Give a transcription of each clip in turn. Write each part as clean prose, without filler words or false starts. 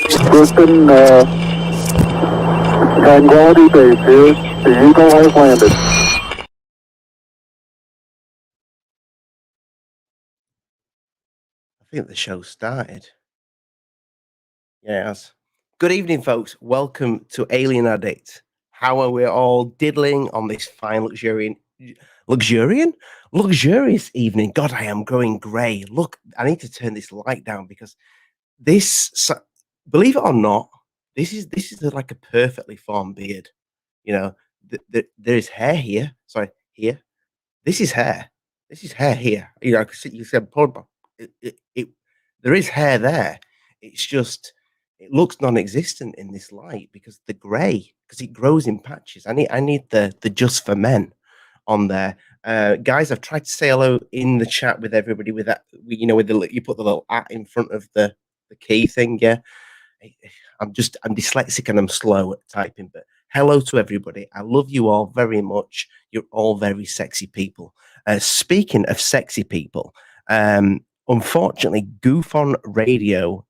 Houston, Tranquility Base here. The Eagle has landed. I think the show started. Yes. Good evening, folks. Welcome to Alien Addict. How are we all diddling on this fine luxurious evening? God, I am growing grey. Look, I need to turn this light down because believe it or not, this is like a perfectly formed beard. You know, there is hair here. Sorry, here. This is hair. This is hair here. You know, you said there is hair there. It's just it looks non-existent in this light because the grey, because it grows in patches. I need the just for men on there. Guys, I've tried to say hello in the chat with everybody with that, you know, with the you put the little at in front of the key thing, yeah. I'm dyslexic and I'm slow at typing, but hello to everybody. I love you all very much. You're all very sexy people. Speaking of sexy people, unfortunately, GUFON Radio,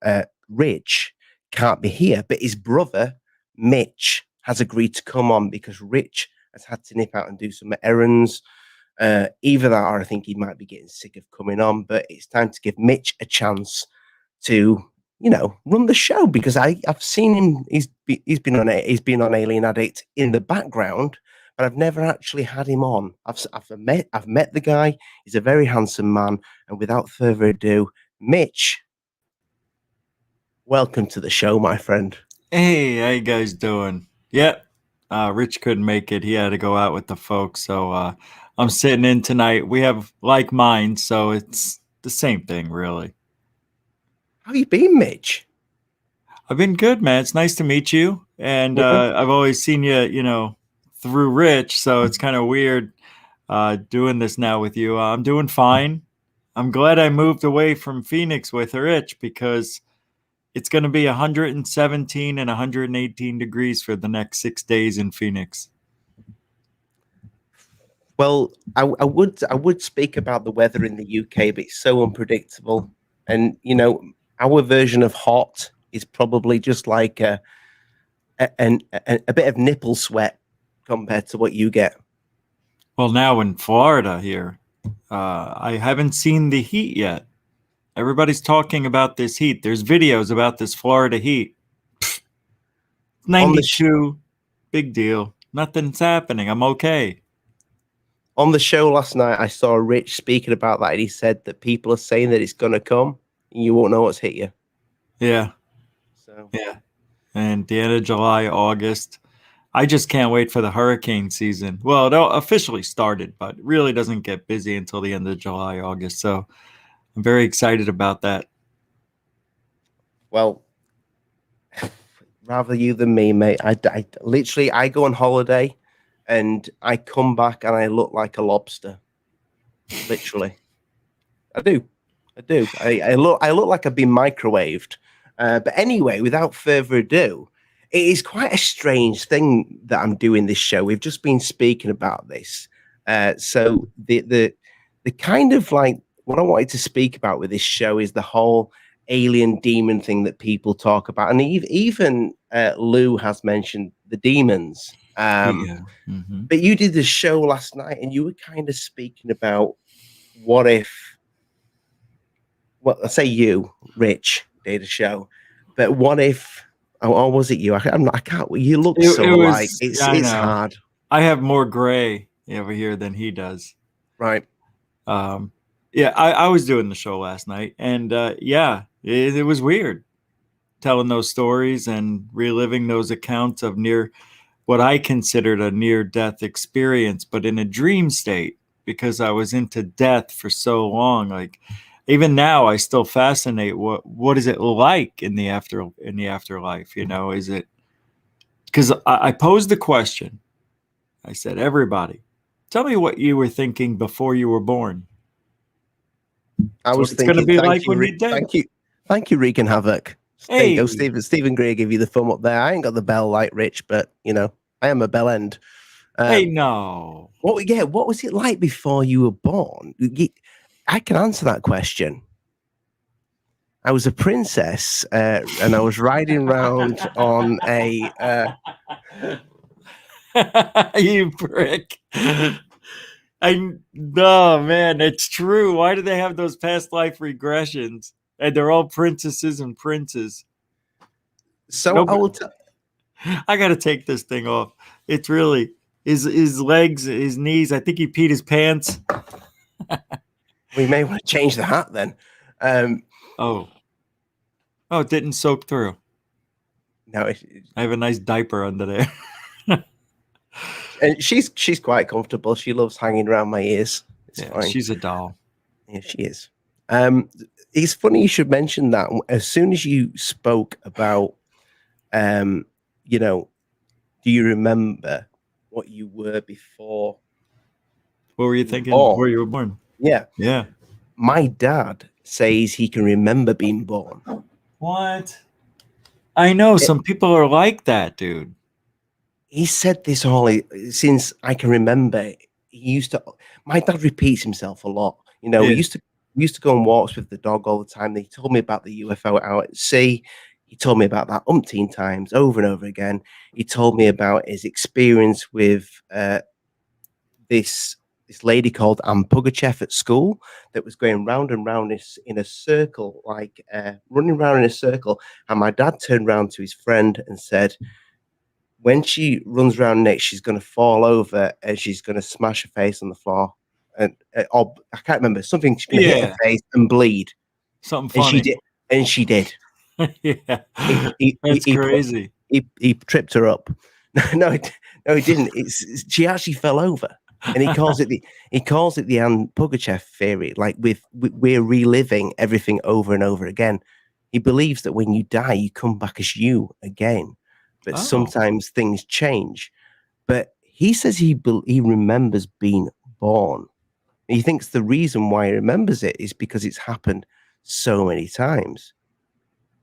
Rich can't be here, but his brother, Mitch, has agreed to come on because Rich has had to nip out and do some errands. Either that or I think he might be getting sick of coming on, but it's time to give Mitch a chance to, you know, run the show because I've seen him. He's been on Alien Addict in the background, but I've never actually had him on. I've met the guy. He's a very handsome man. And without further ado, Mitch, welcome to the show, my friend. Hey, how you guys doing? Yep. Rich couldn't make it. He had to go out with the folks. So I'm sitting in tonight. We have like minds, so it's the same thing, really. How you been, Mitch? I've been good, man. It's nice to meet you. And I've always seen you, you know, through Rich. So it's kind of weird doing this now with you. I'm doing fine. I'm glad I moved away from Phoenix with Rich because it's going to be 117 and 118 degrees for the next 6 days in Phoenix. Well, I would speak about the weather in the UK, but it's so unpredictable. And, you know, our version of hot is probably just like a bit of nipple sweat compared to what you get. Well, now in Florida here, I haven't seen the heat yet. Everybody's talking about this heat. There's videos about this Florida heat. 92, big deal. Nothing's happening. I'm okay. On the show last night, I saw Rich speaking about that, and he said that people are saying that it's going to come, and you won't know what's hit you. Yeah. So yeah. And the end of July, August. I just can't wait for the hurricane season. Well, it officially started, but really doesn't get busy until the end of July, August. So I'm very excited about that. Well, rather you than me, mate. I literally go on holiday and I come back and I look like a lobster. Literally. I do. I look like I've been microwaved. But anyway, without further ado, it is quite a strange thing that I'm doing this show. We've just been speaking about this. So the kind of like what I wanted to speak about with this show is the whole alien demon thing that people talk about. And even Lou has mentioned the demons. But you did the show last night and you were kind of speaking about what if, well, I say you, Rich, did a show, but what if, or was it you? I can't, you look like it's hard. I have more gray over here than he does. Right. Yeah, I was doing the show last night and yeah, it was weird telling those stories and reliving those accounts of what I considered a near-death experience, but in a dream state because I was into death for so long. Like even now, I still fascinate. What is it like in the afterlife? You know, is it because I posed the question? I said, everybody, tell me what you were thinking before you were born. I was thinking, it's going to be like when you're dead. Thank you, Regan Havoc. Hey. There you go, Stephen Gray gave you the thumb up there. I ain't got the bell like Rich, but you know, I am a bell end. Hey, no. What was it like before you were born? I can answer that question. I was a princess, and I was riding around on a. You prick. No, man, it's true. Why do they have those past life regressions? And they're all princesses and princes. So Nope. I will tell. I got to take this thing off. It's really his legs, his knees. I think he peed his pants. We may want to change the hat then. Oh, it didn't soak through. No, I have a nice diaper under there. and she's quite comfortable. She loves hanging around my ears. It's fine. She's a doll. Yeah, she is. It's funny you should mention that. As soon as you spoke about, you know, do you remember what you were before? What were you thinking before you were born? Yeah. Yeah. My dad says he can remember being born. What? I know some people are like that, dude. He said this all since I can remember. He used to. My dad repeats himself a lot. You know, we used to go on walks with the dog all the time. He told me about the UFO out at sea. He told me about that umpteen times over and over again. He told me about his experience with this lady called Anne Pugachev at school that was going round and round in a circle, like running around in a circle. And my dad turned around to his friend and said, when she runs around next, she's going to fall over and she's going to smash her face on the floor. And or I can't remember, something, she's going to hit her face and bleed. Something funny. And she did. Yeah. That's crazy. He tripped her up. No, he didn't. She actually fell over. And he calls it the Anne Pugachev theory. Like we're reliving everything over and over again. He believes that when you die, you come back as you again, but sometimes things change. But he says he remembers being born. He thinks the reason why he remembers it is because it's happened so many times.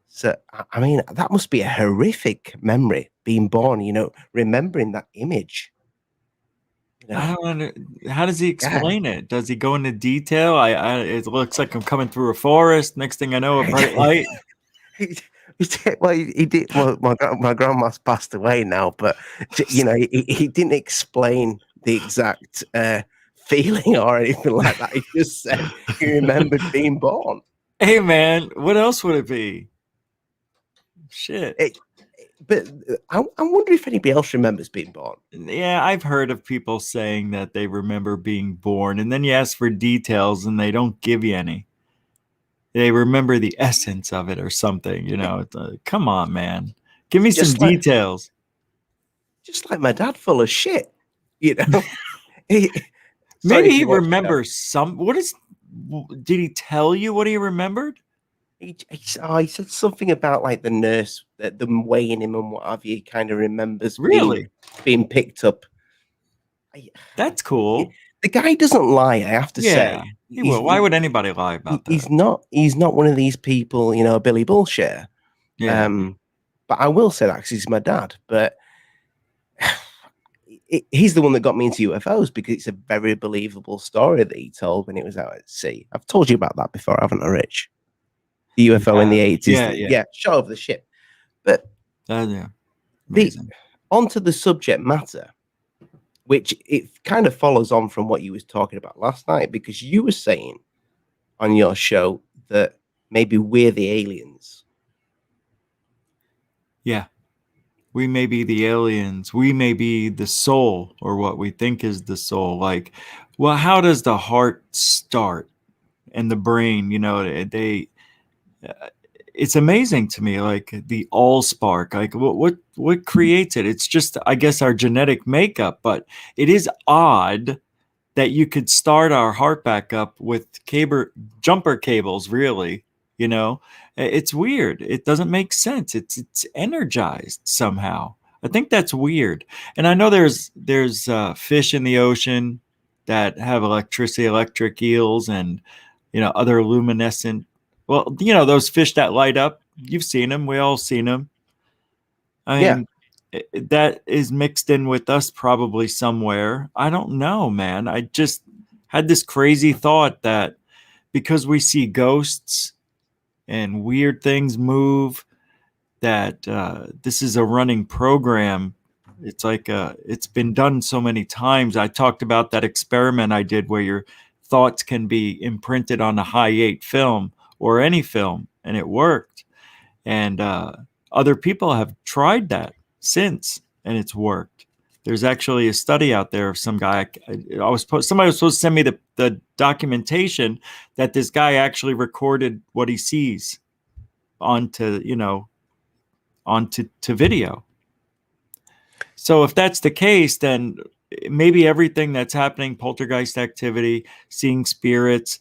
So I mean, that must be a horrific memory, being born. You know, remembering that image. You know? I don't how does he explain it? Does he go into detail? It looks like I'm coming through a forest. Next thing I know, a bright light. He did. Well, my grandma's passed away now, but you know, he didn't explain the exact feeling or anything like that. He just said he remembered being born. Hey, man, what else would it be? Shit. But I wonder if anybody else remembers being born. Yeah, I've heard of people saying that they remember being born, and then you ask for details, and they don't give you any. They remember the essence of it or something. You know, come on, man, give me some details. Just like my dad, full of shit. You know, maybe he remembers some. Did he tell you what he remembered? He said something about like the nurse, them weighing him and what have you. He kind of remembers being picked up. That's cool. The guy doesn't lie, I have to say. Why would anybody lie about that? He's not one of these people, you know, Billy Bullshare. Yeah. But I will say that because he's my dad. But he's the one that got me into UFOs because it's a very believable story that he told when he was out at sea. I've told you about that before, haven't I, Rich? The UFO in the 80s. Yeah, shot over the ship. But onto the subject matter, which it kind of follows on from what you was talking about last night, because you were saying on your show that maybe we're the aliens. Yeah. We may be the aliens. We may be the soul, or what we think is the soul. Like, well, how does the heart start and the brain? You know, it's amazing to me, like the all spark. Like, what creates it? It's just, I guess, our genetic makeup. But it is odd that you could start our heart back up with jumper cables. Really, you know, it's weird. It doesn't make sense. It's energized somehow. I think that's weird. And I know there's fish in the ocean that have electric eels, and you know, other luminescent. Well, you know, those fish that light up, you've seen them. We all seen them. I mean, that is mixed in with us probably somewhere. I don't know, man. I just had this crazy thought that because we see ghosts and weird things move, that this is a running program. It's like it's been done so many times. I talked about that experiment I did where your thoughts can be imprinted on a high 8 film or any film, and it worked. And other people have tried that since, and it's worked. There's actually a study out there of some guy. Somebody was supposed to send me the documentation that this guy actually recorded what he sees onto video. So if that's the case, then maybe everything that's happening, poltergeist activity, seeing spirits,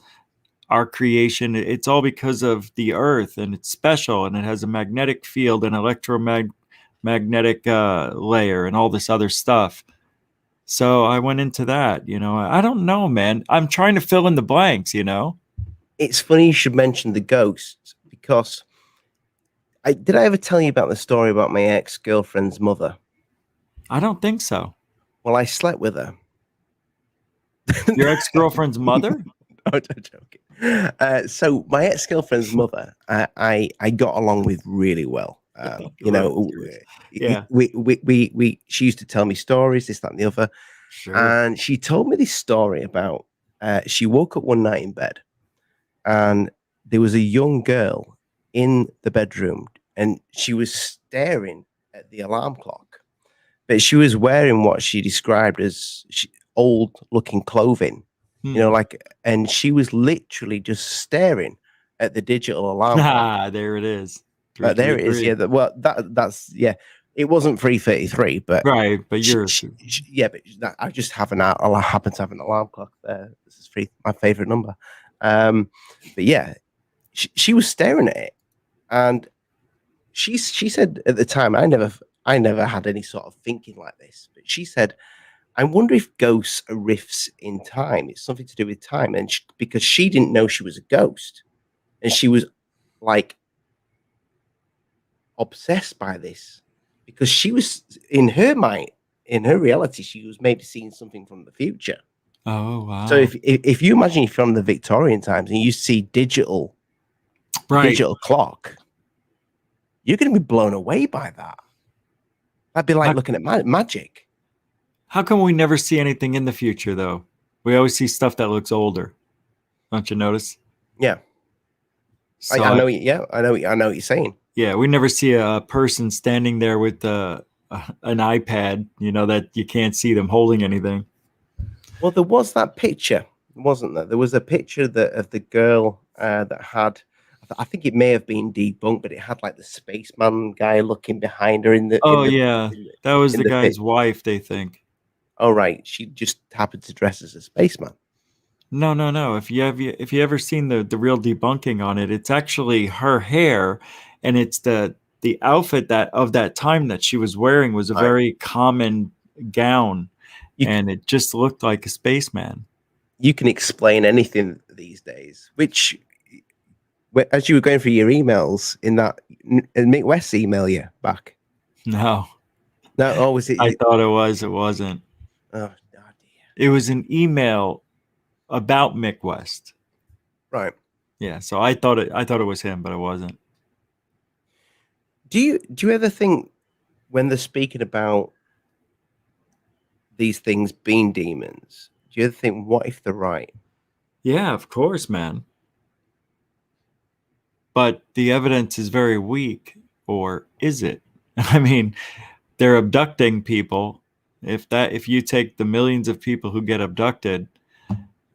our creation, it's all because of the earth, and it's special, and it has a magnetic field and electromagnetic layer and all this other stuff. So I went into that. I don't know, man. I'm trying to fill in the blanks. It's funny you should mention the ghosts, because did I ever tell you about the story about my ex-girlfriend's mother? I don't think so. Well, I slept with her. Your ex-girlfriend's mother? No, I'm joking. So my ex-girlfriend's mother, I got along with really well. Yeah. She used to tell me stories, this, that, and the other. Sure. And she told me this story about she woke up one night in bed, and there was a young girl in the bedroom, and she was staring at the alarm clock, but she was wearing what she described as old looking clothing, and she was literally just staring at the digital alarm clock. There it is. There it is. Yeah. That's it wasn't 3:33, but right. But but I just happen to have an alarm clock there. This is my favorite number. But yeah, she was staring at it, and she said at the time, I never had any sort of thinking like this, but she said, I wonder if ghosts are rifts in time. It's something to do with time, and because she didn't know she was a ghost, and she was like obsessed by this, because she was, in her mind, in her reality, she was maybe seeing something from the future. Oh wow! So if you imagine from the Victorian times and you see digital clock, you're going to be blown away by that. That'd be like looking at magic. How come we never see anything in the future though? We always see stuff that looks older. Don't you notice? Yeah. So I know. Yeah, I know what you're saying. Yeah, we never see a person standing there with an iPad, that you can't see them holding anything. Well, there was that picture, wasn't there? There was a picture of the girl that had, I think it may have been debunked, but it had like the spaceman guy looking behind her that was the guy's wife, they think. Oh, right. She just happened to dress as a spaceman. No. If you ever seen the real debunking on it, it's actually her hair, and it's the outfit of that time that she was wearing was a very common gown, and it just looked like a spaceman. You can explain anything these days, which, as you were going through your emails, in that Mick West email you back? No. Oh, was it? I thought it was. It wasn't. Oh, dear. It was an email about Mick West. Right. Yeah. So I thought it was him, but it wasn't. Do you ever think, when they're speaking about these things being demons, do you ever think, what if they're right? Yeah, of course, man. But the evidence is very weak, or is it? I mean, they're abducting people. If you take the millions of people who get abducted,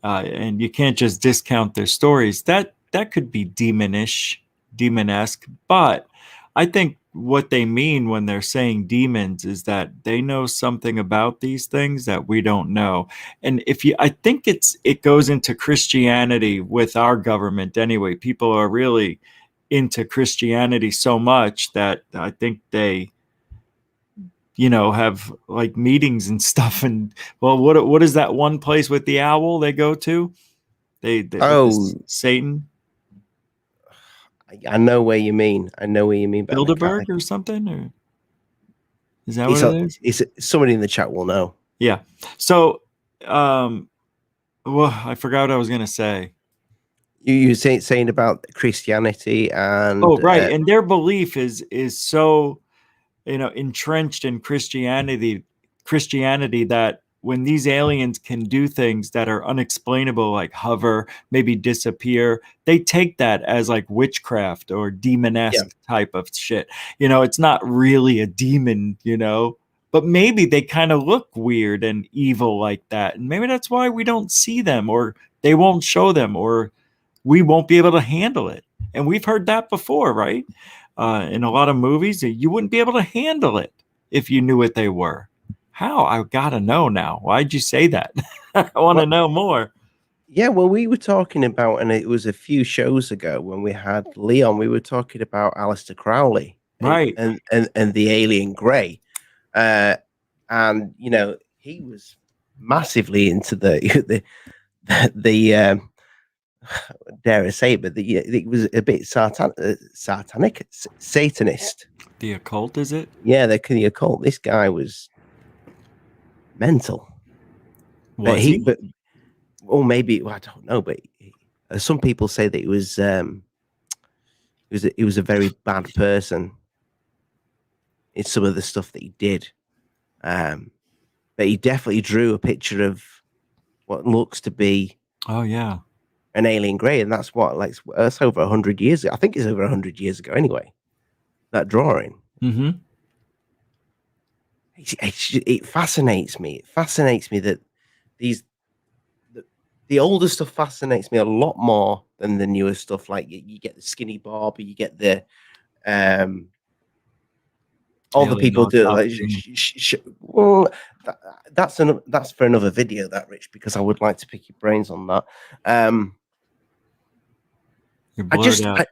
and you can't just discount their stories, that could be demonesque. But I think what they mean when they're saying demons is that they know something about these things that we don't know. And I think it goes into Christianity with our government anyway. People are really into Christianity so much that I think they, have like meetings and stuff. And well, what is that one place with the owl they go to? Satan. I know where you mean. Bilderberg or something, or is that what it is? Somebody in the chat will know. Yeah. So, well, I forgot what I was gonna say. You were saying about Christianity and Oh, right. And their belief is so, entrenched in Christianity that when these aliens can do things that are unexplainable, like hover, maybe disappear, they take that as like witchcraft or demonesque type of shit. It's not really a demon, but maybe they kind of look weird and evil like that. And maybe that's why we don't see them, or they won't show them, or we won't be able to handle it. And we've heard that before, right? In a lot of movies, you wouldn't be able to handle it if you knew what they were. How? I gotta know now. Why'd you say that? I want to know more. Yeah, well, we were talking about, and it was a few shows ago when we had Leon. We were talking about Aleister Crowley, Right. and the alien grey, and he was massively into the dare I say it, but it was a bit satanic, satanist. The occult, is it? Yeah, the occult. This guy was mental. Was he? But or maybe, well, I don't know. But some people say that he was a very bad person in some of the stuff that he did. But he definitely drew a picture of what looks to be, oh yeah, an alien grey, and that's what, like, that's over 100 years ago. I think it's over 100 years ago anyway. That drawing. Mm-hmm. It fascinates me. It fascinates me that the older stuff fascinates me a lot more than the newer stuff. Like you get the skinny Bob, you get the all the people do. Like, well, that's for another video, that, Rich, because I would like to pick your brains on that. You're blurred out.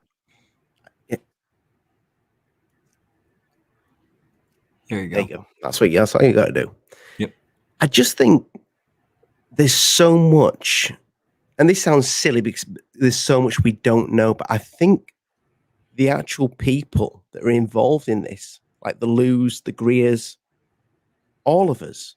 There you go. There you go. That's what you got to do. Yep. I just think there's so much, and this sounds silly because there's so much we don't know, but I think the actual people that are involved in this, like the Lous, the Greers, all of us,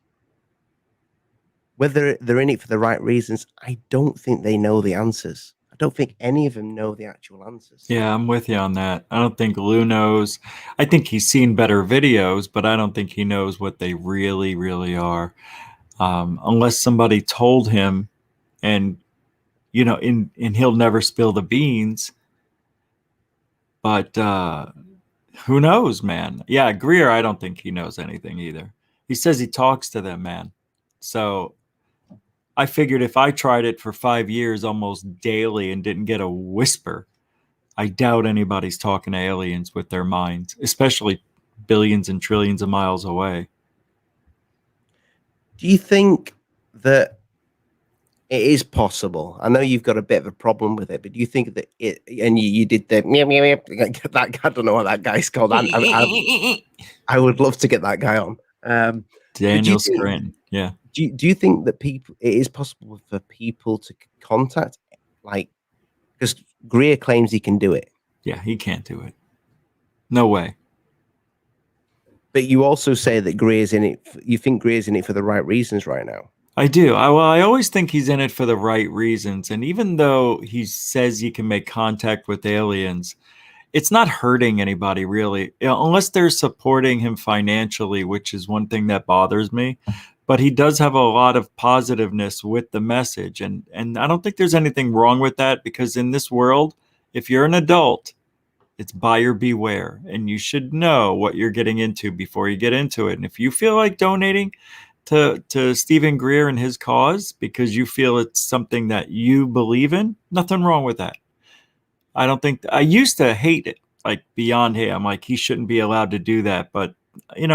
whether they're in it for the right reasons, I don't think they know the answers. I don't think any of them know the actual answers. Yeah, I'm with you on that. I don't think Lou knows. I think he's seen better videos, but I don't think he knows what they really, really are. Unless somebody told him, and and he'll never spill the beans. But who knows, man? Yeah, Greer, I don't think he knows anything either. He says he talks to them, man. So I figured if I tried it for 5 years almost daily and didn't get a whisper, I doubt anybody's talking to aliens with their minds, especially billions and trillions of miles away. Do you think that it is possible? I know you've got a bit of a problem with it, but do you think that it, and you did the meow, meow, meow, that, I don't know what that guy's called. I would love to get that guy on. Daniel Scranton. Yeah. Do you think that it is possible for people to contact, like, because Greer claims he can do it? Yeah, he can't do it. No way. But you also say that Greer's in it. You think Greer's in it for the right reasons right now. I do. I always think he's in it for the right reasons. And even though he says he can make contact with aliens, it's not hurting anybody really, unless they're supporting him financially, which is one thing that bothers me. But he does have a lot of positiveness with the message. And I don't think there's anything wrong with that, because in this world, if you're an adult, it's buyer beware. And you should know what you're getting into before you get into it. And if you feel like donating to Stephen Greer and his cause because you feel it's something that you believe in, nothing wrong with that. I used to hate it, like beyond hate. I'm like, he shouldn't be allowed to do that. But, he's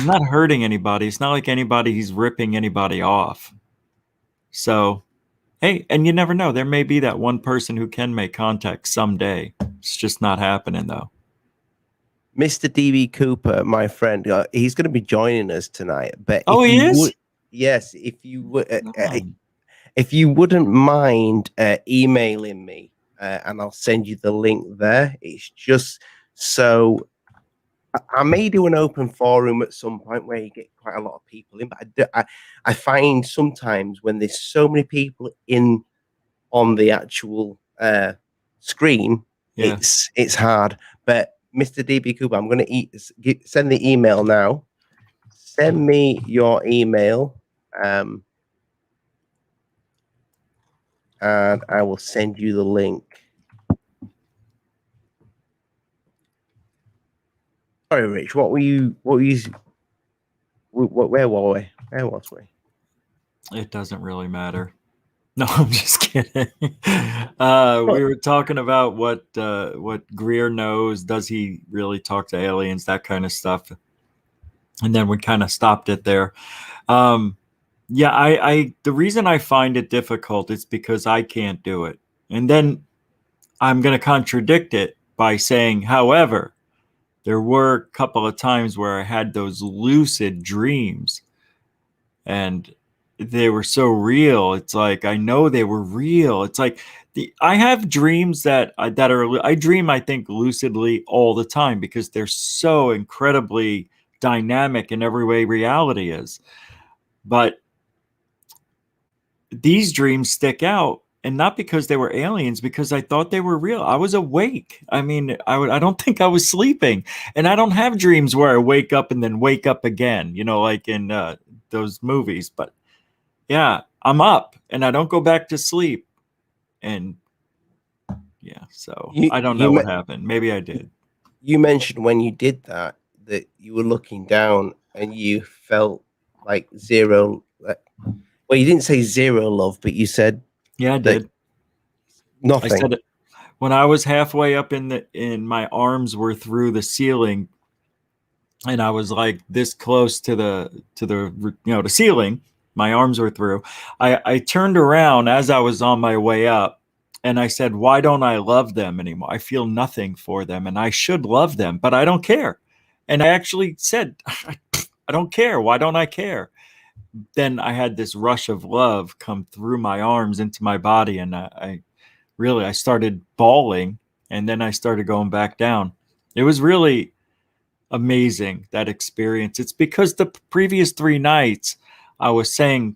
not hurting anybody. It's not like he's ripping anybody off. So, hey, and you never know. There may be that one person who can make contact someday. It's just not happening, though. Mr. DB Cooper, my friend, he's going to be joining us tonight. But he is? Yes, if you wouldn't mind emailing me, and I'll send you the link there. It's just so I may do an open forum at some point where you get quite a lot of people in, but I find sometimes when there's so many people in on the actual screen, Yeah. it's hard. But Mr. DB Cooper, I'm going to send the email now. Send me your email, and I will send you the link. Sorry, Rich. What were you? Where were we? Where was we? It doesn't really matter. No, I'm just kidding. We were talking about what Greer knows. Does he really talk to aliens? That kind of stuff. And then we kind of stopped it there. Yeah, I the reason I find it difficult is because I can't do it. And then I'm going to contradict it by saying, however, there were a couple of times where I had those lucid dreams, and they were so real. It's like I know they were real. It's like I have dreams that are I dream, I think, lucidly all the time because they're so incredibly dynamic in every way reality is. But these dreams stick out, and not because they were aliens, because I thought they were real. I was awake. I mean, I don't think I was sleeping, and I don't have dreams where I wake up and then wake up again, like in those movies. But yeah, I'm up and I don't go back to sleep. And yeah, so I don't know what happened. Maybe I did. You mentioned when you did that you were looking down and you felt like zero. Well, you didn't say zero love, but you said I did. Nothing. I said it when I was halfway up in my arms were through the ceiling, and I was like this close to the ceiling. My arms were through. I turned around as I was on my way up, and I said, "Why don't I love them anymore? I feel nothing for them, and I should love them, but I don't care." And I actually said, "I don't care. Why don't I care?" Then I had this rush of love come through my arms into my body, and I started bawling, and then I started going back down. It was really amazing, that experience. It's because the previous 3 nights I was saying,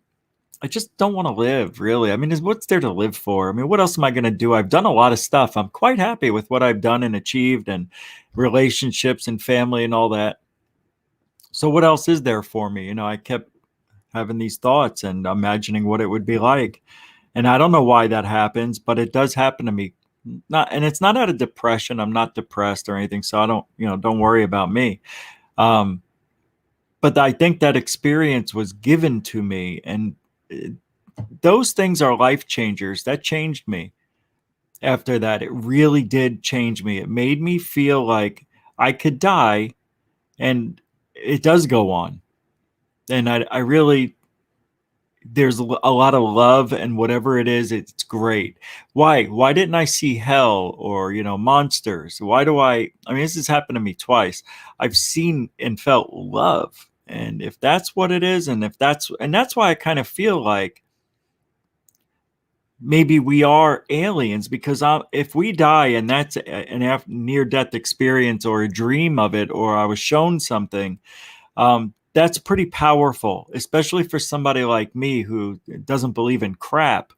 I just don't want to live, really. I mean, what's there to live for? I mean, what else am I going to do? I've done a lot of stuff. I'm quite happy with what I've done and achieved, and relationships and family and all that. So what else is there for me? I kept having these thoughts and imagining what it would be like. And I don't know why that happens, but it does happen to me. And it's not out of depression. I'm not depressed or anything. So I don't worry about me. But I think that experience was given to me, and those things are life changers. That changed me. After that, it really did change me. It made me feel like I could die, and it does go on. And I really, there's a lot of love, and whatever it is, it's great. Why didn't I see hell or monsters? Why do I mean, this has happened to me twice. I've seen and felt love, and if that's what it is, and that's why I kind of feel like maybe we are aliens, because if we die and that's a near-death experience or a dream of it, or I was shown something, that's pretty powerful, especially for somebody like me who doesn't believe in crap.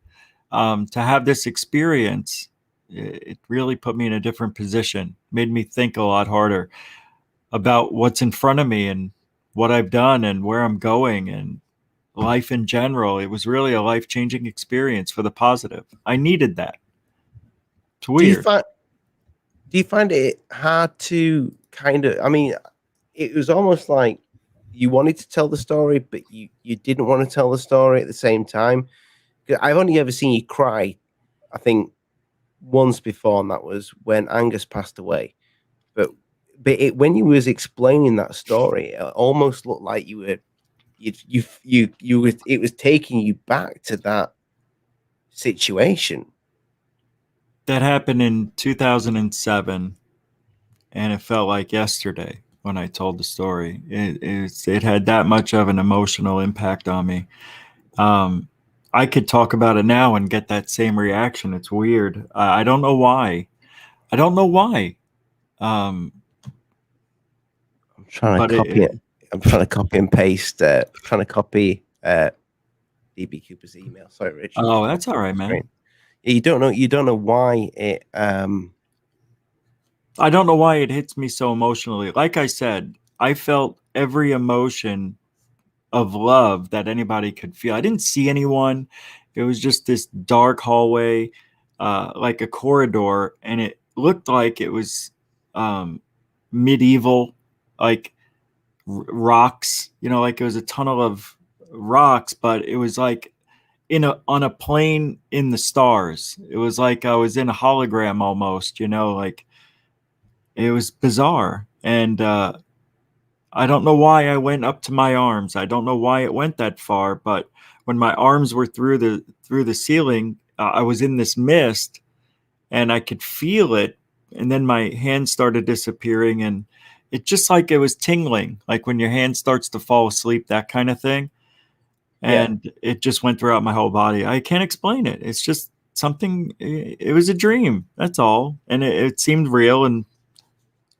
To have this experience, it really put me in a different position, made me think a lot harder about what's in front of me and what I've done and where I'm going and life in general. It was really a life-changing experience for the positive. I needed that. It's weird. Do you find it hard to I mean, it was almost like you wanted to tell the story, but you didn't want to tell the story at the same time. I've only ever seen you cry, I think, once before, and that was when Angus passed away. But when you was explaining that story, it almost looked like you were it was taking you back to that situation. That happened in 2007, and it felt like yesterday when I told the story. It had that much of an emotional impact on me. I could talk about it now and get that same reaction. It's weird. I don't know why. I'm trying to copy it. I'm trying to copy and paste. Trying to copy DB Cooper's email. Sorry, Rich. Oh, that's all right, man. You don't know why it. I don't know why it hits me so emotionally. Like I said, I felt every emotion of love that anybody could feel. I didn't see anyone. It was just this dark hallway, like a corridor, and it looked like it was medieval, like rocks. You know, like it was a tunnel of rocks, but it was like on a plane in the stars. It was like I was in a hologram almost. You know, like it was bizarre, and I don't know why I went up to my arms. I don't know why it went that far, but when my arms were through the ceiling, I was in this mist and I could feel it, and then my hand started disappearing, and it just like it was tingling, like when your hand starts to fall asleep, that kind of thing. Yeah. And it just went throughout my whole body. I can't explain it. It's just something. It was a dream. That's all, and it seemed real, and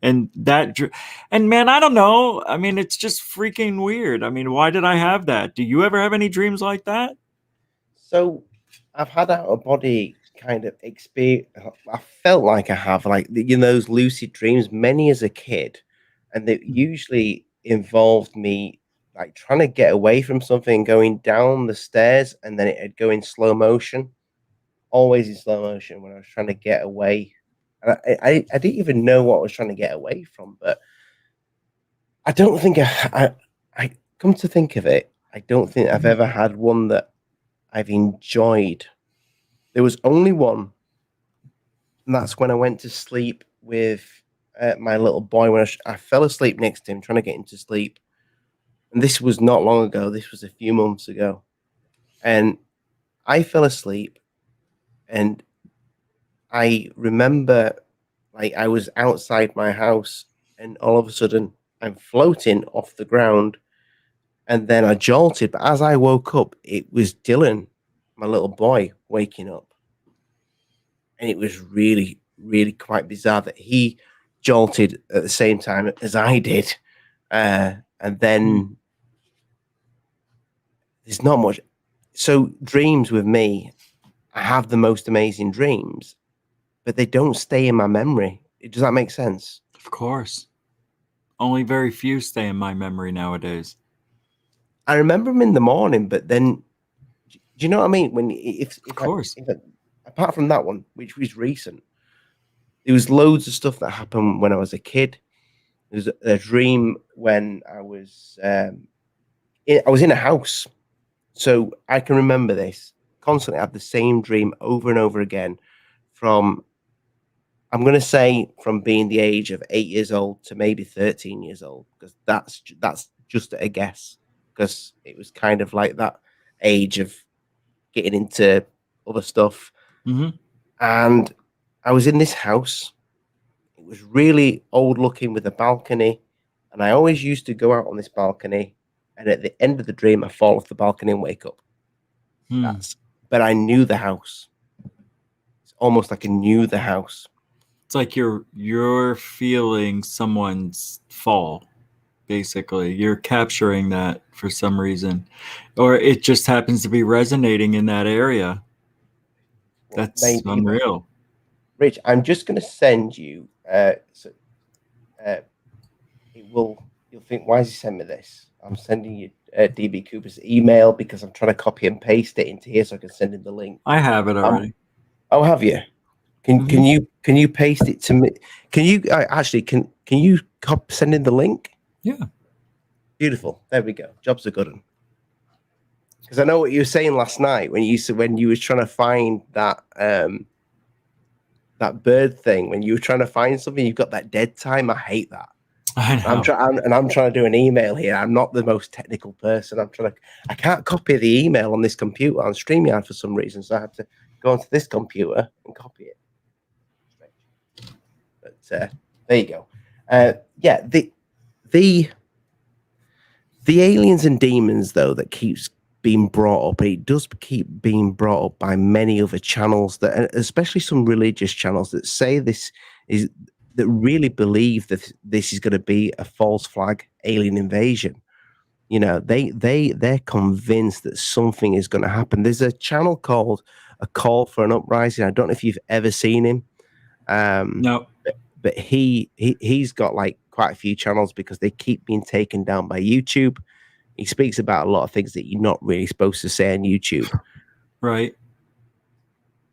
and man, I don't know. I mean, it's just freaking weird. I mean, why did I have that? Do you ever have any dreams like that? So I've had out of body kind of experience. I felt like I have, like those lucid dreams, many as a kid, and they usually involved me like trying to get away from something, going down the stairs, and then it'd go in slow motion, always in slow motion when I was trying to get away. And I didn't even know what I was trying to get away from, but I don't think I come to think of it, I don't think I've ever had one that I've enjoyed. There was only one, and that's when I went to sleep with my little boy. When I fell asleep next to him, trying to get him to sleep, and this was not long ago. This was a few months ago, and I fell asleep, and I remember, like, I was outside my house, and all of a sudden, I'm floating off the ground, and then I jolted. But as I woke up, it was Dylan, my little boy, waking up. And it was really, really quite bizarre that he jolted at the same time as I did. And then there's not much. So dreams with me, I have the most amazing dreams, but they don't stay in my memory. Does that make sense? Of course. Only very few stay in my memory nowadays. I remember them in the morning, but then, do you know what I mean? When Of course. apart from that one, which was recent, there was loads of stuff that happened when I was a kid. There was a dream when I was in a house, so I can remember this constantly. I have the same dream over and over again. From I'm going to say from being the age of 8 years old to maybe 13 years old, because that's just a guess, because it was kind of like that age of getting into other stuff. Mm-hmm. And I was in this house. It was really old looking with a balcony, and I always used to go out on this balcony. And at the end of the dream, I fall off the balcony and wake up. But I knew the house. It's almost like I knew the house. It's like you're feeling someone's fall, basically. You're capturing that for some reason, or it just happens to be resonating in that area. That's Maybe, unreal. Rich, I'm just going to send you. You'll think, why has he sent me this? I'm sending you DB Cooper's email because I'm trying to copy and paste it into here so I can send him the link. I have it already. Oh, have you? Can you paste it to me? Can you actually can you send in the link? Yeah. Beautiful. There we go. Job's a good one. Because I know what you were saying last night when you were trying to find that that bird thing. When you were trying to find something, you've got that dead time. I hate that. I know. I'm trying to do an email here. I'm not the most technical person. I can't copy the email on this computer on StreamYard for some reason, so I have to go onto this computer and copy it. But there you go. Yeah, the aliens and demons though that keeps being brought up. It does keep being brought up by many other channels, that, especially some religious channels, that say that really believe that this is going to be a false flag alien invasion. You know, they're convinced that something is going to happen. There's a channel called A Call for an Uprising. I don't know if you've ever seen him. No. But he's got like quite a few channels because they keep being taken down by YouTube. He speaks about a lot of things that you're not really supposed to say on YouTube. Right.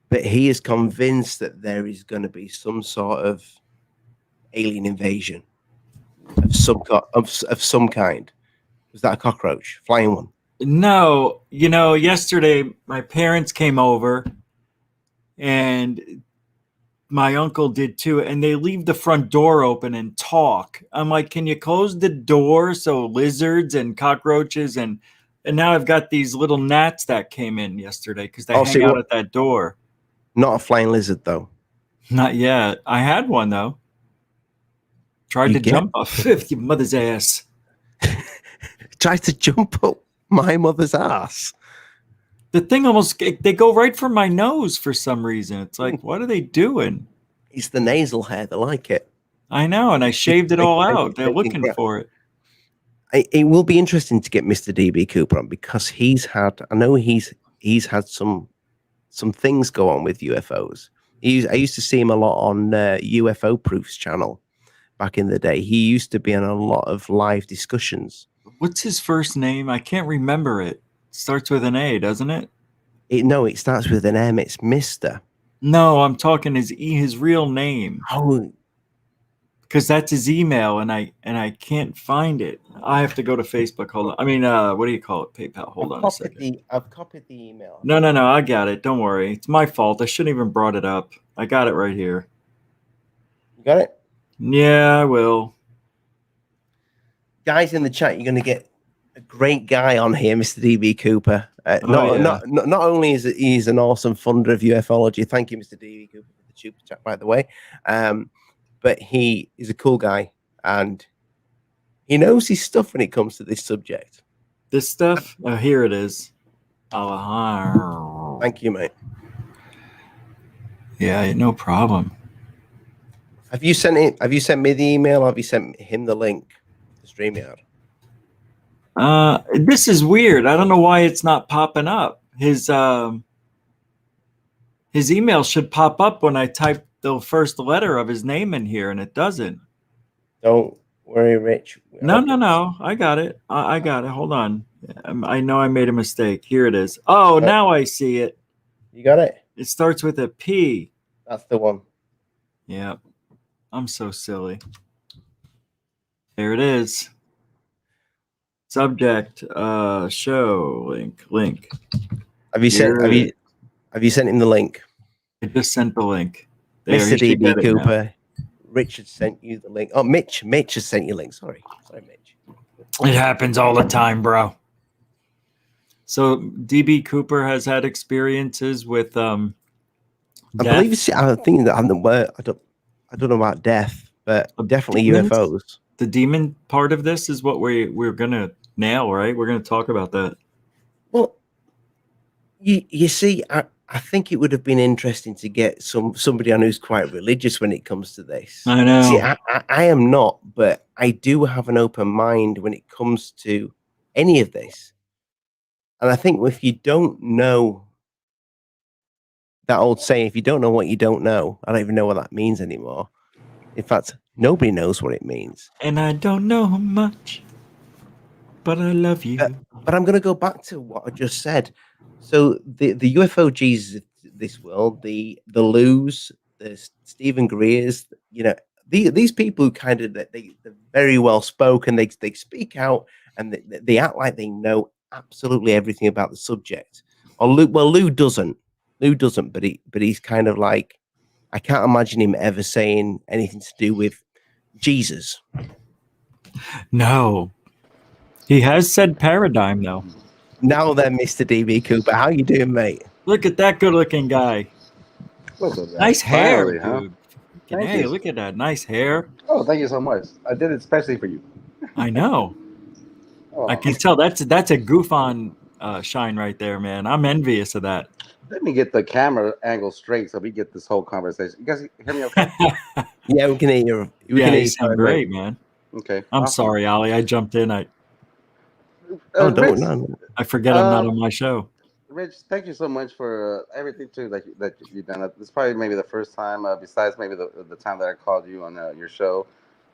But he is convinced that there is going to be some sort of alien invasion of some kind. Was that a cockroach? Flying one? No, yesterday my parents came over and my uncle did too, and they leave the front door open and talk. I'm like, can you close the door so lizards and cockroaches and now I've got these little gnats that came in yesterday because they hang out at that door. Not a flying lizard though. Not yet. I had one though. Tried to jump off your mother's ass. Tried to jump up my mother's ass. The thing they go right for my nose for some reason. It's like, what are they doing? It's the nasal hair. They like it. I know, and I shaved it all out. They're looking for it. It will be interesting to get Mr. DB Cooper on because I know he's had some things go on with UFOs. I used to see him a lot on UFO Proof's channel back in the day. He used to be on a lot of live discussions. What's his first name? I can't remember it. Starts with an A, doesn't it? No, it starts with an M. It's Mr. No, I'm talking his real name. Oh, because that's his email, and I can't find it. I have to go to Facebook. Hold on. I mean, what do you call it? PayPal. Hold on a second. I've copied the email. No. I got it. Don't worry. It's my fault. I shouldn't even brought it up. I got it right here. You got it? Yeah, I will. Guys in the chat, you're going to get a great guy on here, Mr. DB Cooper. Not only is he's an awesome funder of ufology. Thank you, Mr. DB Cooper, for the super chat, by the way. But he is a cool guy, and he knows his stuff when it comes to this subject. This stuff? Oh, here it is. Thank you, mate. Yeah, no problem. Have you sent me the email? Or have you sent him the link to StreamYard? This is weird. I don't know why it's not popping up. His email should pop up when I type the first letter of his name in here, and it doesn't. Don't worry, Rich. No. I got it. I got it. Hold on. I know I made a mistake. Here it is. Oh, now I see it. You got it? It starts with a P. That's the one. Yeah. I'm so silly. There it is. Subject, show, link. Have you sent him the link? I just sent the link. There, Mr. DB Cooper. Richard sent you the link. Oh, Mitch has sent you the link. Sorry, Mitch. It happens all the time, bro. So DB Cooper has had experiences with I believe I think that I don't know about death, but definitely demons? UFOs. The demon part of this is what we're gonna nail, right? We're gonna talk about that. Well, you see, I think it would have been interesting to get somebody on who's quite religious when it comes to this. I know. See, I am not, but I do have an open mind when it comes to any of this. And I think if you don't know that old saying, if you don't know what you don't know, I don't even know what that means anymore. In fact, nobody knows what it means. And I don't know much, but I love you. But I'm going to go back to what I just said. So the UFO Jesus of this world, the Lous, the Stephen Greers, these people who kind of they're very well spoken. They speak out and they act like they know absolutely everything about the subject. Or Lou doesn't. But he's kind of like, I can't imagine him ever saying anything to do with Jesus. No. He has said paradigm, though. Now then, Mr. DB Cooper, how you doing, mate? Look at that good-looking guy. What's up, man? Nice hair, Finally, dude. Hey, look at that. Nice hair. Oh, thank you so much. I did it especially for you. I know. Oh. I can tell that's a GUFON shine right there, man. I'm envious of that. Let me get the camera angle straight so we get this whole conversation. You guys hear me okay? Yeah, we can hear you. You sound great, man. Okay. I'm sorry, Ali. I jumped in. Oh, Rich, no. I forget I'm not um, on my show. Rich, thank you so much for everything too that you've done. It's probably maybe the first time, besides maybe the time that I called you on your show,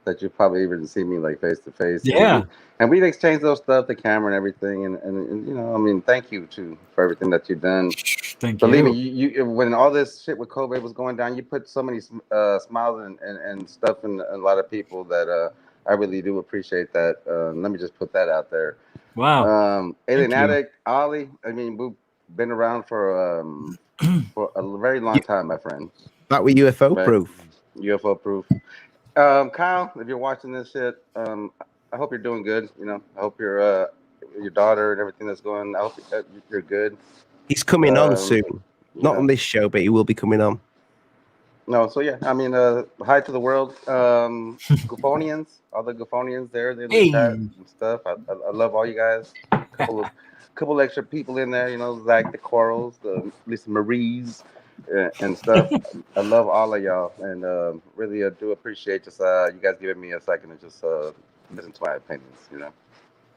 that you probably even see me like face to face, Yeah. and we'd exchange those stuff, the camera and everything, and you know, I mean, thank you too for everything that you've done. Thank Believe me, you. you when all this shit with COVID was going down, you put so many smiles and stuff in a lot of people that I really do appreciate that. Let me just put that out there. Wow. Alien Thank you. Addict, Ollie. I mean, we've been around for a very long You, time, my friend. that with UFO Right? proof. UFO proof. Kyle, if you're watching this shit, I hope you're doing good. You know, I hope your daughter and everything that's going. I hope you're good. He's coming on Um, soon. you Not on know. this show, but he will be coming on. No, so yeah, I mean, hi to the world, Gufonians, all the Gufonians there in the chat Hey. and stuff. I love all you guys. Couple extra people in there, you know, Zach, the Corals, the Lisa Marie's, and stuff. I love all of y'all, and really do appreciate just you guys giving me a second to just listen to my opinions. You know.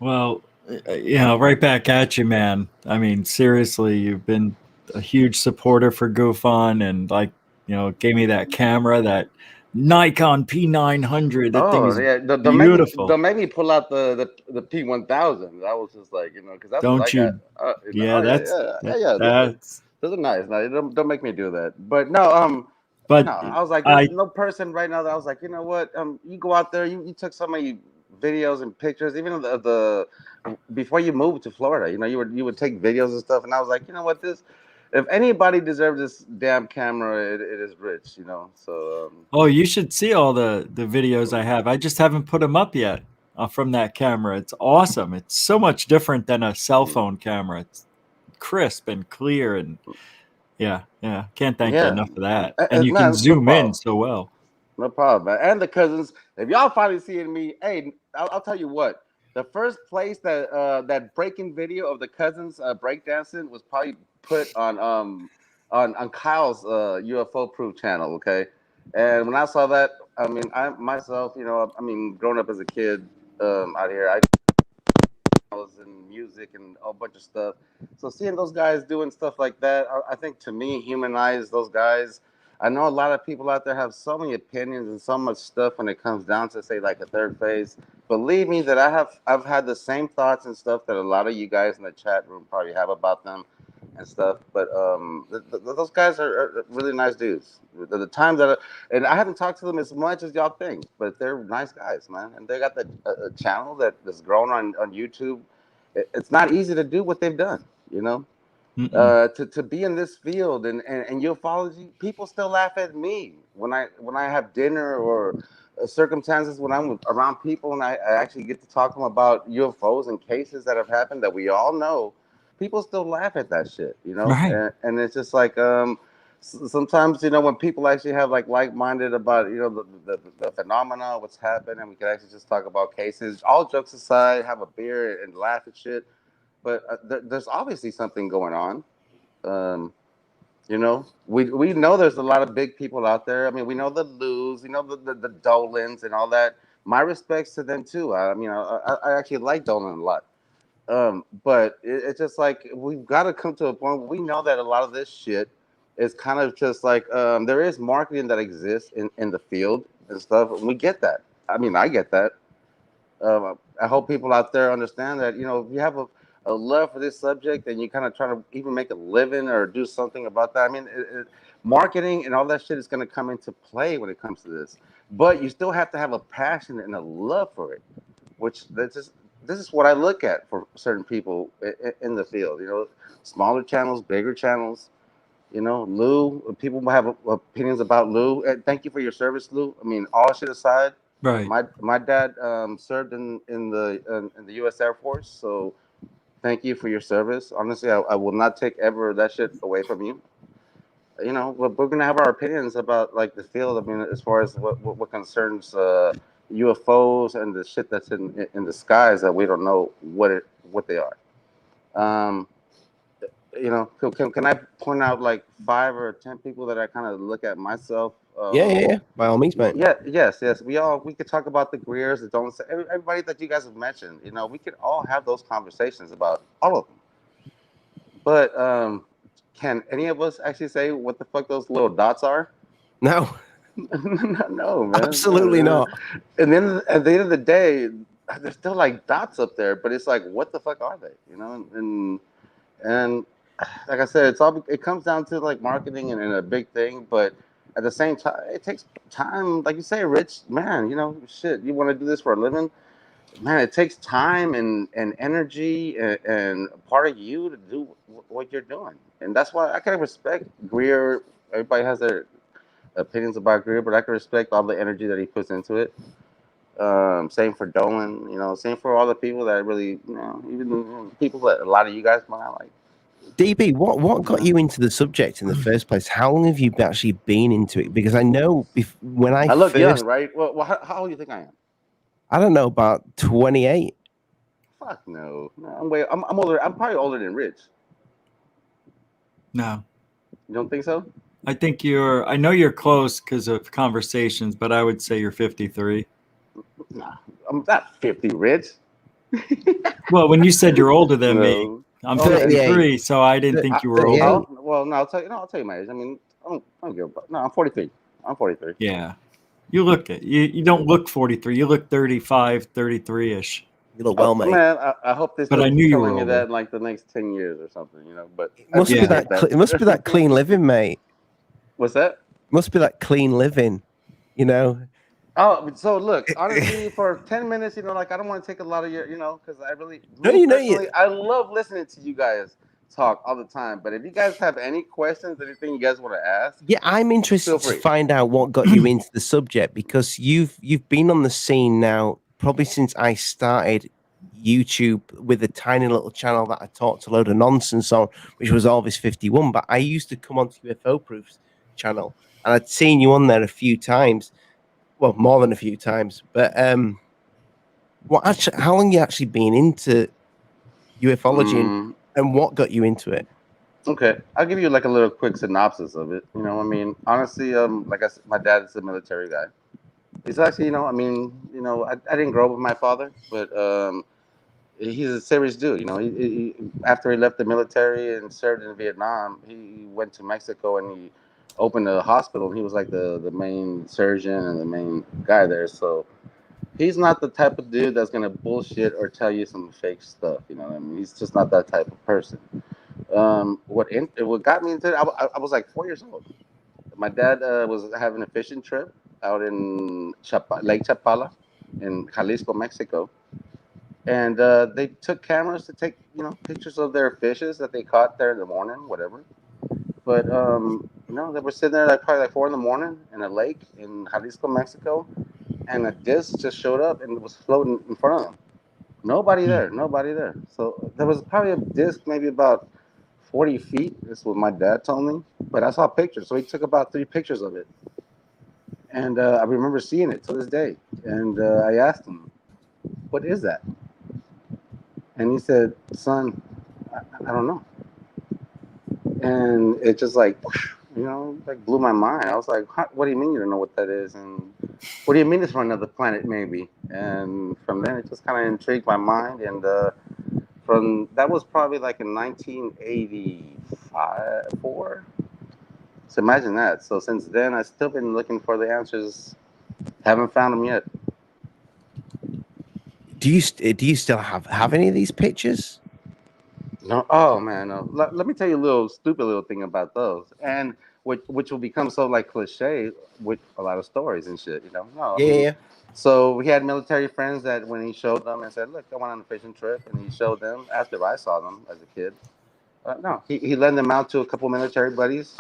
Well, you know, right back at you, man. I mean, seriously, you've been a huge supporter for GUFON, and like, you know, gave me that camera, that Nikon P900. That thing Oh is yeah, beautiful. don't make me pull out the P1000. I was just like, you know, because that's what I Don't got. you? You know, Yeah, oh yeah, that's yeah, yeah, that, yeah. that's. Those are nice. No, don't make me do that. But no, no. But I was like, there's I no person right now that I was like, you know what? You go out there, you took so many videos and pictures, even of the before you moved to Florida. You know, you would take videos and stuff, and I was like, you know what, this. If anybody deserves this damn camera, it is Rich, you know. So oh, you should see all the videos I have. I just haven't put them up yet from that camera. It's awesome. It's so much different than a cell phone camera. It's crisp and clear, and yeah, can't thank you yeah, enough for that. And you can man, no zoom in problem. so well. No problem, man. And the cousins, if y'all finally seeing me, hey, I'll tell you what. The first place that breaking video of the cousins breakdancing was probably put on Kyle's UFO proof channel. Okay, and when I saw that, I mean, I myself, you know, I mean, growing up as a kid out here, I was in music and a whole bunch of stuff. So seeing those guys doing stuff like that, I think to me humanize those guys. I know a lot of people out there have so many opinions and so much stuff when it comes down to say like a third phase. Believe me that I've had the same thoughts and stuff that a lot of you guys in the chat room probably have about them and stuff. But those guys are really nice dudes. The times that and I haven't talked to them as much as y'all think, but they're nice guys, man. And they got the a channel that is growing on YouTube. It's not easy to do what they've done, you know. To be in this field and ufology, people still laugh at me when I have dinner or circumstances when I'm around people and I actually get to talk to them about UFOs and cases that have happened that we all know. People still laugh at that shit, you know, Right. and it's just like sometimes you know when people actually have like-minded about you know the phenomena, what's happened, and we can actually just talk about cases. All jokes aside, have a beer and laugh at shit. But there's obviously something going on. Um, you know, we know there's a lot of big people out there. I mean, we know the Lus, you know, the Dolans and all that. My respects to them too. I mean, I actually like Dolan a lot. But it's just like we've got to come to a point where we know that a lot of this shit is kind of just like there is marketing that exists in the field and stuff. And we get that. I mean, I get that. I hope people out there understand that you know if you have a love for this subject and you kind of try to even make a living or do something about that. I mean, marketing and all that shit is going to come into play when it comes to this. But you still have to have a passion and a love for it, which this is what I look at for certain people in the field. You know, smaller channels, bigger channels. You know, Lou. People have opinions about Lou. And thank you for your service, Lou. I mean, all shit aside, Right. my dad served in the U.S. Air Force, so thank you for your service. Honestly, I will not take ever that shit away from you. You know, but we're gonna have our opinions about like the field. I mean, as far as what concerns UFOs and the shit that's in the skies that we don't know what they are. Um, you know, can I point out like 5 or 10 people that I kind of look at myself? Yeah. By all means, mate. Yeah, yes. We could talk about the Greers, the don't say everybody that you guys have mentioned. You know, we could all have those conversations about all of them. But can any of us actually say what the fuck those little dots are? No, No, man. absolutely not. And then at the end of the day, there's still like dots up there, but it's like, what the fuck are they? You know, and like I said, it comes down to like marketing and a big thing, but at the same time, it takes time. Like you say, Rich, man, you know, shit, you want to do this for a living, man. It takes time and energy and part of you to do what you're doing, and that's why I can respect Greer. Everybody has their opinions about Greer, but I can respect all the energy that he puts into it. Same for Dolan, you know, same for all the people that really, you know, even people that a lot of you guys might not like. DB, what got you into the subject in the first place? How long have you actually been into it? Because I know when I look first, young, right? Well how old do you think I am? I don't know, about 28. Fuck no. I'm older. I'm probably older than Rich. No, You don't think so? I think I know you're close because of conversations, but I would say you're 53. Nah, I'm not 50, Rich. Well, when you said you're older than me, No. I'm Okay. 53, so I didn't think you were older. Well, no, I'll tell you my age. I mean, I don't give a fuck. No, I'm 43. I'm 43. Yeah. You look it. You don't look 43. You look 35, 33-ish. You look well, mate. Man, I hope they But still I keep knew you telling were me older. that in like the next 10 years or something, you know. But It must be that. It must be that clean living, mate. What's that? Must be that clean living. You know. Oh, so look, honestly, for 10 minutes, you know, like I don't want to take a lot of your, you know, because I really, I love listening to you guys talk all the time. But if you guys have any questions, anything you guys want to ask, yeah, I'm interested to find out what got you into the subject, because you've been on the scene now probably since I started YouTube with a tiny little channel that I talked a load of nonsense on, which was Elvis 51. But I used to come onto UFO Proof's channel, and I'd seen you on there a few times. Well, more than a few times. But how long you actually been into ufology, and what got you into it? Okay, I'll give you like a little quick synopsis of it. You know, I mean, honestly, like I said, my dad is a military guy. He's actually, you know, I mean, you know, I didn't grow up with my father, but he's a serious dude. You know, after he left the military and served in Vietnam, he went to Mexico and he opened a hospital. And he was like the main surgeon and the main guy there. So he's not the type of dude that's gonna bullshit or tell you some fake stuff. You know what I mean? He's just not that type of person. What got me into it, I was like 4 years old. My dad was having a fishing trip out in Lake Chapala in Jalisco, Mexico, and they took cameras to take, you know, pictures of their fishes that they caught there in the morning, whatever. But you know, they were sitting there like probably like 4 in the morning in a lake in Jalisco, Mexico, and a disc just showed up and it was floating in front of them. Nobody there. So there was probably a disc maybe about 40 feet. This is what my dad told me. But I saw pictures. So he took about 3 pictures of it. And I remember seeing it to this day. And I asked him, what is that? And he said, son, I don't know. And it just like, you know, like blew my mind. I was like, what do you mean you don't know what that is? And what do you mean it's from another planet, maybe? And from then it just kind of intrigued my mind. And from that was probably like in 1984. So imagine that. So since then, I've still been looking for the answers. Haven't found them yet. Do you still have any of these pictures? No. Oh man. No. Let me tell you a little stupid little thing about those, and which will become so like cliche with a lot of stories and shit. You know. No. Yeah. So we had military friends that when he showed them and said, "Look, I went on a fishing trip," and he showed them after I saw them as a kid. No, he lent them out to a couple military buddies.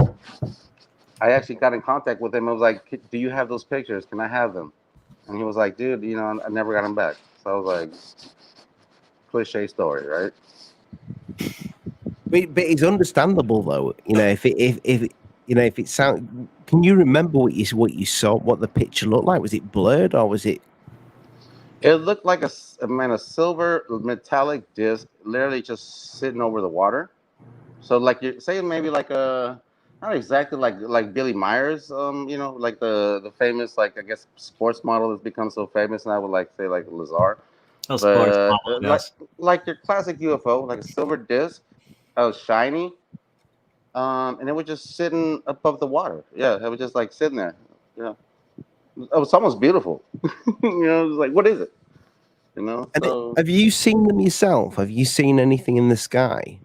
I actually got in contact with him. I was like, "Do you have those pictures? Can I have them?" And he was like, "Dude, you know, I never got them back." So I was like, "Cliche story, right?" But it's understandable though. You know, if it sound. Can you remember what you saw? What the picture looked like? Was it blurred or was it? It looked like a silver metallic disc, literally just sitting over the water. So like you say maybe like not exactly like Billy Myers, you know, like the famous like I guess sports model that's become so famous now. I would like say like Lazar, Of course, but yes. like your classic UFO, like a silver disc, shiny, and it was just sitting above the water. Yeah, it was just like sitting there. Yeah, it was almost beautiful. You know, it was like what is it? You know, so Have you seen them yourself? Have you seen anything in the sky?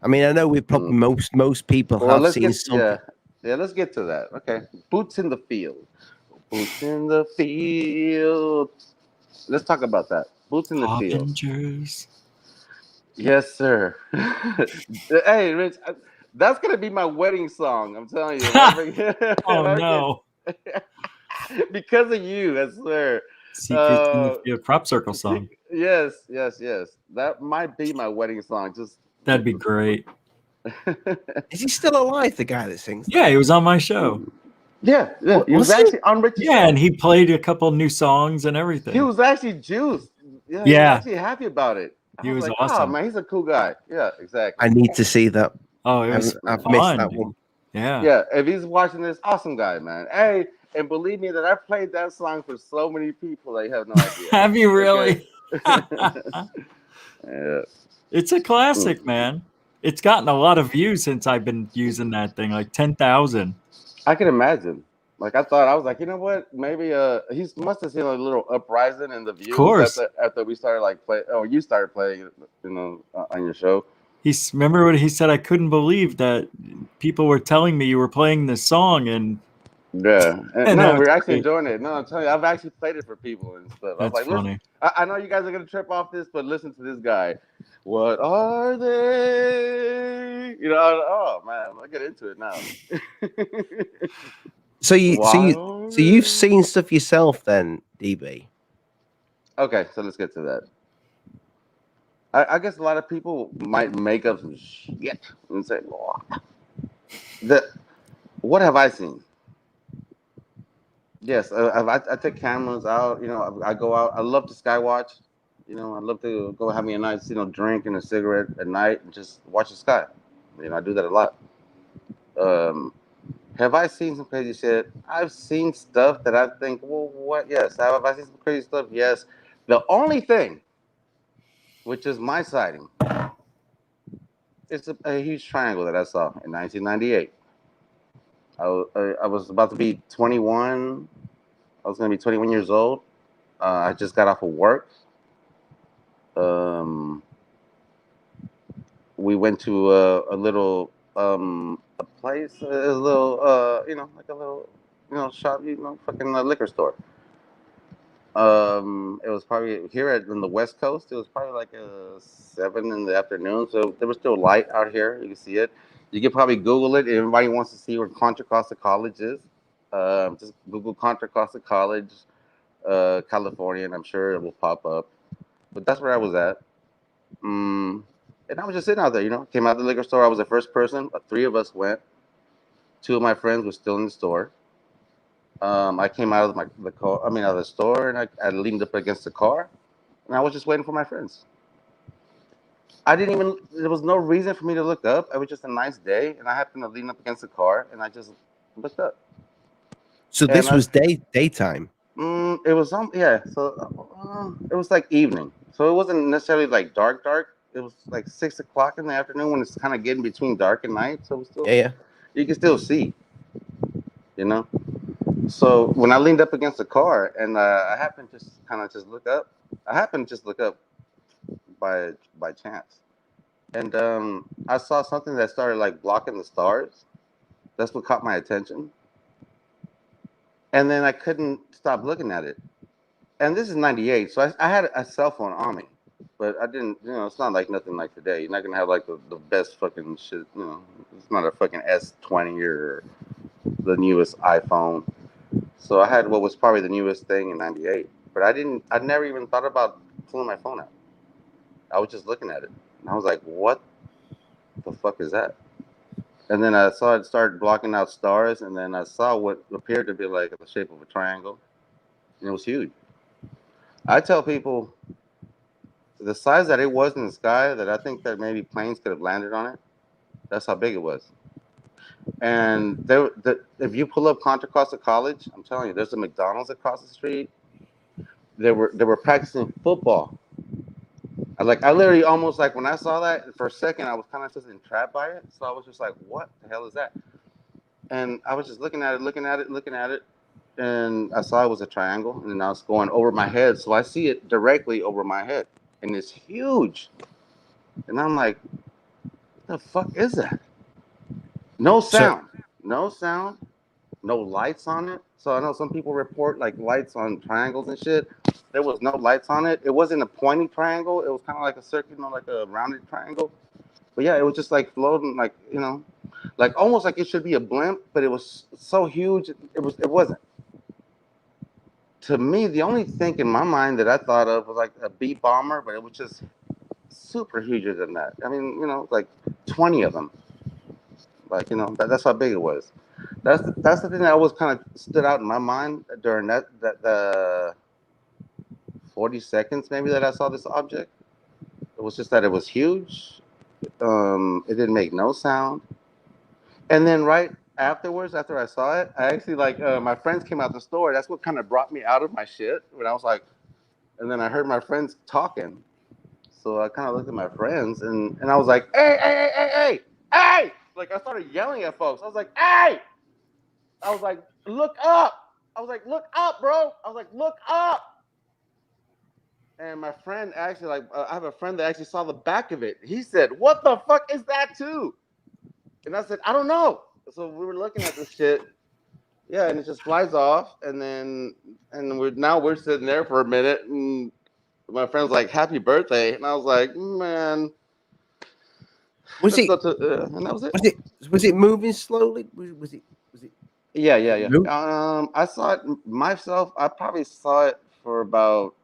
I mean, I know we probably most people well, have let's seen get something. yeah, let's get to that. Okay, boots in the field. Boots in the field. Let's talk about that. Boots in the field. Harbingers. Yes, sir. Hey, Rich, that's gonna be my wedding song. I'm telling you. Oh no. Because of you, I swear. Secrets in the Field crop circle song. Yes, yes, yes. That might be my wedding song. Just That'd be great. Is he still alive? The guy that sings. Yeah, he was on my show. yeah, yeah. He was Was he? actually on Rich's Yeah, show. and he played a couple new songs and everything. He was actually juiced. Yeah, he was Yeah. actually happy about it. He I was like, awesome. oh man, he's a cool guy. Yeah, exactly. I need to see that. Oh, it was I've missed fun. that one. Yeah. Yeah, if he's watching this, awesome guy, man. Hey, and believe me that I played that song for so many people they have no idea. Have you really? Yeah. It's a classic, man. It's gotten a lot of views since I've been using that thing, like 10,000. I can imagine. Like I thought, I was like, you know what? Maybe he must have seen a little uprising in the views course. after we started like play. Oh, you started playing it, you know, on your show. Remember what he said? I couldn't believe that people were telling me you were playing this song, and Yeah, And no, now we're it's actually great. enjoying it. No, I'm telling you, I've actually played it for people and stuff. I was That's like, listen, funny. I know you guys are gonna trip off this, but listen to this guy. What are they? You know, oh man, I get into it now. So you've they? seen stuff yourself, then, DB? Okay, so let's get to that. I guess a lot of people might make up some shit and say, "Oh, what have I seen?" Yes, I take cameras out. You know, I go out. I love to sky watch. You know, I love to go have me a nice, you know, drink and a cigarette at night and just watch the sky. You know, I do that a lot. Um, have I seen some crazy shit? I've seen stuff that I think, well, what? Yes. Have I seen some crazy stuff? Yes. The only thing, which is my sighting, it's a huge triangle that I saw in 1998. I was about to be 21. I was going to be 21 years old. I just got off of work. We went to a little a place, a little you know, like a little, you know, shop, you know, fucking liquor store. It was probably here in the West Coast. It was probably like 7 in the afternoon, so there was still light out here. You can see it. You can probably Google it. If everybody wants to see where Contra Costa College is, just Google Contra Costa College, California, and I'm sure it will pop up. But that's where I was at. And I was just sitting out there, you know. Came out of the liquor store. I was the first person. 3 of us went. 2 of my friends were still in the store. I came out of the car. I mean, out of the store, and I leaned up against the car, and I was just waiting for my friends. I didn't even. There was no reason for me to look up. It was just a nice day, and I happened to lean up against the car, and I just looked up. So this was daytime. It was yeah. So it was like evening. So it wasn't necessarily like dark. It was like 6 o'clock in the afternoon when it's kind of getting between dark and night. So it was still, Yeah. you can still see. You know. So when I leaned up against the car and I happened to just kind of just look up. I happened to just look up by chance, and I saw something that started like blocking the stars. That's what caught my attention. And then I couldn't stop looking at it. And this is 98, so I had a cell phone on me, but I didn't, you know, it's not like nothing like today. You're not going to have like the best fucking shit, you know, it's not a fucking S20 or the newest iPhone. So I had what was probably the newest thing in 98, but I never even thought about pulling my phone out. I was just looking at it. And I was like, what the fuck is that? And then I saw it start blocking out stars, and then I saw what appeared to be like the shape of a triangle, and it was huge. I tell people the size that it was in the sky, that I think that maybe planes could have landed on it. That's how big it was. And if you pull up Contra Costa College, I'm telling you, there's a McDonald's across the street. They were practicing football. I literally almost like when I saw that for a second, I was kind of just entrapped by it. So I was just like, what the hell is that? And I was just looking at it, and I saw it was a triangle, and then I was going over my head, so I see it directly over my head, and it's huge. And I'm like, what the fuck is that? No sound, no lights on it. So I know some people report like lights on triangles and shit. There was no lights on it. It wasn't a pointy triangle. It was kind of like a circle, like a rounded triangle. But yeah, it was just like floating, like like almost like it should be a blimp, but it was so huge. It wasn't. To me, the only thing in my mind that I thought of was like a B bomber, but it was just super huger than that. I mean, like 20 of them. Like, that's how big it was. That's the thing that always kind of stood out in my mind during that 40 seconds maybe that I saw this object. It was just that it was huge. It didn't make no sound. And then right afterwards, after I saw it, I actually my friends came out the store. That's what kind of brought me out of my shit. When I was like, and then I heard my friends talking. So I kind of looked at my friends and I was like, hey! Like I started yelling at folks. I was like, hey! I was like, look up! I was like, look up, bro! I was like, look up! And my friend actually, I have a friend that actually saw the back of it. He said, what the fuck is that too? And I said, I don't know. So we were looking at this shit. Yeah, and it just flies off. And we're sitting there for a minute. And my friend's like, happy birthday. And I was like, man. Was it? And that was it. Was it moving slowly? Was it? Yeah. Nope. I saw it myself. I probably saw it for about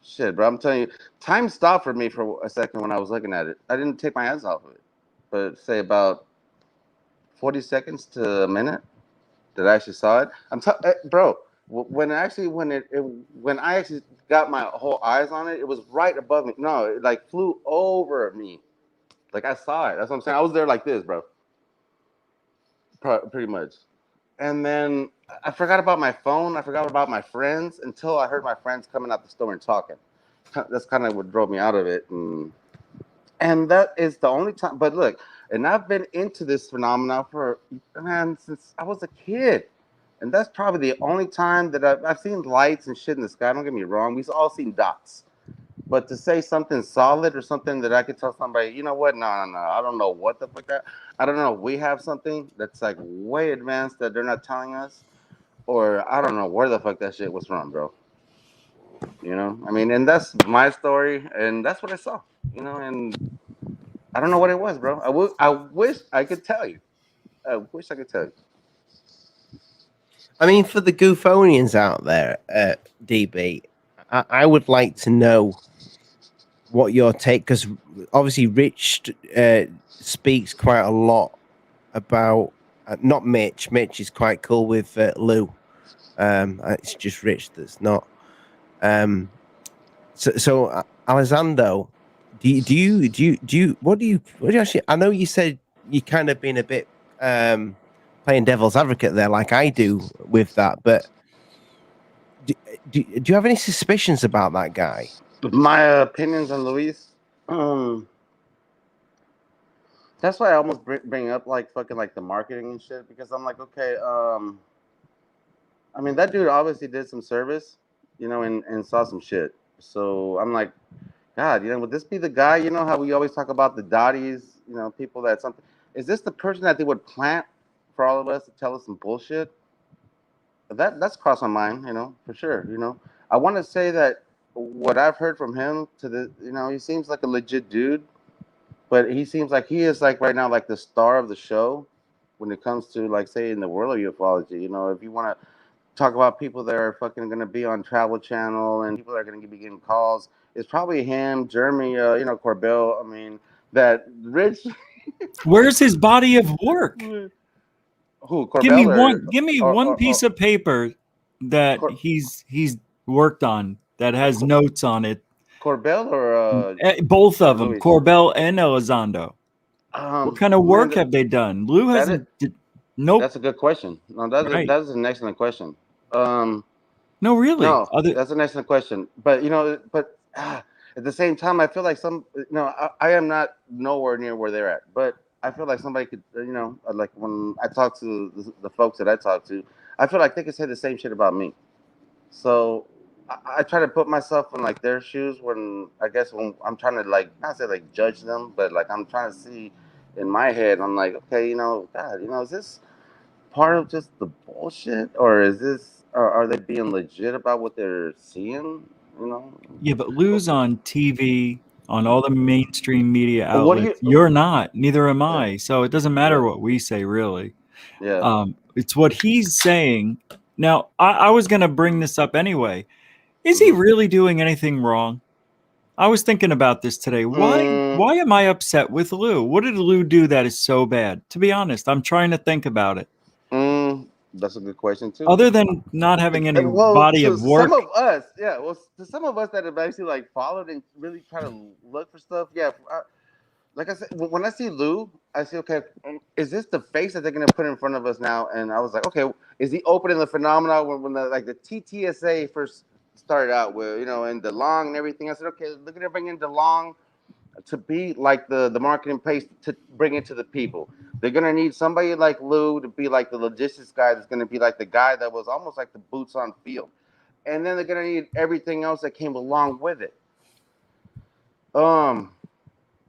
shit, bro. I'm telling you, time stopped for me for a second when I was looking at it. I didn't take my eyes off of it, but say about 40 seconds to a minute that I actually saw it. Bro. When I actually got my whole eyes on it, it was right above me. No, it like flew over me. Like I saw it. That's what I'm saying. I was there like this, bro. Pretty much. And then I forgot about my phone. I forgot about my friends until I heard my friends coming out the store and talking. That's kind of what drove me out of it. And that is the only time. But look, and I've been into this phenomenon since I was a kid. And that's probably the only time that I've seen lights and shit in the sky. Don't get me wrong. We've all seen dots. But to say something solid or something that I could tell somebody, you know what? No. I don't know what the fuck that. I don't know. We have something that's like way advanced that they're not telling us. Or I don't know where the fuck that shit was from, bro. I mean, and that's my story. And that's what I saw, and I don't know what it was, bro. I wish I could tell you. I wish I could tell you. I mean, for the GUFOnians out there, DB, I would like to know what your take, because obviously Rich speaks quite a lot about, not Mitch. Mitch is quite cool with Lou. It's just Rich that's not. So Alessandro, do you what do you actually? I know you said you kind of been a bit playing devil's advocate there, like I do with that, but do you have any suspicions about that guy? My opinions on Luis, that's why I almost bring up like fucking like the marketing and shit, because I'm like, okay, I mean that dude obviously did some service, and saw some shit. So I'm like, God, would this be the guy? You know how we always talk about the dotties, people that something. Is this the person that they would plant for all of us to tell us some bullshit? That's crossed my mind, for sure. I want to say that what I've heard from him he seems like a legit dude, but he seems like he is like right now like the star of the show when it comes to like say in the world of ufology. If you want to talk about people that are fucking going to be on Travel Channel and people that are going to be getting calls, it's probably him, Jeremy, Corbell. I mean, that Rich. Where's his body of work? Who? Corbell? Give me one piece of paper that he's worked on that has notes on it. Corbell or Both of them, Luis? Corbell and Elizondo. What kind of work have they done? Lou hasn't. Nope. That's a good question. No, that's an excellent question. No, really. No, that's an excellent question. But at the same time, I feel like I am not nowhere near where they're at. But I feel like somebody could, like when I talk to the folks that I talk to, I feel like they could say the same shit about me. So I try to put myself in like their shoes when I'm trying to like not say like judge them, but like I'm trying to see in my head. I'm like, okay, God, is this part of just the bullshit, or is this, or are they being legit about what they're seeing? Yeah, but Lou's on TV, on all the mainstream media Well, what do outlets. you? You're not. Neither am Yeah. I. So it doesn't matter Yeah. what we say, really. Yeah. It's what he's saying. Now, I was going to bring this up anyway. Is he really doing anything wrong? I was thinking about this today. Why am I upset with Lou? What did Lou do that is so bad? To be honest, I'm trying to think about it. That's a good question too. Other than not having any body of work. Some of us, yeah. Well, to some of us that have actually like followed and really try to look for stuff, yeah. Like I said, when I see Lou, I say, okay, is this the face that they're gonna put in front of us now? And I was like, okay, is he opening the phenomena when the TTSA first started out with, and DeLong and everything? I said, okay, look at it, bring in DeLong to be like the marketing place to bring it to the people. They're gonna need somebody like Lou to be like the logistics guy. That's gonna be like the guy that was almost like the boots on field, and then they're gonna need everything else that came along with it.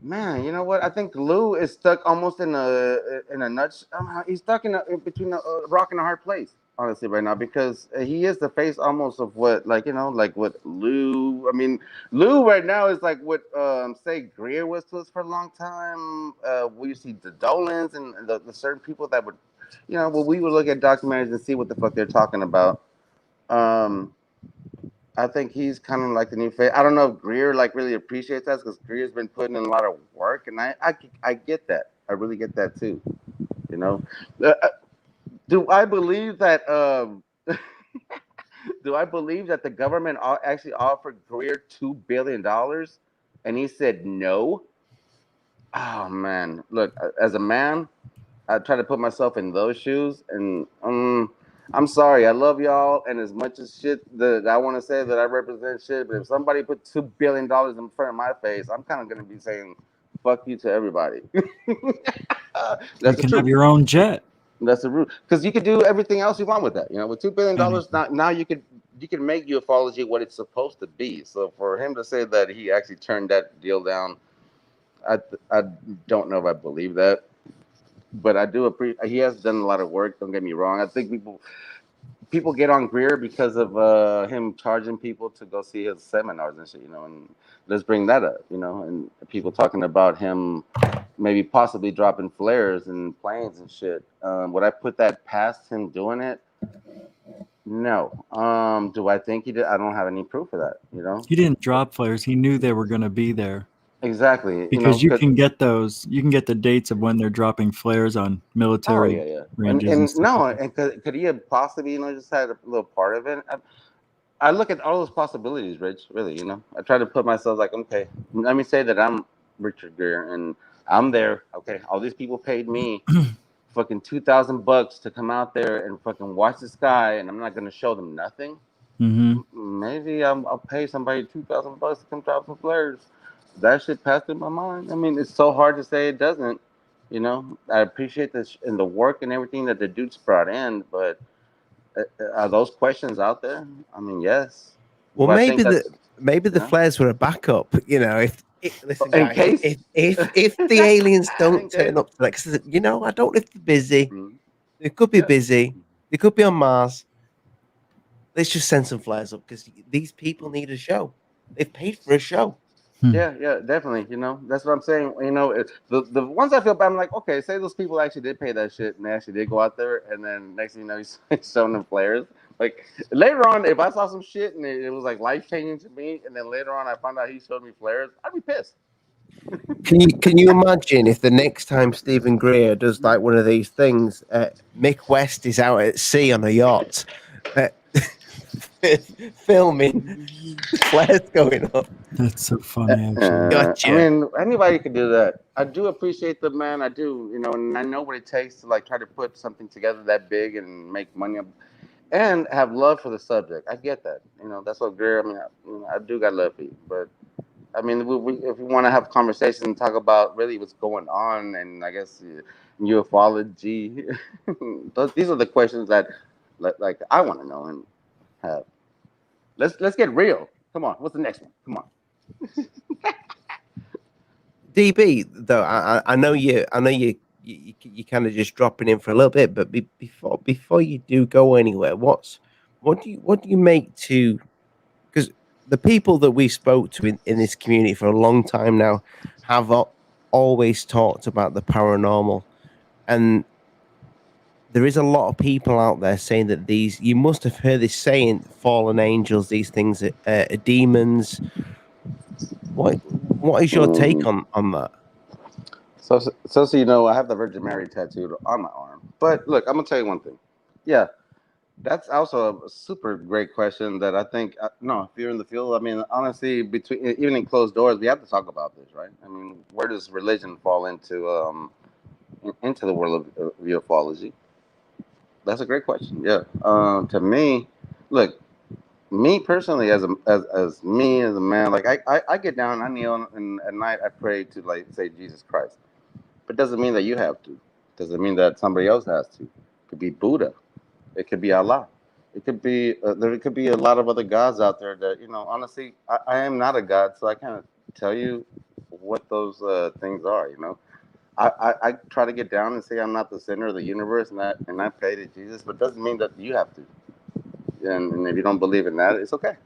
Man, you know what? I think Lou is stuck almost in a nutshell. He's stuck in between a rock and a hard place, honestly, right now, because he is the face almost of what, like what Lou. I mean, Lou right now is like what say Greer was to us for a long time. We see the Dolans and the certain people that would, we would look at documentaries and see what the fuck they're talking about. I think he's kind of like the new face. I don't know if Greer like really appreciates that because Greer's been putting in a lot of work, and I get that. I really get that too. Do I believe that? Do I believe that the government actually offered Greer $2 billion, and he said no? Oh man, look, as a man, I try to put myself in those shoes, and I'm sorry, I love y'all, and as much as shit that I want to say that I represent shit, but if somebody put $2 billion in front of my face, I'm kind of gonna be saying "fuck you" to everybody. You can have your own jet. That's the root, because you could do everything else you want with that. With $2 billion, now you could make ufology what it's supposed to be. So for him to say that he actually turned that deal down, I don't know if I believe that. But I do appreciate he has done a lot of work. Don't get me wrong. I think people get on Greer because of him charging people to go see his seminars and shit. And let's bring that up. And people talking about him maybe possibly dropping flares and planes and shit. Would I put that past him doing it? No. Do I think he did? I don't have any proof of that. He didn't drop flares. He knew they were going to be there. Exactly. Because you can get those. You can get the dates of when they're dropping flares on military ranges. Could he have possibly, just had a little part of it? I look at all those possibilities, Rich. Really, I try to put myself like, okay, let me say that I'm Richard Gere and I'm there. Okay, all these people paid me fucking $2,000 to come out there and fucking watch the sky, and I'm not gonna show them nothing. Maybe I'll pay somebody $2,000 to come drop some flares. That shit passed through my mind. I mean, it's so hard to say it doesn't. I appreciate this and the work and everything that the dudes brought in, but are those questions out there? I mean, yes. Well, maybe the flares were a backup. Listen, guys, if the aliens don't turn up, I don't know if they're busy. They could be busy. They could be on Mars. Let's just send some flares up because these people need a show. They've paid for a show. Yeah, definitely. That's what I'm saying. The ones I feel bad, I'm like, okay, say those people actually did pay that shit and they actually did go out there, and then next thing you know, he's showing them flares. Like later on, if I saw some shit and it was like life changing to me, and then later on I found out he showed me flares, I'd be pissed. Can you imagine if the next time Stephen Greer does like one of these things, Mick West is out at sea on a yacht, filming flares going up. That's so funny, actually. Gotcha. I mean, anybody could do that. I do appreciate the man. I do, you know, and I know what it takes to like try to put something together that big and make money and have love for the subject. I get that. You know, that's what Greer. I mean, I do got love for you, but I mean, if we want to have conversations and talk about really what's going on, and I guess ufology, these are the questions that like I want to know and have. Let's get real. Come on, what's the next one? Come on. DB, though, I know you kind of just dropping in for a little bit, but before you do go anywhere, what do you make to, because the people that we spoke to in this community for a long time now have always talked about the paranormal, and there is a lot of people out there saying that you must have heard this saying, fallen angels, these things are demons. What is your take on that? So you know, I have the Virgin Mary tattooed on my arm. But look, I'm gonna tell you one thing. Yeah, that's also a super great question that I think. No, if you're in the field, I mean, honestly, between even in closed doors, we have to talk about this, right? I mean, where does religion fall into the world of ufology? That's a great question. Yeah. To me, look, me personally, as me as a man, like I get down, I kneel, and at night I pray to like say Jesus Christ. But doesn't mean that you have to. Doesn't mean that somebody else has to. It could be Buddha. It could be Allah. It could be there could be a lot of other gods out there that honestly, I am not a god, so I can't tell you what those things are. I try to get down and say I'm not the center of the universe, and I pray to Jesus, but doesn't mean that you have to. And if you don't believe in that, it's okay.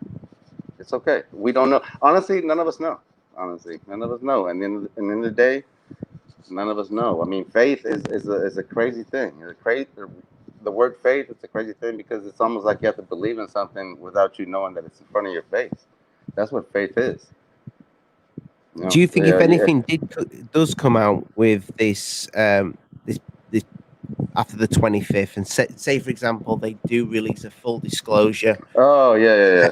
It's okay. We don't know. Honestly, none of us know. Honestly, none of us know. And in the end of the day, none of us know. I mean, faith is a crazy thing. The word faith is a crazy thing because it's almost like you have to believe in something without you knowing that it's in front of your face. That's what faith is. Do you think if anything does come out with this this after the 25th, and say for example they do release a full disclosure? Oh yeah.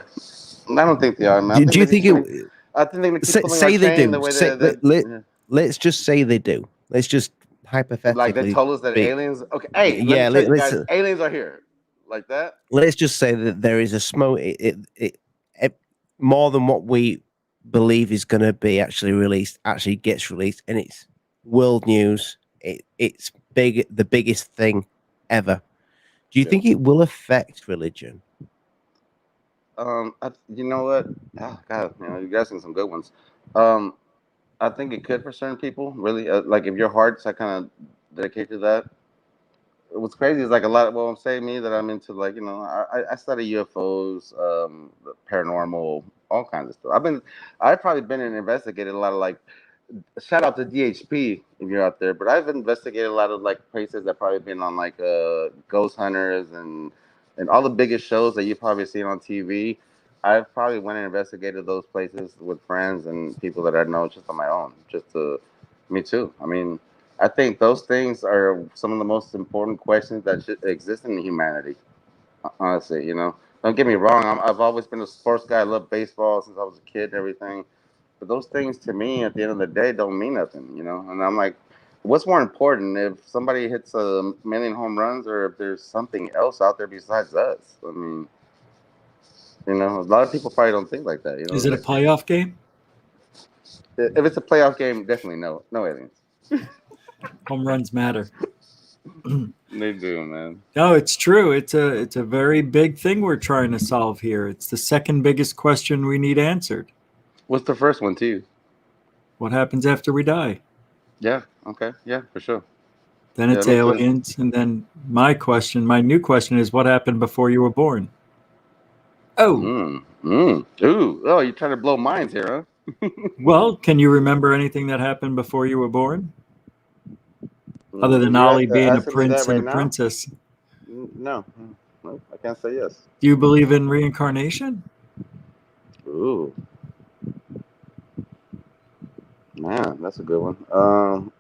I don't think they are, man. Do you think I think they're gonna keep pulling say our they chain do? the way Let's just say they do. Let's just hypothetically. like they told us that aliens. Okay, hey, let me tell you guys, aliens are here. Like that. Let's just say that there is a smoke. More than what we believe is going to be actually gets released, and it's world news. It's big, the biggest thing ever. Do you think it will affect religion? You know what? Oh God, you guys got some good ones. I think it could for certain people. Really, like if your heart's kind of dedicated to that. What's crazy is like a lot. Well, I'm saying me that I'm into like I study UFOs, paranormal, all kinds of stuff. I've probably been and investigated a lot of like. Shout out to DHP if you're out there, but I've investigated a lot of like places that probably been on like Ghost Hunters and all the biggest shows that you've probably seen on TV. I've probably went and investigated those places with friends and people that I know just on my own. Me too. I mean, I think those things are some of the most important questions that should exist in humanity. Honestly, don't get me wrong. I've always been a sports guy. I love baseball since I was a kid and everything. But those things to me, at the end of the day, don't mean nothing. And I'm like, what's more important, if somebody hits a million home runs or if there's something else out there besides us? I mean, a lot of people probably don't think like that. Is it a playoff game? If it's a playoff game, definitely no aliens. Home runs matter. They do, man. No, it's true. It's a very big thing we're trying to solve here. It's the second biggest question we need answered. What's the first one to you? What happens after we die? Yeah. Okay. Yeah, for sure. Then it's aliens, and then my new question is, what happened before you were born? Oh. Ooh. Oh, you're trying to blow minds here, huh? Well, can you remember anything that happened before you were born? Other than Ollie being a prince and a princess. No, I can't say yes. Do you believe in reincarnation? Ooh. Man, that's a good one.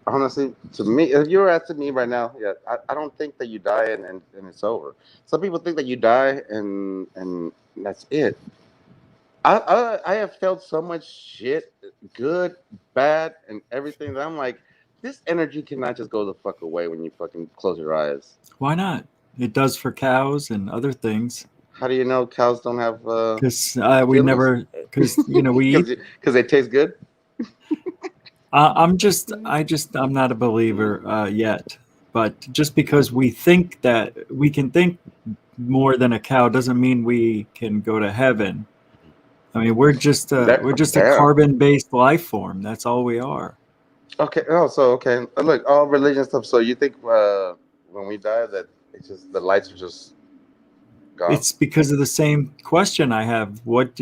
Honestly, to me, if you were asking me right now, yeah, I don't think that you die and it's over. Some people think that you die and that's it. I have felt so much shit, good, bad, and everything that I'm like, this energy cannot just go the fuck away when you fucking close your eyes. Why not? It does for cows and other things. How do you know cows don't have Because we feelings? never, because we eat. Because they taste good. I'm not a believer yet. But just because we think that we can think more than a cow doesn't mean we can go to heaven. I mean, we're just a Damn. carbon-based life form. That's all we are. Okay. Oh, so okay. Look, all religion stuff. So you think when we die that it's just the lights are just gone? It's because of the same question I have. What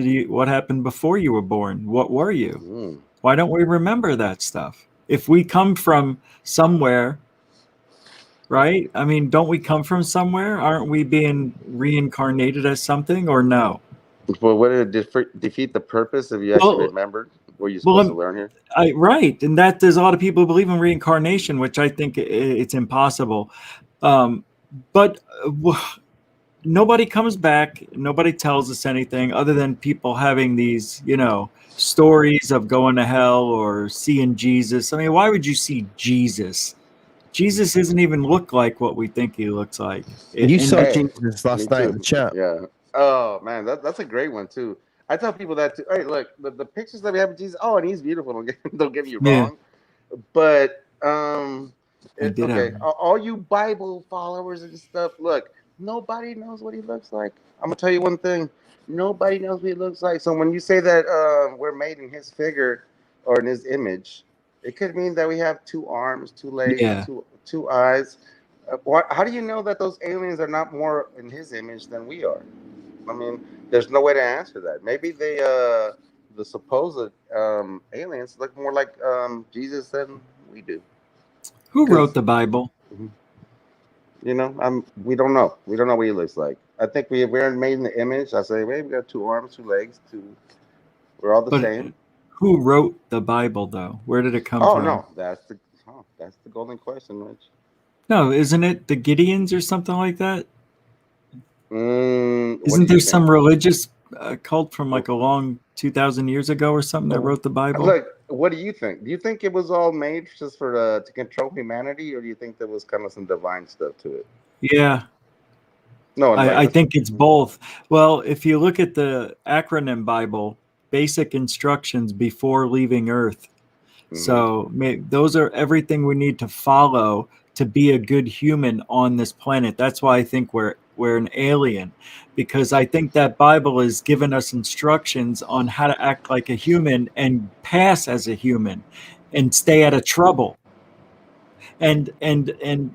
happened before you were born? What were you? Mm. Why don't we remember that stuff? If we come from somewhere, right? I mean, don't we come from somewhere? Aren't we being reincarnated as something, or no? But would it defeat the purpose if you actually remembered what you're supposed to learn here? Right, and that there's a lot of people who believe in reincarnation, which I think it's impossible. But nobody comes back. Nobody tells us anything other than people having these, stories of going to hell or seeing Jesus. I mean, why would you see Jesus? Jesus doesn't even look like what we think he looks like. You saw Jesus last night in the chat. Yeah. Oh man, that's a great one too. I tell people that too. Hey, look, the pictures that we have of Jesus. Oh, and he's beautiful. Don't get me wrong. But okay, all you Bible followers and stuff. Look, nobody knows what he looks like. I'm gonna tell you one thing. Nobody knows what he looks like. So when you say that we're made in his figure or in his image, it could mean that we have 2 arms, 2 legs, two eyes. How do you know that those aliens are not more in his image than we are? I mean, there's no way to answer that. Maybe they, the supposed aliens, look more like Jesus than we do. Who wrote the Bible? We don't know. We don't know what he looks like. I think we're made in the image. I say, maybe we got 2 arms, 2 legs, we're all the same. Who wrote the Bible, though? Where did it come from? Oh no, that's the golden question, Rich. No, isn't it the Gideons or something like that? Isn't there some religious cult from like a long 2,000 years ago or something that wrote the Bible? Look, what do you think? Do you think it was all made just for to control humanity, or do you think there was kind of some divine stuff to it? Yeah. No, I think it's both. Well, if you look at the acronym Bible, basic instructions before leaving Earth. So those are everything we need to follow to be a good human on this planet. That's why I think we're an alien, because I think that Bible has given us instructions on how to act like a human and pass as a human and stay out of trouble. And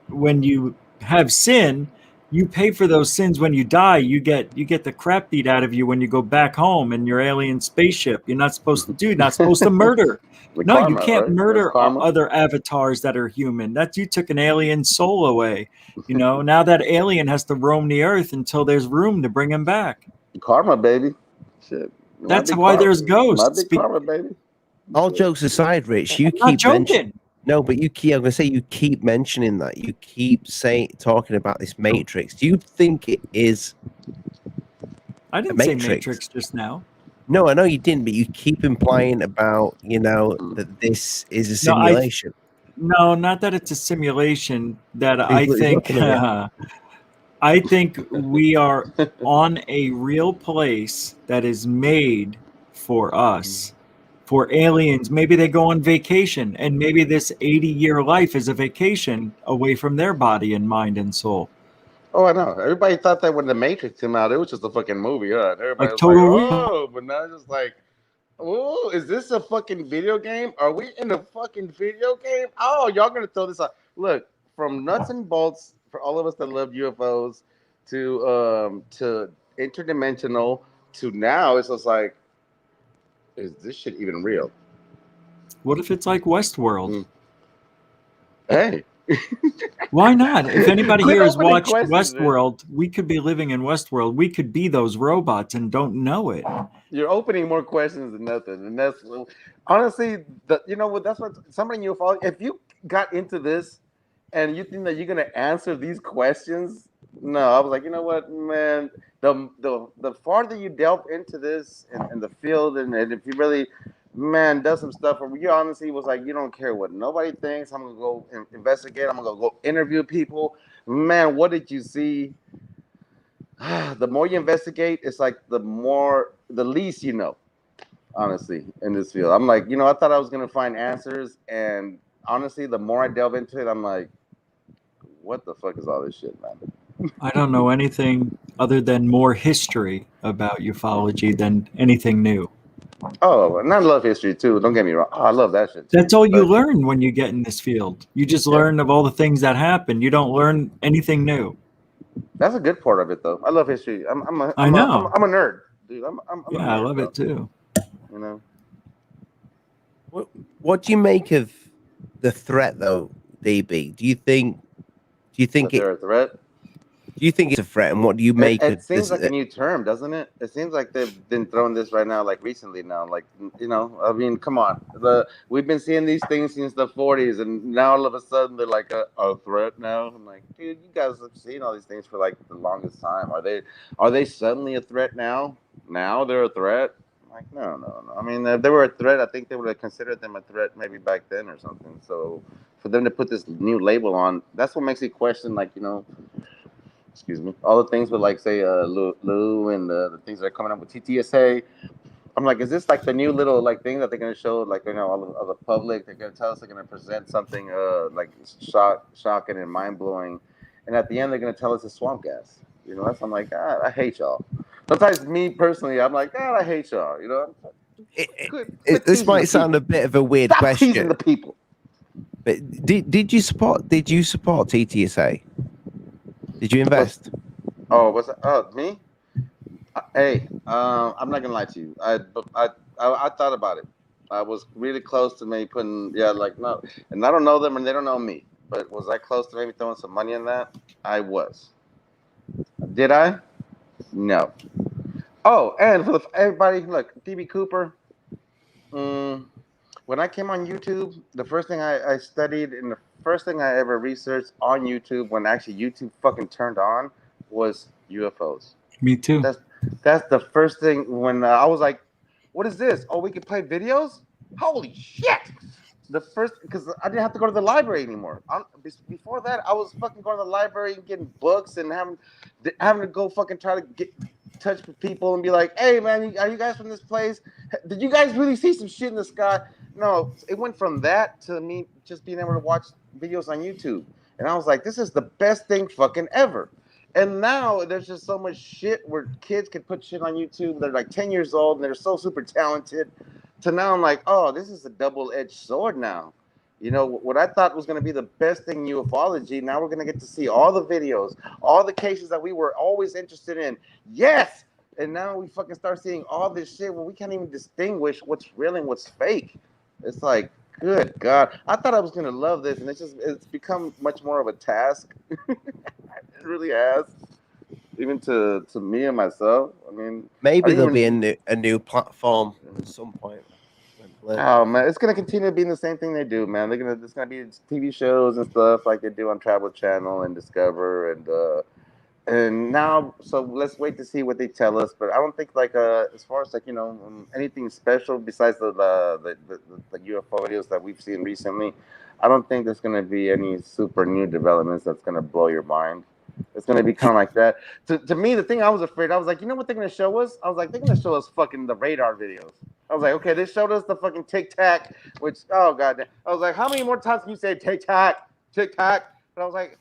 when you have sin, you pay for those sins. When you die, you get the crap beat out of you when you go back home in your alien spaceship. You're not supposed to do. You're not supposed to murder. No, karma, you can't right? murder other avatars that are human. You took an alien soul away. Now that alien has to roam the earth until there's room to bring him back. Karma, baby. Shit. That's why there's ghosts. Karma, baby. All jokes aside, Rich, you keep mentioning. No, but I'm going to say you keep mentioning that. You keep talking about this Matrix. Do you think it is? I didn't say Matrix just now. No, I know you didn't, but you keep implying about, that this is a simulation. No, not that it's a simulation. That I think we are on a real place that is made for us. For aliens, maybe they go on vacation, and maybe this 80-year life is a vacation away from their body and mind and soul. Oh, I know. Everybody thought that when the Matrix came out, it was just a fucking movie, huh? Everybody was like, but now it's just like, oh, is this a fucking video game? Are we in a fucking video game? Oh, y'all gonna throw this out? Look, from nuts and bolts for all of us that love UFOs to interdimensional to now, it's just like, is this shit even real? What if it's like Westworld? Hey. Why not? If anybody here has watched Westworld, we could be living in Westworld. We could be those robots and don't know it. You're opening more questions than nothing, and that's honestly, you know what? That's what somebody in ufology. If you got into this, and you think that you're gonna answer these questions, no. I was like, you know what, man. The farther you delve into this in the field, and if you really, man, does some stuff, or you honestly was like, you don't care what nobody thinks. I'm gonna go investigate. I'm gonna go interview people. Man, what did you see? The more you investigate, it's like the least you know, honestly, in this field. I'm like, I thought I was gonna find answers, and honestly, the more I delve into it, I'm like, what the fuck is all this shit, man? I don't know anything other than more history about ufology than anything new. Oh, and I love history too. Don't get me wrong. Oh, I love that shit too. That's all you But learn when you get in this field. You just learn of all the things that happen. You don't learn anything new. that's a good part of it, though. I love history. I'm a nerd, dude. I'm a Yeah, nerd, I love bro. it too. You know. What do you make of the threat, though, DB? Do you think That they're a threat? Do you think it's a threat, and what do you make It of seems this? like a new term, doesn't it? It seems like they've been throwing this right now, like recently now. Like, I mean, come on. We've been seeing these things since the 40s, and now all of a sudden they're like a threat now. I'm like, dude, you guys have seen all these things for like the longest time. Are they suddenly a threat now? Now they're a threat? I'm like, no. I mean, if they were a threat, I think they would have considered them a threat maybe back then or something. So for them to put this new label on, that's what makes me question, like, excuse me, all the things with like say Lou and the things that are coming up with TTSA. I'm like, is this like the new little like thing that they're gonna show like all of the public? They're gonna tell us they're gonna present something like shocking and mind blowing, and at the end they're gonna tell us it's swamp gas. That's I'm like, God, I hate y'all. Sometimes me personally, I'm like, God, I hate y'all. Quit This teasing the might sound a people. bit of a weird Stop teasing question, the people. but did you support TTSA? Did you invest? What's that? Oh, me? Hey, I'm not gonna lie to you. I thought about it. I was really close to maybe putting, like no, and I don't know them and they don't know me. But was I close to maybe throwing some money in that? I was. Did I? No. Oh, and for everybody, look, DB Cooper. When I came on YouTube, the first thing I studied and the first thing I ever researched on YouTube, when actually YouTube fucking turned on, was UFOs. Me too. That's the first thing when I was like, "What is this? Oh, we can play videos? Holy shit!" The first, because I didn't have to go to the library anymore. Before that, I was fucking going to the library and getting books and having to go fucking try to get touch with people and be like, "Hey man, are you guys from this place? Did you guys really see some shit in the sky?" No, it went from that to me just being able to watch videos on YouTube, and I was like, "This is the best thing fucking ever." And now there's just so much shit where kids can put shit on YouTube. They're like 10 years old and they're so super talented. To now I'm like, oh, this is a double-edged sword now. What I thought was going to be the best thing in ufology, now we're going to get to see all the videos, all the cases that we were always interested in. Yes! And now we fucking start seeing all this shit where we can't even distinguish what's real and what's fake. It's like, good God. I thought I was going to love this, and it's become much more of a task. It really has, even to me and myself. I mean, Maybe there'll be a new platform at some point. Oh man, it's gonna continue being the same thing they do, man. There's gonna be TV shows and stuff like they do on Travel Channel and Discover and now. So let's wait to see what they tell us. But I don't think like as far as like anything special besides the UFO videos that we've seen recently. I don't think there's gonna be any super new developments that's gonna blow your mind. It's gonna be kind of like that. To me, the thing I was afraid, I was like, you know what they're gonna show us? I was like, they're gonna show us fucking the radar videos. I was like, okay, they showed us the fucking Tic Tac, which god, I was like, how many more times can you say Tic Tac, Tic Tac? But I was like,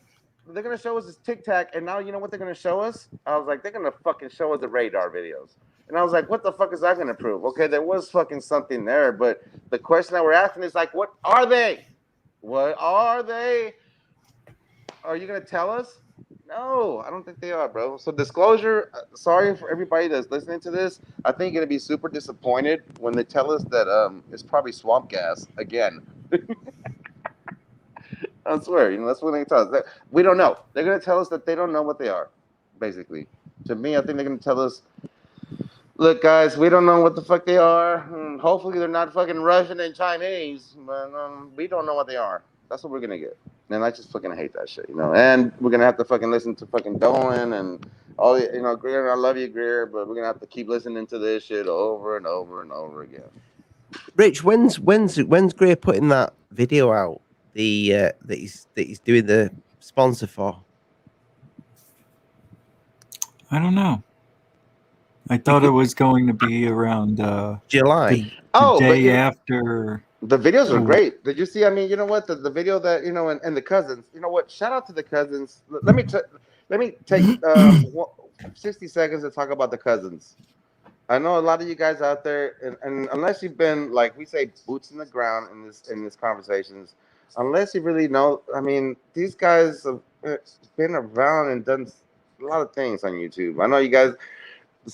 they're gonna show us this Tic Tac, and now you know what they're gonna show us? I was like, they're gonna fucking show us the radar videos. And I was like, what the fuck is that gonna prove? Okay, there was fucking something there, but the question that we're asking is like, what are they? What are they? Are you gonna tell us? No, I don't think they are, bro. So disclosure, sorry for everybody that's listening to this. I think you're gonna be super disappointed when they tell us that it's probably swamp gas again. I swear, that's what they tell us. We don't know. They're gonna tell us that they don't know what they are, basically. To me, I think they're gonna tell us Look, guys, we don't know what the fuck they are. Hopefully, they're not fucking Russian and Chinese, but we don't know what they are. That's what we're gonna get. And I just fucking hate that shit, you know. And we're gonna have to fucking listen to fucking Dolan and all the, you know, Greer. I love you, Greer, but we're gonna have to keep listening to this shit over and over and over again. Rich, when's Greer putting that video out? The that he's doing the sponsor for. I don't know. I thought it was going to be around July. the day after. The videos are great. Did you see? I mean, you know what? The video that, you know, and the cousins. You know what? Shout out to the cousins. Let me take 60 seconds to talk about the cousins. I know a lot of you guys out there, and unless you've been, like we say, boots in the ground in this conversations, unless you really know. I mean, these guys have been around and done a lot of things on YouTube. I know you guys.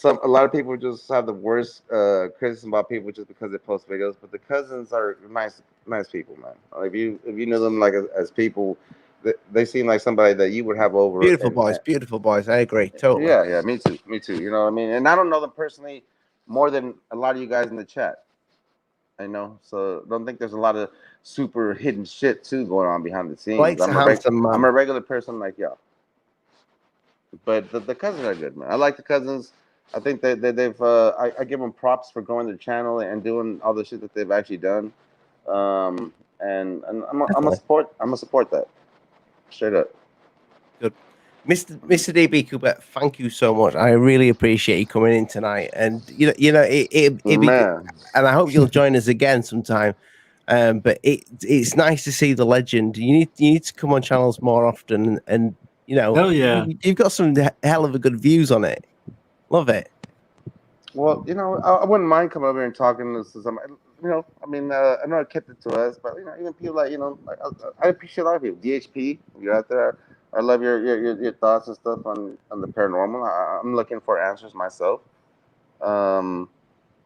A lot of people just have the worst criticism about people just because they post videos, but the cousins are nice people, man. If you knew them like as people, they seem like somebody that you would have over. Beautiful boys. I agree totally. Yeah, me too. You know what I mean? And I don't know them personally more than a lot of you guys in the chat. I know, so don't think there's a lot of super hidden shit too going on behind the scenes. I'm a regular person like y'all. But the cousins are good, man. I like the cousins. I think they've I give them props for growing their channel and doing all the shit that they've actually done. And I'm gonna support that. Straight up. Good. Mr. DB Cooper, thank you so much. I really appreciate you coming in tonight. And it'd be good. And I hope you'll join us again sometime. But it's nice to see the legend. You need to come on channels more often, and you know, hell yeah, you've got some hell of a good views on it. Love it. Well, you know, I wouldn't mind coming over here and talking to some. You know, I mean, I know I kept it to us, but you know, even people like, you know, I appreciate a lot of people. DHP, if you're out there, I love your thoughts and stuff on the paranormal. I'm looking for answers myself.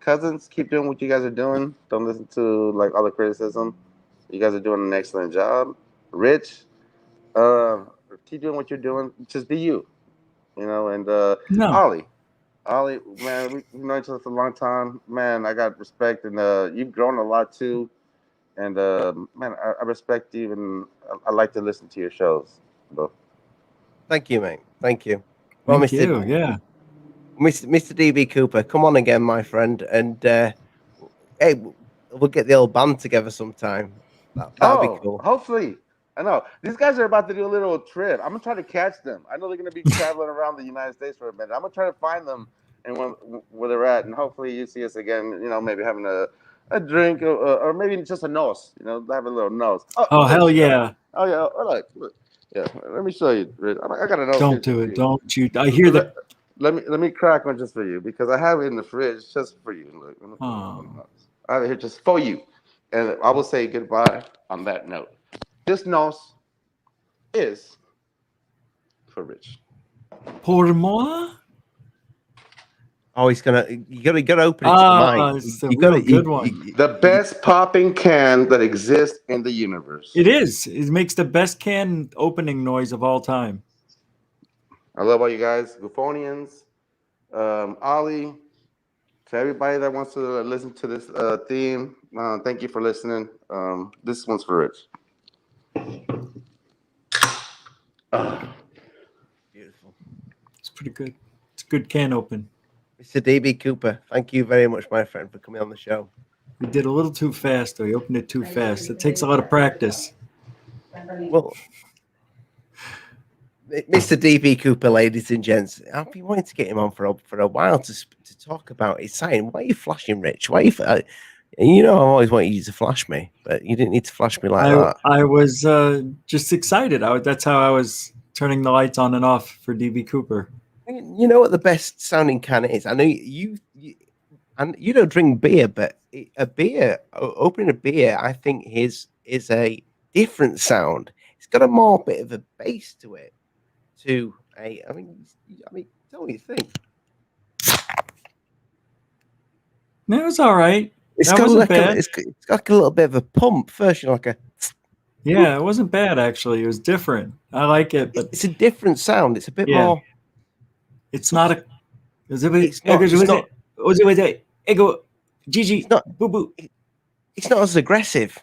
Cousins, keep doing what you guys are doing. Don't listen to like all the criticism. You guys are doing an excellent job. Rich, keep doing what you're doing. Just be you. You know, and Ollie, man, we've known each other for a long time. Man, I got respect, and you've grown a lot too. And man, I respect you, and I like to listen to your shows. Bro. Thank you, mate. Thank you. Well, Mr. DB Cooper, come on again, my friend, and hey, we'll get the old band together sometime. That'd be cool. Hopefully. I know these guys are about to do a little trip. I'm gonna try to catch them. I know they're gonna be traveling around the United States for a minute. I'm gonna try to find them and where they're at, and hopefully you see us again. You know, maybe having a drink or maybe just a nose. You know, have a little nose. Oh hell yeah! Oh yeah! Oh, look. Yeah, let me show you. I got a nose. Don't do it. Don't you? I hear that. Let me crack one just for you because I have it in the fridge just for you. Look, I have it here just for you, and I will say goodbye on that note. This nose is for Rich. Pour moi? Oh, you gotta open it to the mic. It's a good one. The best popping can that exists in the universe. It is. It makes the best can opening noise of all time. I love all you guys, Gufonians, Ollie, to everybody that wants to listen to this theme. Thank you for listening. This one's for Rich. Beautiful. It's pretty good. It's a good can open. Mr. DB Cooper, thank you very much, my friend, for coming on the show. We did a little too fast, though. You opened it too fast. It takes a lot of practice. Well, Mr. DB Cooper, ladies and gents, I've been wanting to get him on for a while to talk about his sighting. Why are you flashing, Rich? Why are you? You know, I always want you to flash me, but you didn't need to flash me like that. I was just excited. That's how I was turning the lights on and off for DB Cooper. You know what the best sounding can is? I know you don't drink beer, but opening a beer, I think is a different sound. It's got a more bit of a bass to it. I mean, tell me what you think. No, it was all right. It's got like a little bit of a pump first, you know, like a. Yeah, it wasn't bad actually. It was different. I like it, but it's a different sound. It's a bit more. It's not a. Ego, Gigi, It's not. boo boo. It's not as aggressive.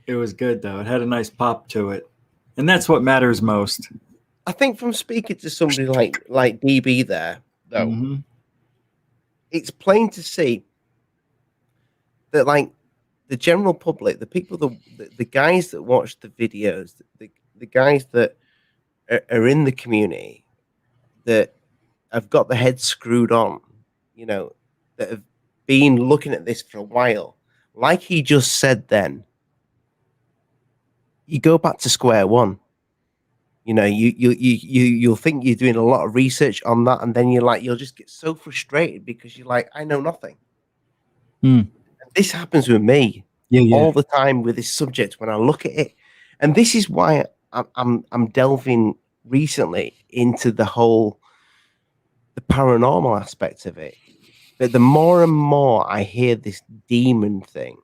It was good though. It had a nice pop to it, and that's what matters most. I think from speaking to somebody like DB there, though, Mm-hmm. it's plain to see that like the general public, the people, the guys that watch the videos, the guys that are in the community that have got the head screwed on, you know, that have been looking at this for a while, like he just said then, you go back to square one. You know, you'll think you're doing a lot of research on that, and then you'll just get so frustrated because you're like, I know nothing. Mm. This happens with me all the time with this subject when I look at it, and this is why I'm delving recently into the paranormal aspect of it. But the more and more I hear this demon thing,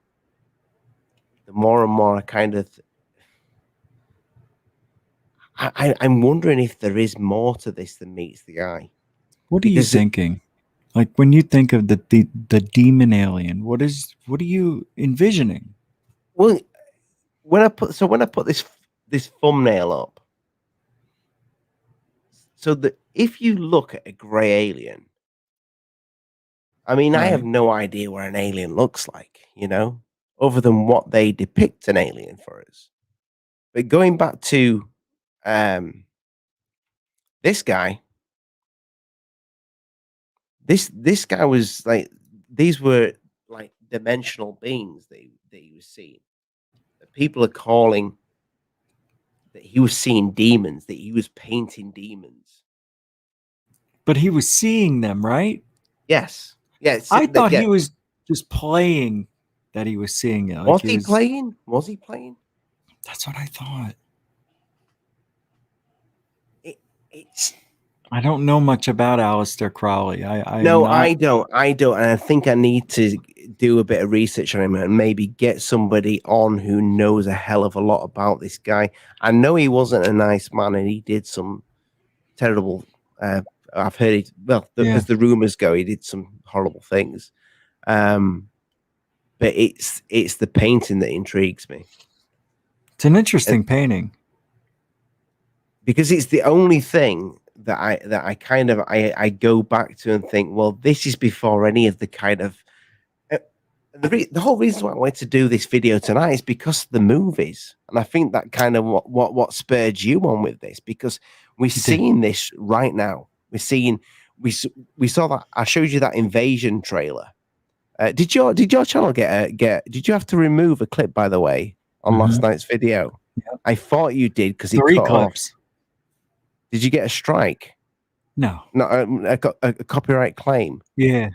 the more and more I kind of I'm wondering if there is more to this than meets the eye. What are you thinking? Like when you think of the demon alien, what are you envisioning? Well, when I put this thumbnail up, so that if you look at a grey alien, I mean, I have Right. no idea what an alien looks like, you know, other than what they depict an alien for us. But going back to this guy, this guy was like, these were like dimensional beings that he was seeing. That people are calling that he was seeing demons, that he was painting demons. But he was seeing them, right? Yes. Yes. I thought he was just playing that he was seeing it. Like Was he playing? Was he playing? That's what I thought. It's I don't know much about Aleister Crowley. I no, I don't. And I think I need to do a bit of research on him and maybe get somebody on who knows a hell of a lot about this guy. I know he wasn't a nice man, and he did some terrible. I've heard as the rumors go, he did some horrible things. But it's the painting that intrigues me. It's an interesting painting because it's the only thing that I kind of I go back to and think, well, this is before any of the kind of the whole reason why I wanted to do this video tonight is because of the movies, and I think that kind of what spurred you on with this, because we're seeing this right now. We're seeing we saw that I showed you that invasion trailer. Did your channel get did you have to remove a clip, by the way, on last night's video? Yep. I thought you did because it 3 cut clips. off. Did you get a strike? No. No, a copyright claim. Yeah.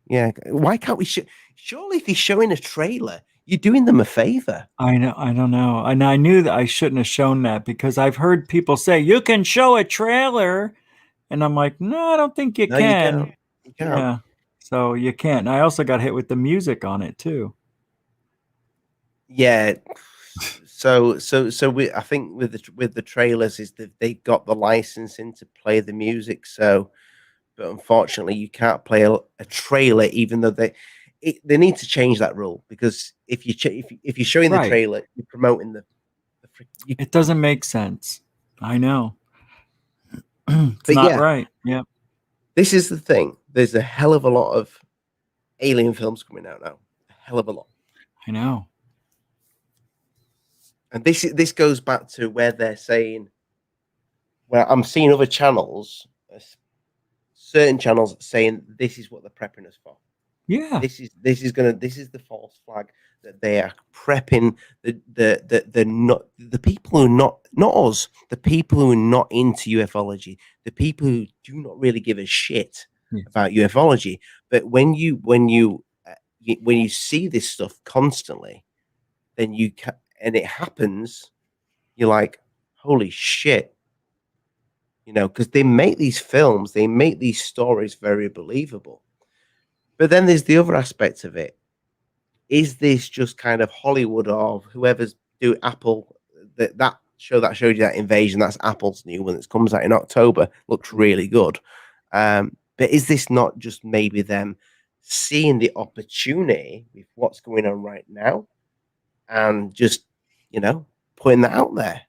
Yeah. Why can't we surely if you're showing a trailer, you're doing them a favor. I know. I don't know. And I knew that I shouldn't have shown that because I've heard people say you can show a trailer, and I'm like, no, I don't think you can. You can't. Yeah. So you can't. I also got hit with the music on it too. Yeah. So I think with the trailers is that they got the licensing to play the music. So, but unfortunately, you can't play a trailer, even though they need to change that rule, because if you're showing the trailer, you're promoting it doesn't make sense. I know. It's not right. Yeah. This is the thing. There's a hell of a lot of alien films coming out now. A hell of a lot. I know. And this goes back to where they're saying, well, I'm seeing other channels, certain channels saying this is what they're prepping us for. Yeah. This is the false flag that they are prepping the people who are not us, the people who are not into ufology, the people who do not really give a shit about ufology. But when you see this stuff constantly, then and it happens, you're like, holy shit, you know, because they make these films, they make these stories very believable. But then there's the other aspect of it. Is this just kind of Hollywood or whoever's do Apple, that show that showed you that invasion? That's Apple's new one that comes out in October. Looks really good. But But is this not just maybe them seeing the opportunity with what's going on right now and just, putting that out there?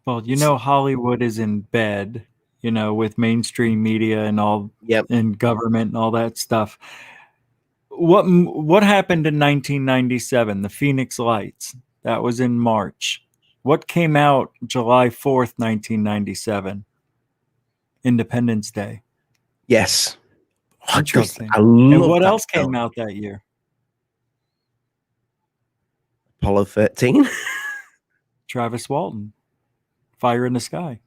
Well, Hollywood is in bed, with mainstream media and all, Yep. and government and all that stuff. What happened in 1997? The Phoenix Lights. That was in March. What came out July 4th, 1997? Independence Day. Yes. Interesting. I love And what that else film. came out that year? Apollo 13. Travis Walton, Fire in the Sky.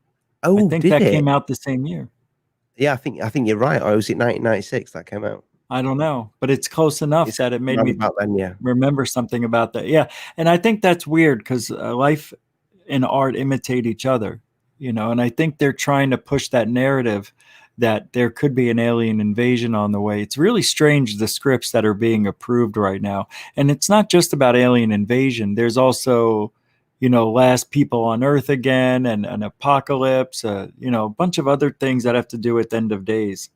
Oh, I think did that it? came out the same year. Yeah, I think you're right. Or was it 1996 that came out? I don't know, but it's close enough It's that it made around me about then, yeah. remember something about that. Yeah. And I think that's weird because life and art imitate each other, and I think they're trying to push that narrative that there could be an alien invasion on the way. It's really strange, the scripts that are being approved right now. And it's not just about alien invasion. There's also, last people on Earth again, and an apocalypse, a bunch of other things that have to do with end of days.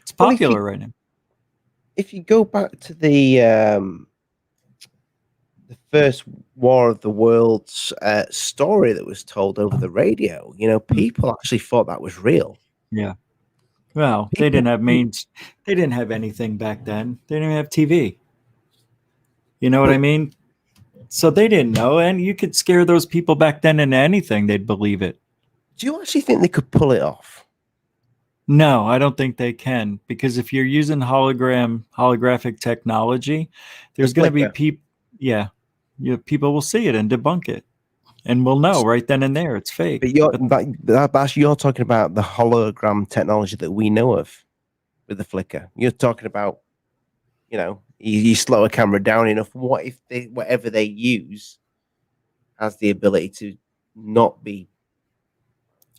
It's Well, popular right now. if you go back to the first War of the Worlds story that was told over the radio, people actually thought that was real. Yeah. Well, they didn't have anything back then. They didn't even have TV. You know what I mean? So they didn't know, and you could scare those people back then into anything, they'd believe it. Do you actually think they could pull it off? No, I don't think they can, because if you're using holographic technology, there's going to be people. Yeah, people will see it and debunk it, and we'll know right then and there it's fake. But you're talking about the hologram technology that we know of with the flicker. You're talking about, you slow a camera down enough. What if whatever they use has the ability to not be?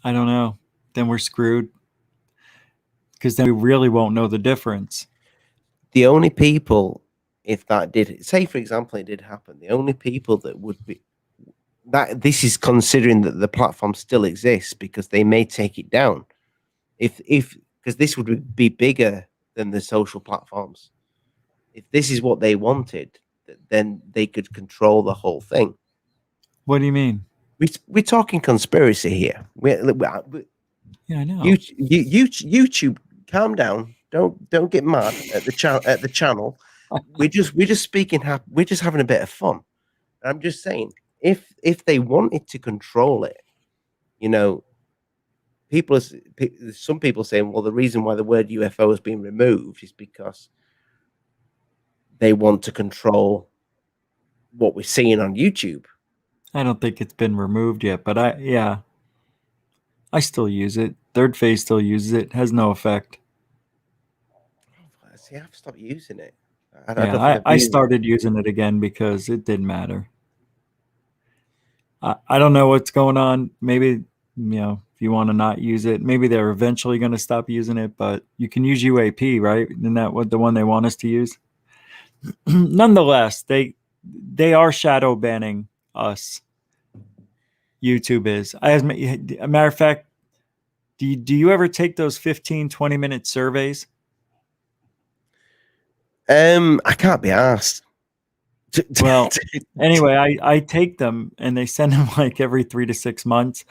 I don't know. Then we're screwed, because then we really won't know the difference. The only people, if that did, say for example, it did happen, the only people that would be, that this is considering that the platform still exists, because they may take it down because this would be bigger than the social platforms. If this is what they wanted, then they could control the whole thing. What do you mean? We're talking conspiracy here. Yeah, I know. YouTube, calm down. Don't get mad at the channel. We're just speaking. We're just having a bit of fun. I'm just saying, if they wanted to control it, some people saying, well, the reason why the word UFO has been removed is because they want to control what we're seeing on YouTube. I don't think it's been removed yet, but I still use it. Third Phase still uses it. Has no effect. See, I've stopped using it. I started using it again because it didn't matter. I don't know what's going on. Maybe, if you want to not use it, maybe they're eventually going to stop using it, but you can use UAP, right? Isn't that what the one they want us to use? Nonetheless, they are shadow banning us. YouTube is. As a matter of fact, do you ever take those 15, 20-minute surveys? I can't be asked. Well, anyway, I take them, and they send them like every 3 to 6 months,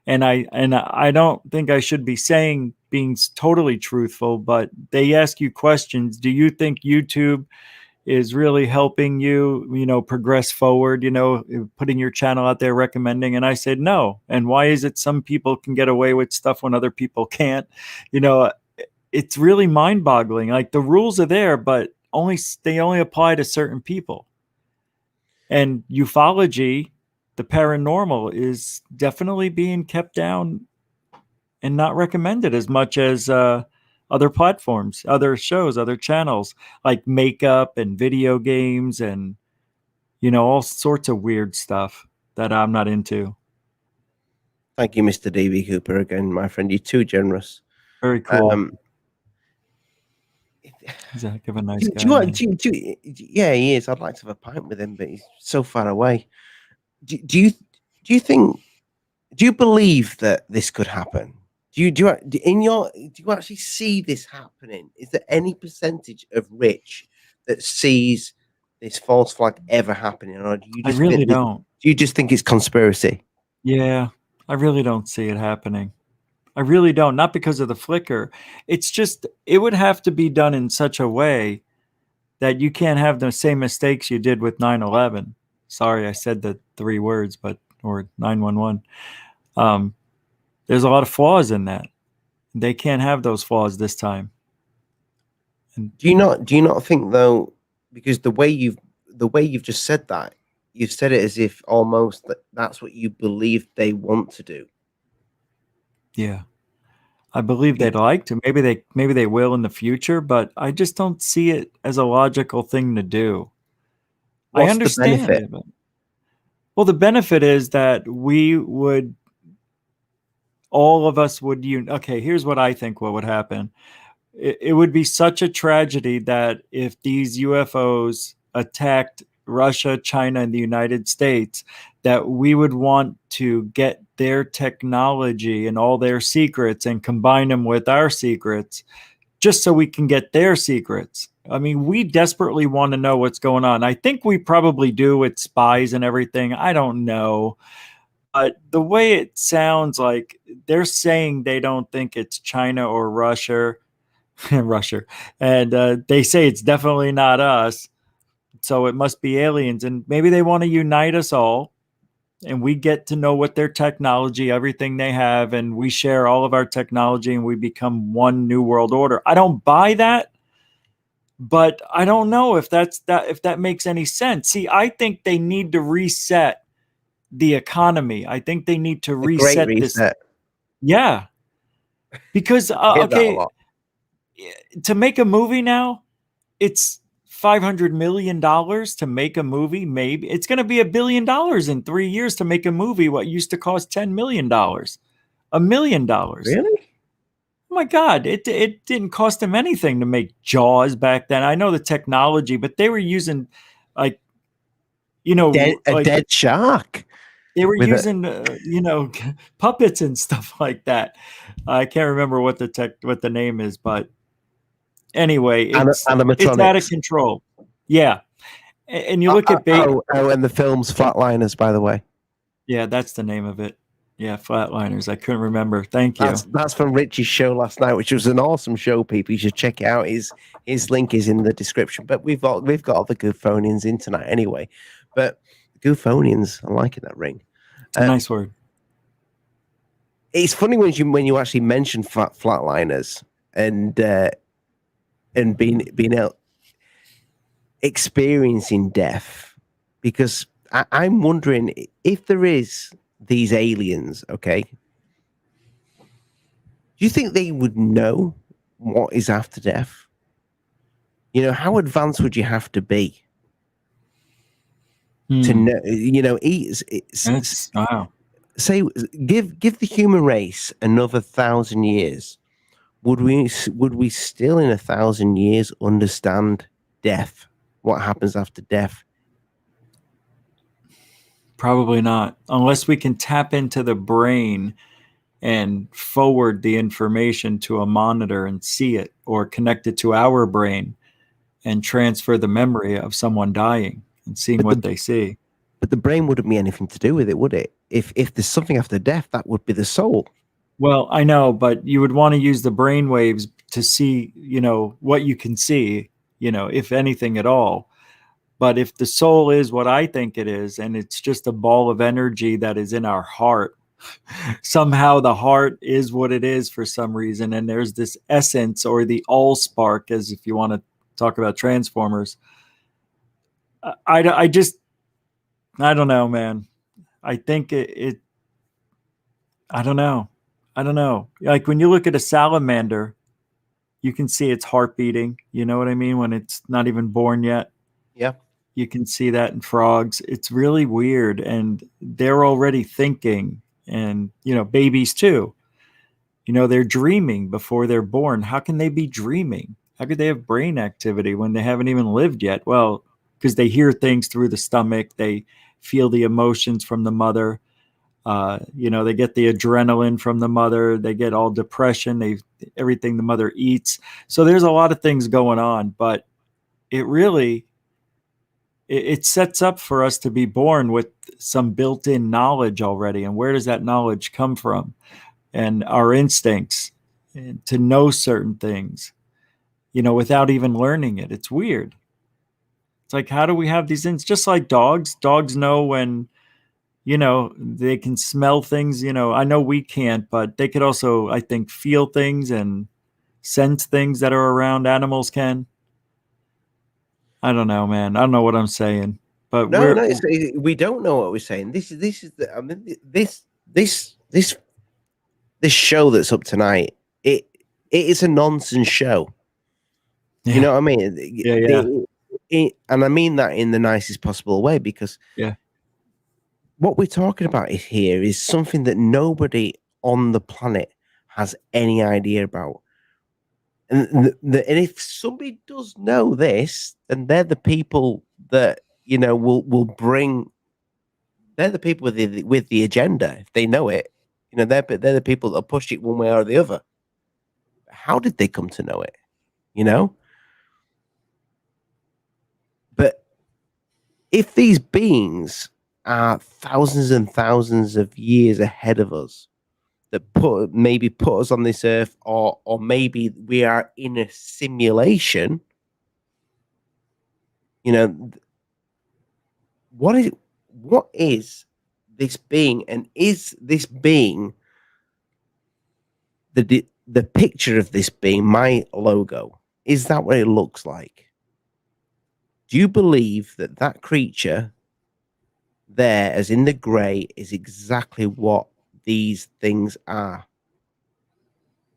and I don't think I should be being totally truthful, but they ask you questions. Do you think YouTube is really helping you, progress forward, putting your channel out there, recommending? And I said no. And why is it some people can get away with stuff when other people can't? It's really mind-boggling. Like, the rules are there, but they only apply to certain people. And ufology, the paranormal, is definitely being kept down and not recommended as much as other platforms, other shows, other channels, like makeup and video games and, all sorts of weird stuff that I'm not into. Thank you, Mr. D.B. Cooper, again, my friend. You're too generous. Very cool. He's a heck of a nice guy. Yeah, he is. I'd like to have a pint with him, but he's so far away. Do you believe that this could happen? Do you actually see this happening? Is there any percentage of rich that sees this false flag ever happening, or do you I just really think don't. do you just think it's conspiracy? Yeah, I really don't see it happening. I really don't. Not because of the flicker. It's just, it would have to be done in such a way that you can't have the same mistakes you did with 9/11. Sorry, I said the 3 words, or 911. There's a lot of flaws in that. They can't have those flaws this time. And Do you not think though, because the way you've just said that, you've said it as if almost that's what you believe they want to do. yeah, I believe they'd like to. Maybe they will in the future, but I just don't see it as a logical thing to do. I What's the understand benefit? it. Well, the benefit is that all of us would okay, here's what I think what would happen. It would be such a tragedy that if these UFOs attacked Russia, China, and the United States, that we would want to get their technology and all their secrets and combine them with our secrets just so we can get their secrets. I mean, we desperately want to know what's going on. I think we probably do with spies and everything. I don't know. But the way it sounds like they're saying they don't think it's China or Russia, Russia, and they say it's definitely not us. So it must be aliens, and maybe they want to unite us all, and we get to know what their technology, everything they have, and we share all of our technology, and we become one new world order. I don't buy that, but I don't know if that makes any sense. See, I think they need to reset the economy. I think they need to The Great reset this. Reset. Yeah, because I hear that a okay, lot. to make a movie now, it's $500 million to make a movie. Maybe it's going to be $1 billion in 3 years to make a movie. What used to cost $10 million, $1 million. Really? Oh my God, it didn't cost them anything to make Jaws back then. I know the technology, but they were using like, A like dead shark they were with a using puppets and stuff like that. I can't remember what the name is, but anyway, it's out of animatronics. control. Yeah. And you look at And the film's Flatliners, by the way. yeah, that's the name of it. Yeah, Flatliners. I couldn't remember. Thank you. That's from Richie's show last night, which was an awesome show. People, you should check it out. His link is in the description. But we've got all the Goofonians in tonight anyway. But Goofonians, I'm liking that ring. Nice word. It's funny when you actually mention Flatliners and being out experiencing death, because I'm wondering if there is these aliens, okay, do you think they would know what is after death? How advanced would you have to be to know? Wow. Say, give the human race another 1,000 years. Would we still in 1,000 years understand death? What happens after death? Probably not, unless we can tap into the brain and forward the information to a monitor and see it, or connect it to our brain and transfer the memory of someone dying and seeing what they see. But the brain wouldn't be anything to do with it, would it? If there's something after death, that would be the soul. Well, I know, but you would want to use the brain waves to see, what you can see, if anything at all. But if the soul is what I think it is, and it's just a ball of energy that is in our heart, somehow the heart is what it is for some reason, and there's this essence, or the all spark, as if you want to talk about Transformers. I don't know, man. I think I don't know. Like when you look at a salamander, you can see its heart beating. You know what I mean? When it's not even born yet. Yeah. You can see that in frogs. It's really weird. And they're already thinking, and, babies too. They're dreaming before they're born. How can they be dreaming? How could they have brain activity when they haven't even lived yet? Well, because they hear things through the stomach. They feel the emotions from the mother. They get the adrenaline from the mother. They get all depression. Everything the mother eats. So there's a lot of things going on, but it really it sets up for us to be born with some built-in knowledge already. And where does that knowledge come from? And our instincts and to know certain things, without even learning it. It's weird. It's like, how do we have these things? Just like dogs. Dogs know when, they can smell things. I know we can't, but they could also, I think, feel things and sense things that are around. Animals can. I don't know, man. I don't know what I'm saying, but No, we don't know what we're saying. This is I mean, this show that's up tonight. It is a nonsense show. Yeah. You know what I mean? Yeah. And I mean that in the nicest possible way, because what we're talking about here is something that nobody on the planet has any idea about. And if somebody does know this, then they're the people that will bring. They're the people with the agenda. If they know it, they're the people that push it one way or the other. How did they come to know it? But if these beings are thousands and thousands of years ahead of us, that maybe put us on this earth, or maybe we are in a simulation. What is this being, and is this being the picture of this being my logo? Is that what it looks like? Do you believe that creature there, as in the gray, is exactly what these things are?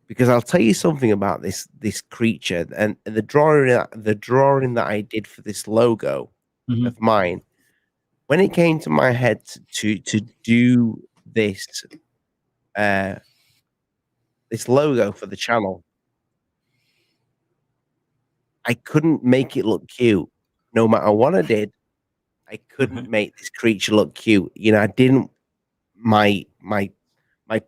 Because I'll tell you something about this creature, and the drawing that I did for this logo of mine. When it came to my head to do this this logo for the channel, I couldn't make it look cute. No matter what I did, I couldn't make this creature look cute. I didn't. My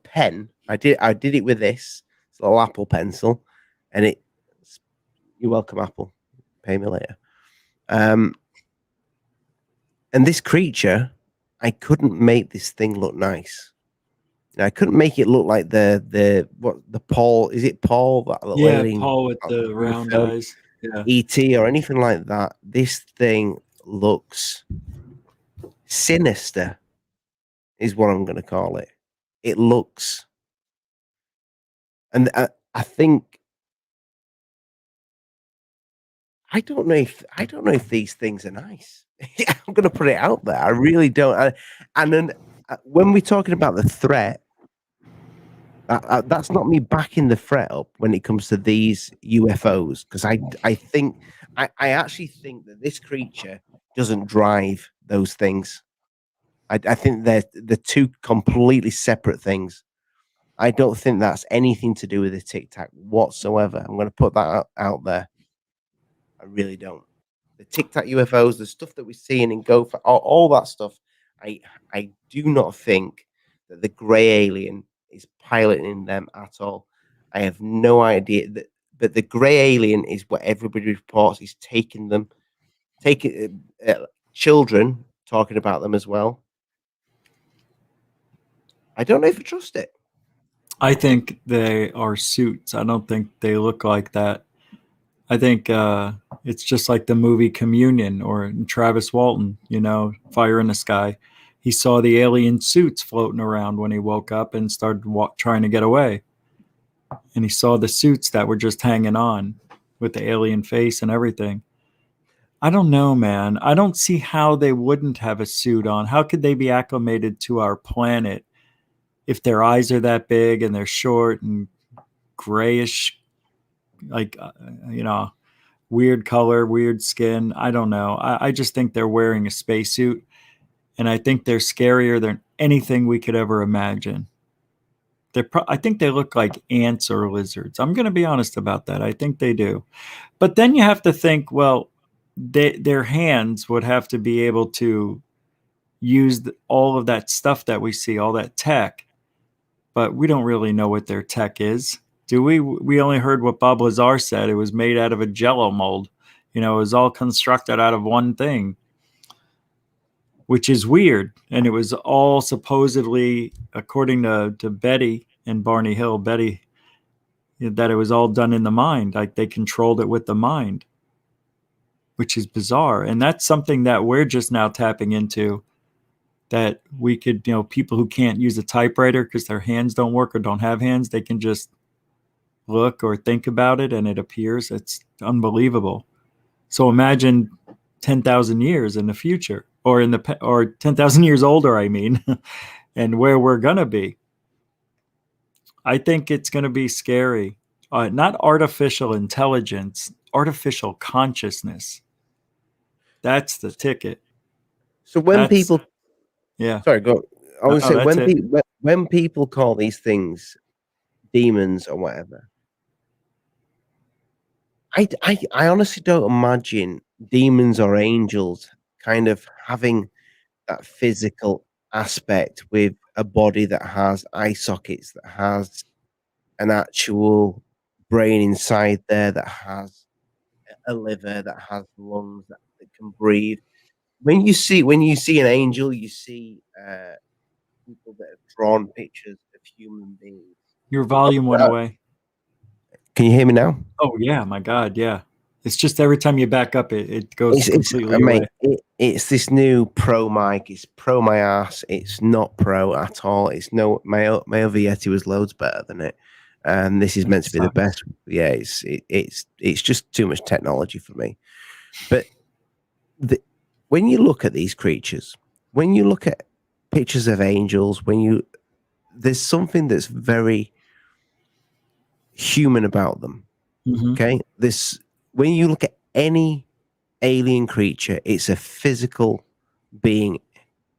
pen. I did it with this little Apple pencil, and it. You're welcome, Apple. Pay me later. And this creature, I couldn't make this thing look nice. I couldn't make it look like the Paul. Is it Paul? That little alien, Paul with the round eyes. Yeah. ET or anything like that. This thing looks sinister, is what I'm going to call it. It looks, and I think I don't know if these things are nice. I'm going to put it out there. I really don't. And then when we're talking about the threat, that's not me backing the threat up when it comes to these UFOs, because I actually think that this creature doesn't drive those things. I think they're two completely separate things. I don't think that's anything to do with the Tic Tac whatsoever. I'm going to put that out there. I really don't. The Tic Tac UFOs, the stuff that we're seeing in GUFON, all that stuff, I do not think that the grey alien is piloting them at all. I have no idea but the grey alien is what everybody reports is taking children talking about them as well. I don't know if I trust it. I think they are suits. I don't think they look like that. I think it's just like the movie Communion or Travis Walton, Fire in the Sky. He saw the alien suits floating around when he woke up and started trying to get away. And he saw the suits that were just hanging on with the alien face and everything. I don't know, man. I don't see how they wouldn't have a suit on. How could they be acclimated to our planet if their eyes are that big and they're short and grayish, like, weird color, weird skin? I don't know. I just think they're wearing a spacesuit, and I think they're scarier than anything we could ever imagine. I think they look like ants or lizards. I'm going to be honest about that. I think they do. But then you have to think, well, their hands would have to be able to used all of that stuff that we see, all that tech, but we don't really know what their tech is, do we? We only heard what Bob Lazar said. It was made out of a Jello mold. It was all constructed out of one thing, which is weird. And it was all supposedly, according to Betty and Barney Hill, Betty, that it was all done in the mind, like they controlled it with the mind, which is bizarre. And that's something that we're just now tapping into, that we could, people who can't use a typewriter because their hands don't work or don't have hands, they can just look or think about it and it appears. It's unbelievable. So imagine 10,000 years in the future, or 10,000 years older, I mean, and where we're going to be. I think it's going to be scary. Not artificial intelligence, artificial consciousness. That's the ticket. So when people, yeah, sorry, go. I would say that's when people call these things demons or whatever, I honestly don't imagine demons or angels kind of having that physical aspect with a body that has eye sockets, that has an actual brain inside there, that has a liver, that has lungs, that can breathe. When you see an angel, you see people that have drawn pictures of human beings. Your volume went away. Can you hear me now? Oh yeah, my God, yeah. It's just every time you back up, it goes completely away. It's this new pro mic. It's pro my ass. It's not pro at all. It's no my other Yeti was loads better than it, and this is meant to be the best. Yeah, it's just too much technology for me. But when you look at these creatures, when you look at pictures of angels, there's something that's very human about them. Mm-hmm. Okay, when you look at any alien creature, it's a physical being.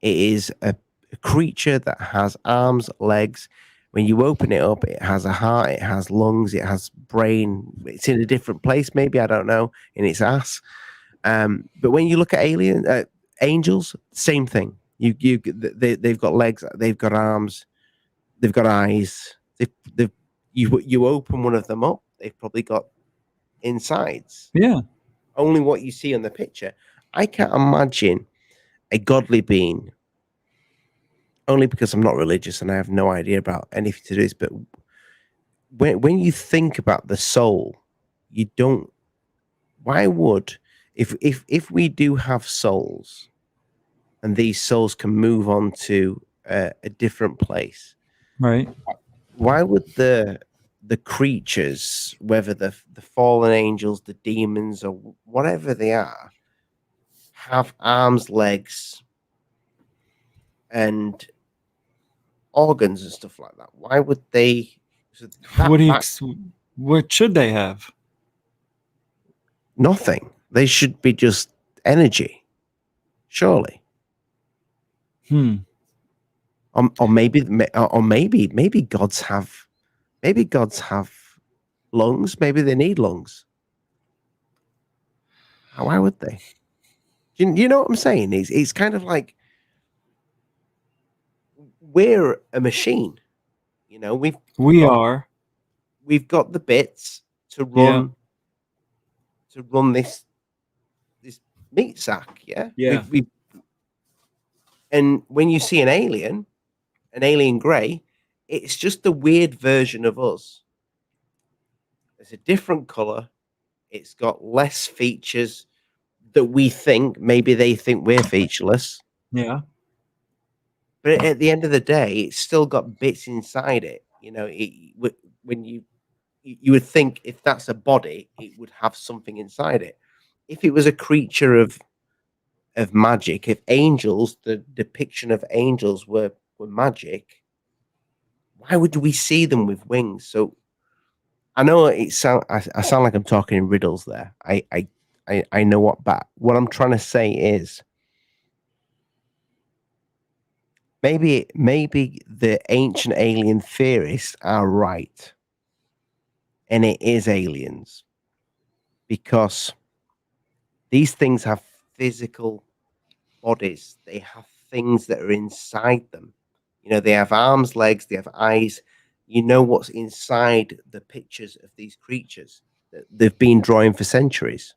It is a creature that has arms, legs. When you open it up, it has a heart, it has lungs, it has brain. It's in a different place, maybe, I don't know, in its ass. But when you look at angels, same thing. They've got legs, they've got arms, they've got eyes. You open one of them up, they've probably got insides. Yeah. Only what you see on the picture. I can't imagine a godly being, only because I'm not religious and I have no idea about anything to do this, but when you think about the soul, you don't. Why would, if we do have souls, and these souls can move on to a different place, right? Why would the creatures, whether the fallen angels, the demons, or whatever they are, have arms, legs, and organs and stuff like that? Why would they? What should they have? Nothing. They should be just energy, surely. Or maybe gods have. Maybe gods have lungs. Maybe they need lungs. Why would they? You know what I'm saying? It's kind of like we're a machine. We've got the bits to run this meat sack. Yeah. And when you see an alien grey, it's just a weird version of us. It's a different color. It's got less features that we think. Maybe they think we're featureless. Yeah. But at the end of the day, it's still got bits inside it. When you would think if that's a body, it would have something inside it. If it was a creature of magic, if angels, the depiction of angels were magic, why would we see them with wings? So I know I sound like I'm talking in riddles there. I know what I'm trying to say is maybe the ancient alien theorists are right, and it is aliens, because these things have physical bodies. They have things that are inside them. You know, they have arms, legs, they have eyes. You know what's inside the pictures of these creatures that they've been drawing for centuries.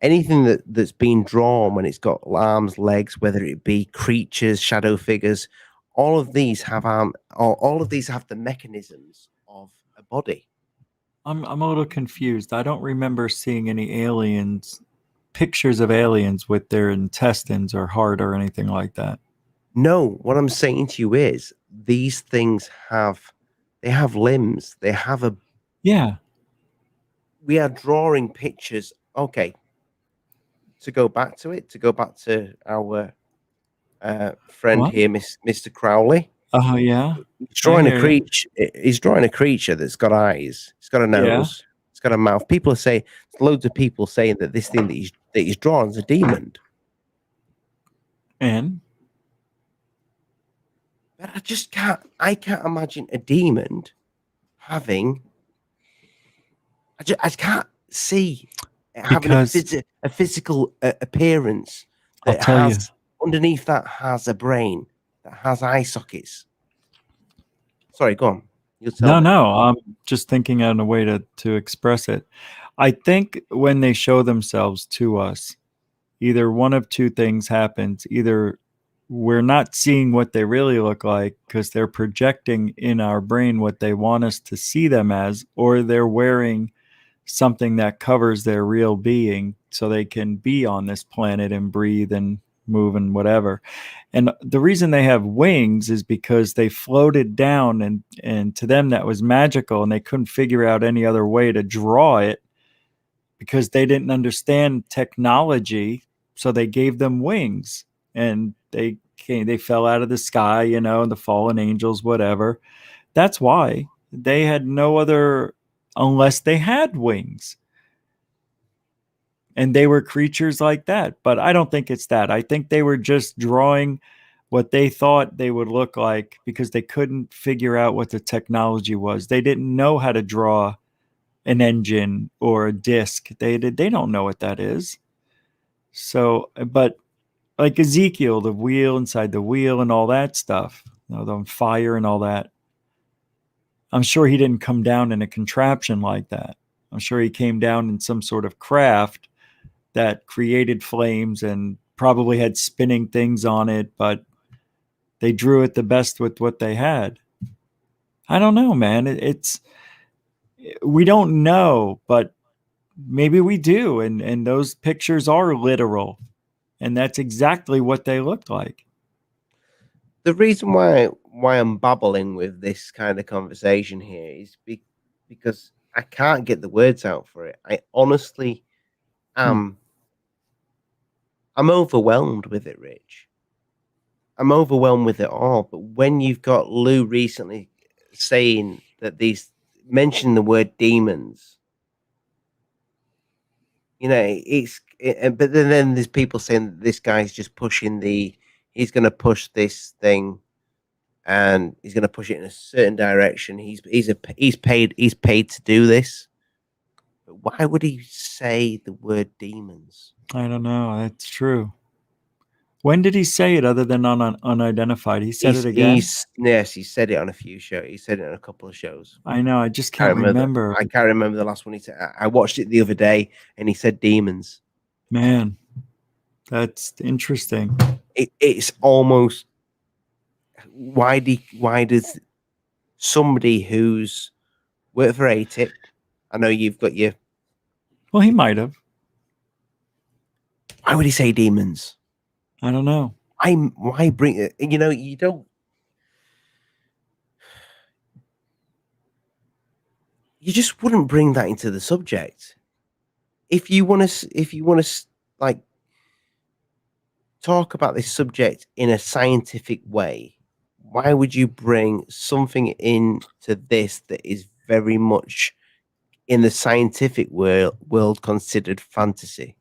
Anything that's been drawn when it's got arms, legs, whether it be creatures, shadow figures, all of these have all of these have the mechanisms of a body. I'm a little confused. I don't remember seeing any pictures of aliens with their intestines or heart or anything like that. No, what I'm saying to you is these things have limbs. They have a Yeah. We are drawing pictures. Okay. To go back to our friend What? here, Mr. Crowley. Oh, yeah. He's drawing hear you. He's drawing a creature that's got eyes. It's got a Yeah. nose. It's got a mouth. People say loads of people saying that this thing that he's drawn is a demon. And But I can't imagine a demon having. I can't see it having a physical appearance I'll that tell you. underneath that has a brain, that has eye sockets. Sorry, go on. You'll tell me. No, I'm just thinking on a way to express it. I think when they show themselves to us, either one of two things happens. Either we're not seeing what they really look like because they're projecting in our brain what they want us to see them as, or they're wearing something that covers their real being so they can be on this planet and breathe and move and whatever. And the reason they have wings is because they floated down, and to them that was magical, and they couldn't figure out any other way to draw it because they didn't understand technology. So they gave them wings, and they fell out of the sky, and the fallen angels, whatever. That's why they had no other, unless they had wings. And they were creatures like that. But I don't think it's that. I think they were just drawing what they thought they would look like because they couldn't figure out what the technology was. They didn't know how to draw an engine or a disc. They don't know what that is. So, but like Ezekiel, the wheel inside the wheel and all that stuff, the fire and all that. I'm sure he didn't come down in a contraption like that. I'm sure he came down in some sort of craft that created flames and probably had spinning things on it, but they drew it the best with what they had. I don't know, man. We don't know, but maybe we do. And those pictures are literal. And that's exactly what they looked like. The reason why I'm babbling with this kind of conversation here is because I can't get the words out for it. I honestly am. I'm overwhelmed with it, Rich. I'm overwhelmed with it all. But when you've got Lou recently saying that mention the word demons, but then there's people saying that this guy's just pushing he's going to push this thing, and he's going to push it in a certain direction. He's paid to do this. But why would he say the word demons? I don't know. That's true. When did he say it other than on unidentified? He said it again? Yes, he said it on a few shows. He said it on a couple of shows. I know. I just can't remember. I can't remember the last one he said. I watched it the other day, and he said demons. Man, that's interesting. It's almost... Why does somebody who's worked for ADDICT... I know you've got your... Well, he might have. Why would he say demons? I don't know. Why bring it? You don't. You just wouldn't bring that into the subject. If you want to like talk about this subject in a scientific way, why would you bring something into this that is very much in the scientific world considered fantasy?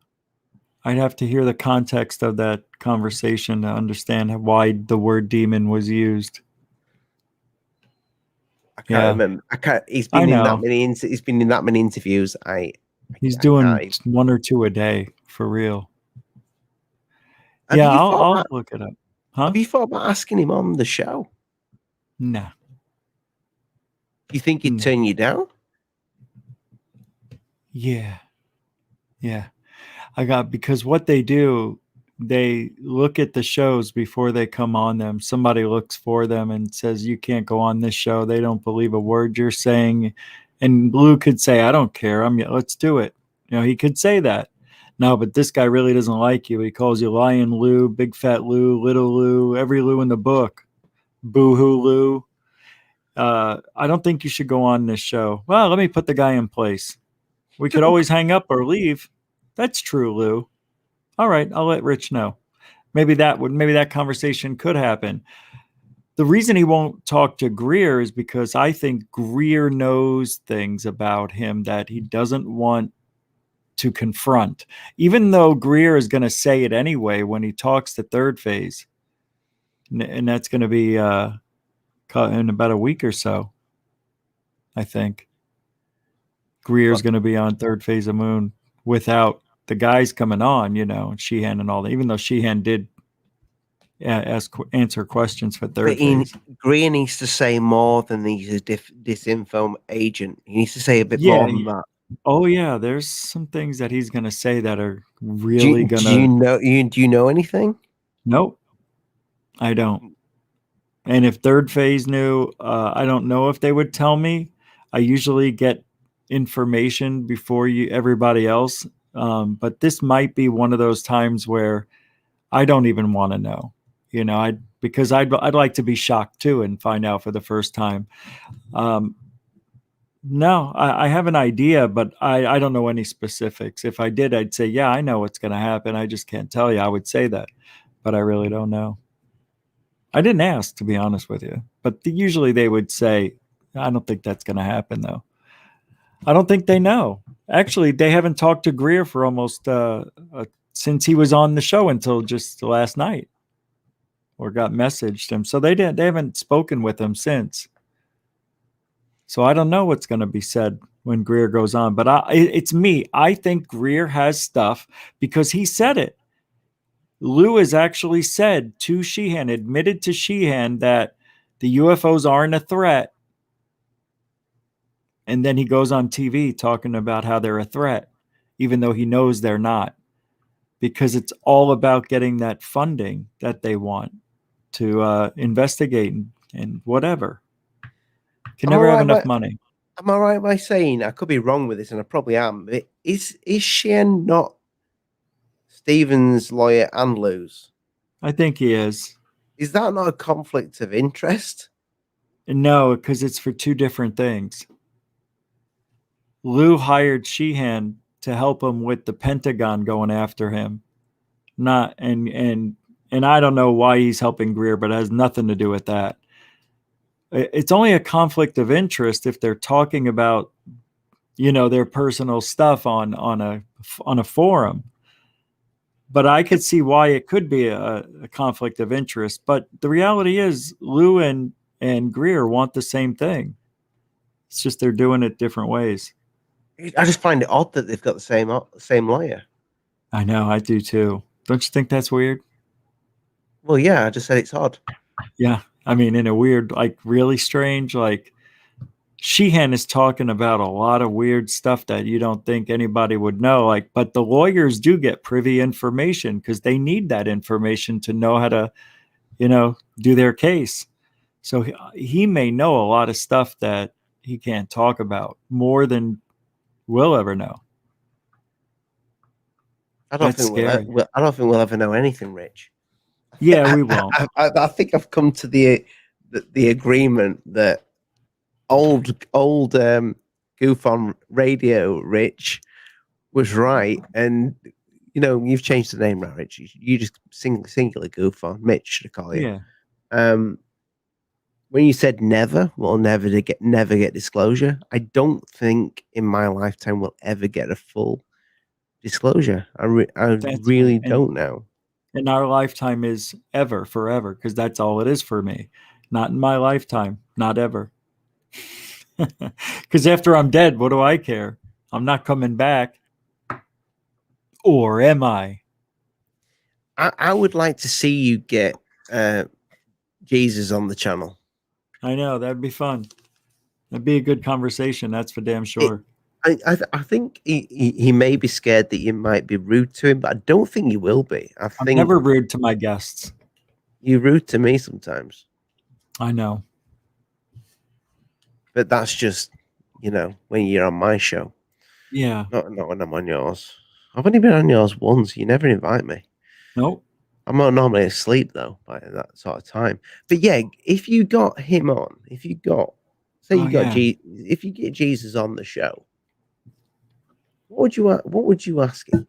I'd have to hear the context of that conversation to understand why the word demon was used. I can't remember. He's been in that many. He's been in that many interviews. He's doing one or two a day for real. Have Yeah, you I'll, thought I'll about, look it up. Huh? have you thought about asking him on the show? Nah. Do you think he'd No. turn you down? Yeah. Yeah. Because what they do, they look at the shows before they come on them. Somebody looks for them and says, you can't go on this show. They don't believe a word you're saying. And Lou could say, I don't care. Let's do it. He could say that. No, but this guy really doesn't like you. He calls you Lion Lou, Big Fat Lou, Little Lou, every Lou in the book. Boo hoo Lou. I don't think you should go on this show. Well, let me put the guy in place. We could always hang up or leave. That's true, Lou. All right, I'll let Rich know. Maybe that conversation could happen. The reason he won't talk to Greer is because I think Greer knows things about him that he doesn't want to confront, even though Greer is going to say it anyway when he talks to Third Phase. And that's going to be in about a week or so, I think. Greer's going to be on Third Phase of Moon without the guys coming on, and Sheehan and all that, even though Sheehan did answer questions for Third Phase. Greer needs to say more than he's a disinfo agent. He needs to say a bit Yeah. more than that. Oh yeah, there's some things that he's gonna say that are Do really you know anything? Nope, I don't. And if Third Phase knew, I don't know if they would tell me. I usually get information before everybody else, but this might be one of those times where I don't even want to know. Because I'd like to be shocked too and find out for the first time. No, I have an idea, but I don't know any specifics. If I did, I'd say, yeah, I know what's going to happen. I just can't tell you. I would say that, but I really don't know. I didn't ask, to be honest with you, but usually they would say, I don't think that's going to happen, though. I don't think they know. Actually, they haven't talked to Greer for almost since he was on the show until just last night, or got messaged him. So they haven't spoken with him since. So I don't know what's going to be said when Greer goes on, but it's me. I think Greer has stuff because he said it. Lou has actually said to Sheehan, admitted to Sheehan that the UFOs aren't a threat. And then he goes on TV talking about how they're a threat, even though he knows they're not, because it's all about getting that funding that they want to investigate and whatever. Can never have enough money. Am I right by saying, I could be wrong with this, and I probably am, but is Sheehan not Stephen's lawyer and Lou's? I think he is. Is that not a conflict of interest? No, because it's for two different things. Lou hired Sheehan to help him with the Pentagon going after him. Not and I don't know why he's helping Greer, but it has nothing to do with that. It's only a conflict of interest if they're talking about, their personal stuff on a forum. But I could see why it could be a conflict of interest. But the reality is, Lou and Greer want the same thing. It's just they're doing it different ways. I just find it odd that they've got the same lawyer. I know, I do too. Don't you think that's weird? Well, yeah, I just said it's odd. Yeah, I mean, in a weird, like really strange, like Sheehan is talking about a lot of weird stuff that you don't think anybody would know. But the lawyers do get privy information because they need that information to know how to, do their case. So he may know a lot of stuff that he can't talk about, more than we'll ever know. I don't think we'll ever know anything, Rich. Yeah, we won't. I think I've come to the agreement that old GUFON radio Rich was right, and you've changed the name now, Rich. You just singular GUFON. Mitch should I call you? Yeah. When you said we'll never get disclosure, I don't think in my lifetime we'll ever get a full disclosure. I really don't know. And our lifetime is forever, because that's all it is for me. Not in my lifetime, not ever. Because after I'm dead, what do I care? I'm not coming back. Or am I? I would like to see you get Jesus on the channel. I know, that'd be fun. That'd be a good conversation. That's for damn sure. I think he may be scared that you might be rude to him, but I don't think you will be. I I'm think never rude to my guests. you're rude to me sometimes, I know. but that's just, when you're on my show, Yeah. not when I'm on yours. I've only been on yours once. You never invite me. Nope. I'm not normally asleep though by that sort of time. But yeah, if you got him on, if you get Jesus on the show, what would you ask him?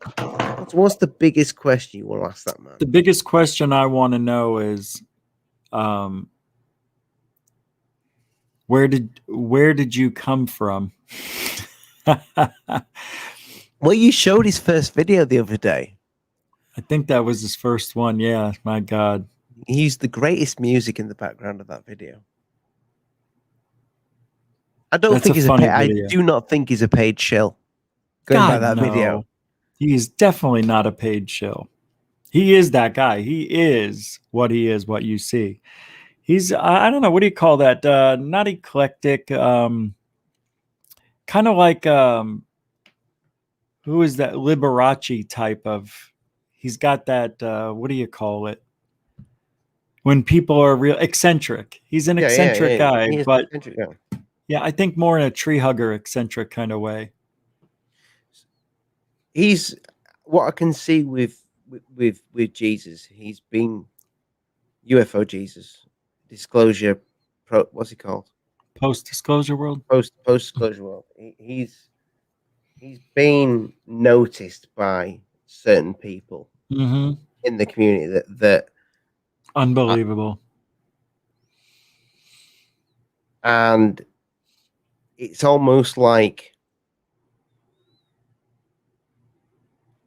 What's the biggest question you want to ask that man? The biggest question I want to know is, where did you come from? Well, you showed his first video the other day. I think that was his first one. Yeah, my God. He used the greatest music in the background of that video. I don't That's think a he's funny I video. do not think he's a paid shill. Going by that video. He's definitely not a paid shill. He is that guy. He is, what you see. He's, I don't know, what do you call that? Not eclectic, kind of like, who is that? Liberace type of, he's got that, what do you call it? When people are real eccentric. He's an eccentric guy, He is but eccentric, yeah. yeah, I think more in a tree hugger eccentric kind of way. He's what I can see with Jesus. He's been UFO Jesus, disclosure. What's he called? Post disclosure world. Post disclosure world. He's been noticed by certain people in the community that unbelievable. And it's almost like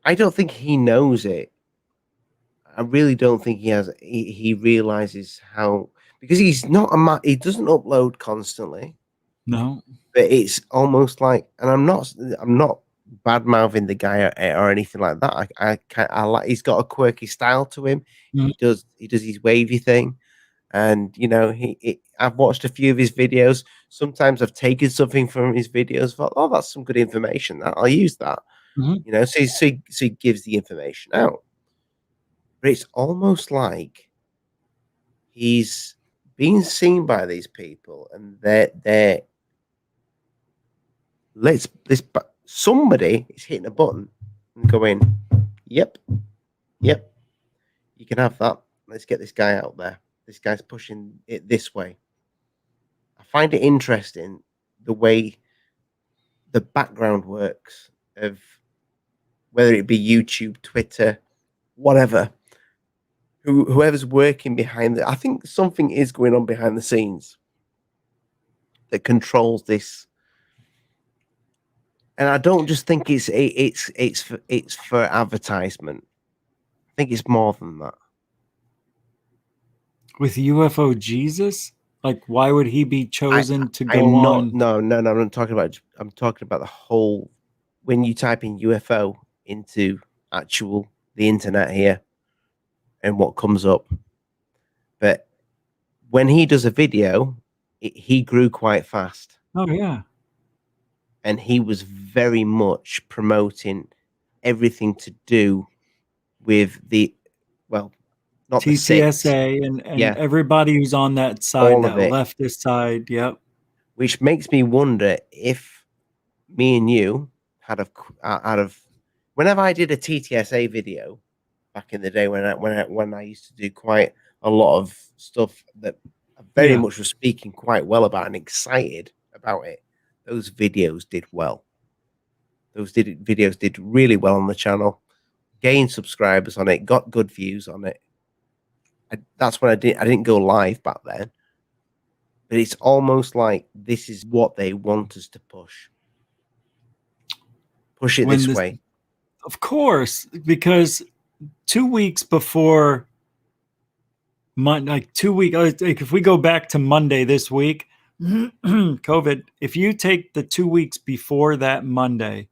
I don't think he knows it. I really don't think he realizes how, because he's not he doesn't upload constantly. No, but it's almost like, and I'm not bad mouthing the guy or anything like that. I like, he's got a quirky style to him. He does his wavy thing, and I've watched a few of his videos. Sometimes I've taken something from his videos. Thought, oh, that's some good information. I'll use that. So he gives the information out. But it's almost like he's being seen by these people, and they're somebody is hitting a button and going, yep, you can have that. Let's get this guy out there. This guy's pushing it this way. I find it interesting the way the background works of whether it be YouTube, Twitter, whatever. Whoever's working behind it, I think something is going on behind the scenes that controls this. And I don't just think it's for advertisement. I think it's more than that. With UFO Jesus, like, why would he be chosen to go on? No. I'm talking about the whole. When you type in UFO into the internet here, and what comes up. But when he does a video, he grew quite fast. Oh yeah. And he was very much promoting everything to do with not TTSA and everybody who's on that side, that leftist side. Yep. Which makes me wonder if me and you whenever I did a TTSA video back in the day when I used to do quite a lot of stuff that I very much was speaking quite well about and excited about it. Those videos did well. Those videos did really well on the channel. Gained subscribers on it. Got good views on it. That's when I didn't go live back then. But it's almost like this is what they want us to push. Push it this way. Of course, because 2 weeks before, like 2 weeks, like if we go back to Monday this week, COVID, if you take the 2 weeks before that Monday,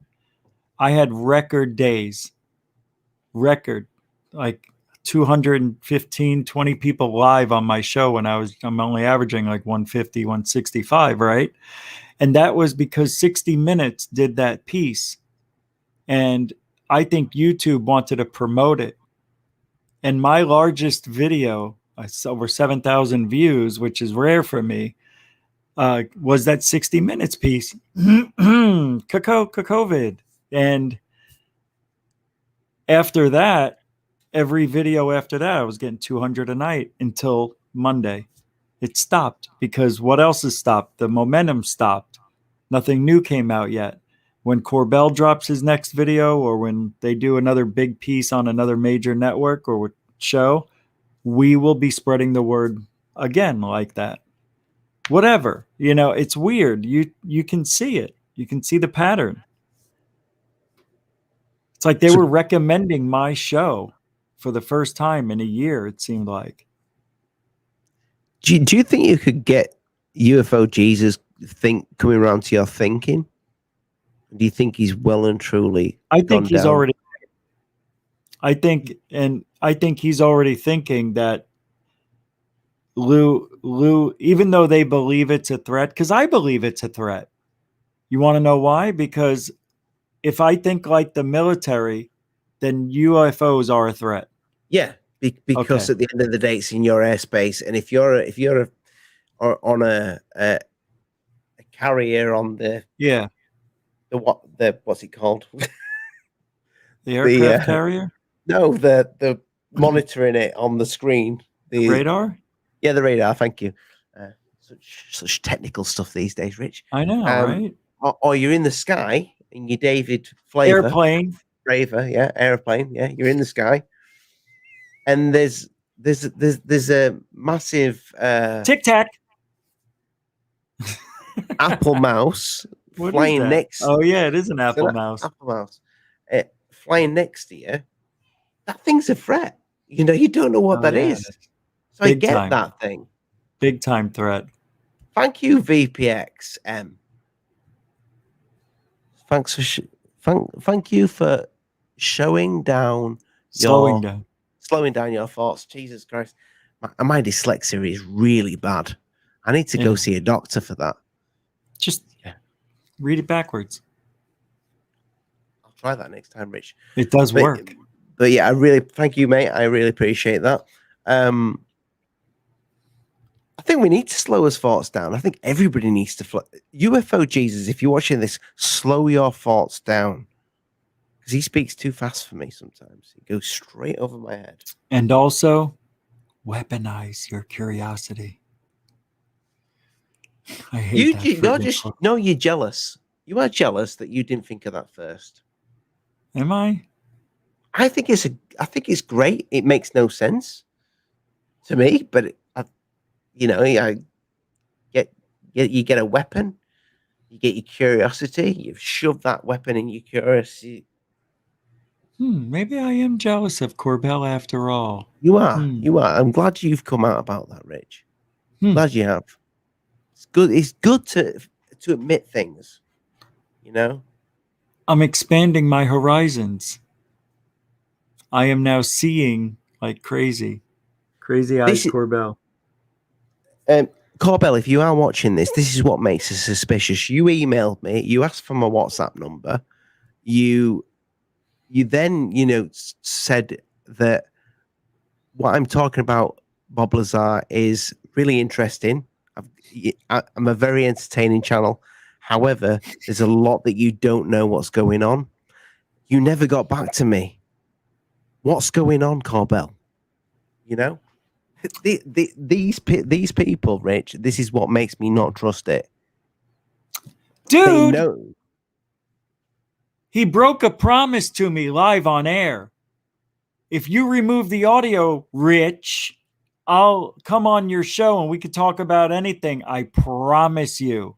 I had record days, like 215, 20 people live on my show when I'm only averaging like 150, 165, right? And that was because 60 Minutes did that piece. And I think YouTube wanted to promote it. And my largest video, over 7,000 views, which is rare for me, was that 60 Minutes piece. COVID. And after that, every video after that, I was getting 200 a night until Monday. It stopped because what else has stopped? The momentum stopped. Nothing new came out yet. When Corbell drops his next video, or when they do another big piece on another major network or show, we will be spreading the word again like that. Whatever, it's weird. You can see it. You can see the pattern. It's like they were recommending my show for the first time in a year, it seemed like. Do you think you could get UFO Jesus coming around to your thinking? Do you think he's well and truly? I think he's already. I think he's already thinking that Lou, even though they believe it's a threat, because I believe it's a threat. You want to know why? Because if I think like the military, then UFOs are a threat. Yeah, because at the end of the day, it's in your airspace, and if you're on a carrier on the what's it called? The aircraft carrier? No, the monitoring it on the screen. The radar? Yeah, the radar. Thank you. Such technical stuff these days, Rich. I know, right? Or you're in the sky and you're David Flavor. Airplane. Flavor, yeah, airplane. Yeah, you're in the sky, and there's a massive Tic Tac Apple mouse flying next. Oh yeah, it is an Apple mouse. Apple mouse flying next to you. That thing's a threat. You don't know what that is. So I get that thing. Big time threat. Thank you, VPXM. Thanks for thank you for slowing down your thoughts. Jesus Christ, my dyslexia is really bad. I need to go see a doctor for that. Just read it backwards. I'll try that next time, Rich. It does work. But yeah, I really thank you, mate. I really appreciate that. I think we need to slow his thoughts down. I think everybody needs to UFO Jesus, if you're watching this, slow your thoughts down. Because he speaks too fast for me sometimes. He goes straight over my head. And also, weaponize your curiosity. I hate that. You're jealous. You are jealous that you didn't think of that first. Am I? I think it's great. It makes no sense to me, but you get a weapon, you get your curiosity, you've shoved that weapon in your curiosity. Maybe I am jealous of Corbell after all. You are. You are. I'm glad you've come out about that, Rich. Glad you have. It's good. It's good to admit things. I'm expanding my horizons. I am now seeing like crazy eyes, Corbell. Corbell, if you are watching this is what makes us suspicious. You emailed me. You asked for my WhatsApp number. You then, said that what I'm talking about, Bob Lazar, is really interesting. I'm a very entertaining channel. However, there's a lot that you don't know what's going on. You never got back to me. What's going on, Corbell? These people, Rich, this is what makes me not trust it. Dude, he broke a promise to me live on air. If you remove the audio, Rich, I'll come on your show and we could talk about anything. I promise you.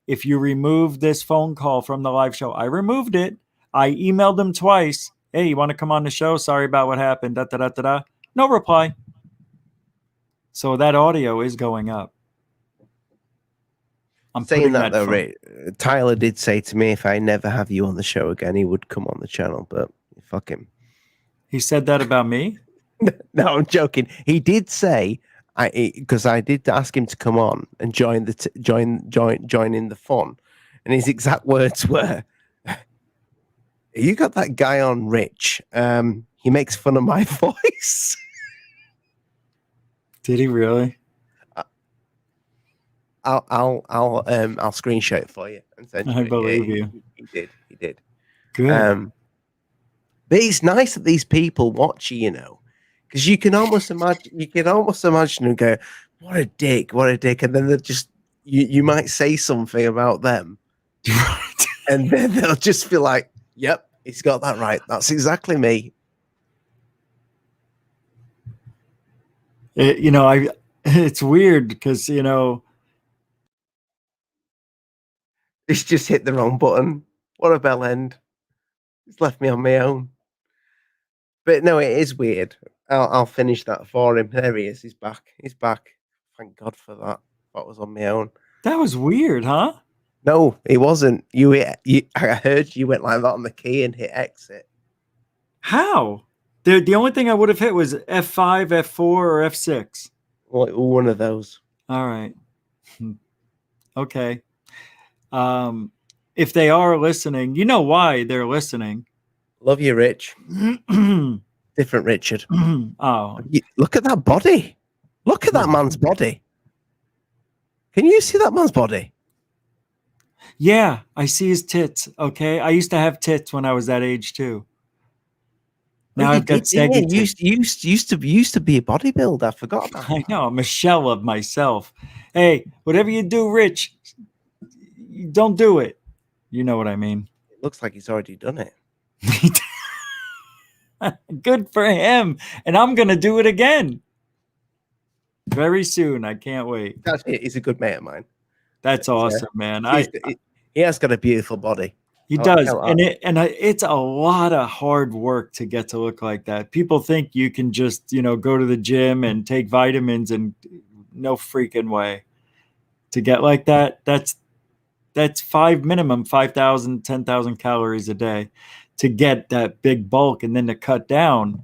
If you remove this phone call from the live show, I removed it. I emailed him twice. Hey, you want to come on the show? Sorry about what happened. No reply. So that audio is going up. I'm saying that though, Ray, Tyler did say to me if I never have you on the show again, he would come on the channel, but fuck him. He said that about me? No, I'm joking. He did say, because I did ask him to come on and join in the fun, and his exact words were, "You got that guy on, Rich. He makes fun of my voice." Did he really? I'll screenshot it for you and send you. I it. believe Yeah, you. He did. Good. But it's nice that these people watch you, because you can almost imagine and go, what a dick, and then they'll just you might say something about them, Right. and then they'll just feel like, yep, he's got that right. That's exactly me. It's weird because It's just hit the wrong button. What a bell end. It's left me on my own. But no, it is weird. I'll finish that for him. There he is. He's back. He's back. Thank God for that. That was on my own. that was weird, huh? No, it wasn't. I heard you went like that on the key and hit exit. How? The only thing I would have hit was F5, F4, or F6. Well, one of those. All right. Okay. If they are listening, you know why they're listening. Love you, Rich. Different Richard. Oh, Look at that body. Look at that man's body. Can you see that man's body? yeah, I see his tits. Okay, I used to have tits when I was that age too. Now I've got saggy tits. Used to be a bodybuilder. I forgot about I that. know, I'm a shell of myself. Hey, whatever you do, Rich, don't do it. You know what I mean. It looks like he's already done it. Good for him. And I'm going to do it again very soon. I can't wait. He's a good mate of mine. That's awesome, man. He has got a beautiful body. He does. It's a lot of hard work to get to look like that. People think you can just, go to the gym and take vitamins, and no freaking way. To get like that, that's minimum 5,000, 10,000 calories a day to get that big bulk, and then to cut down.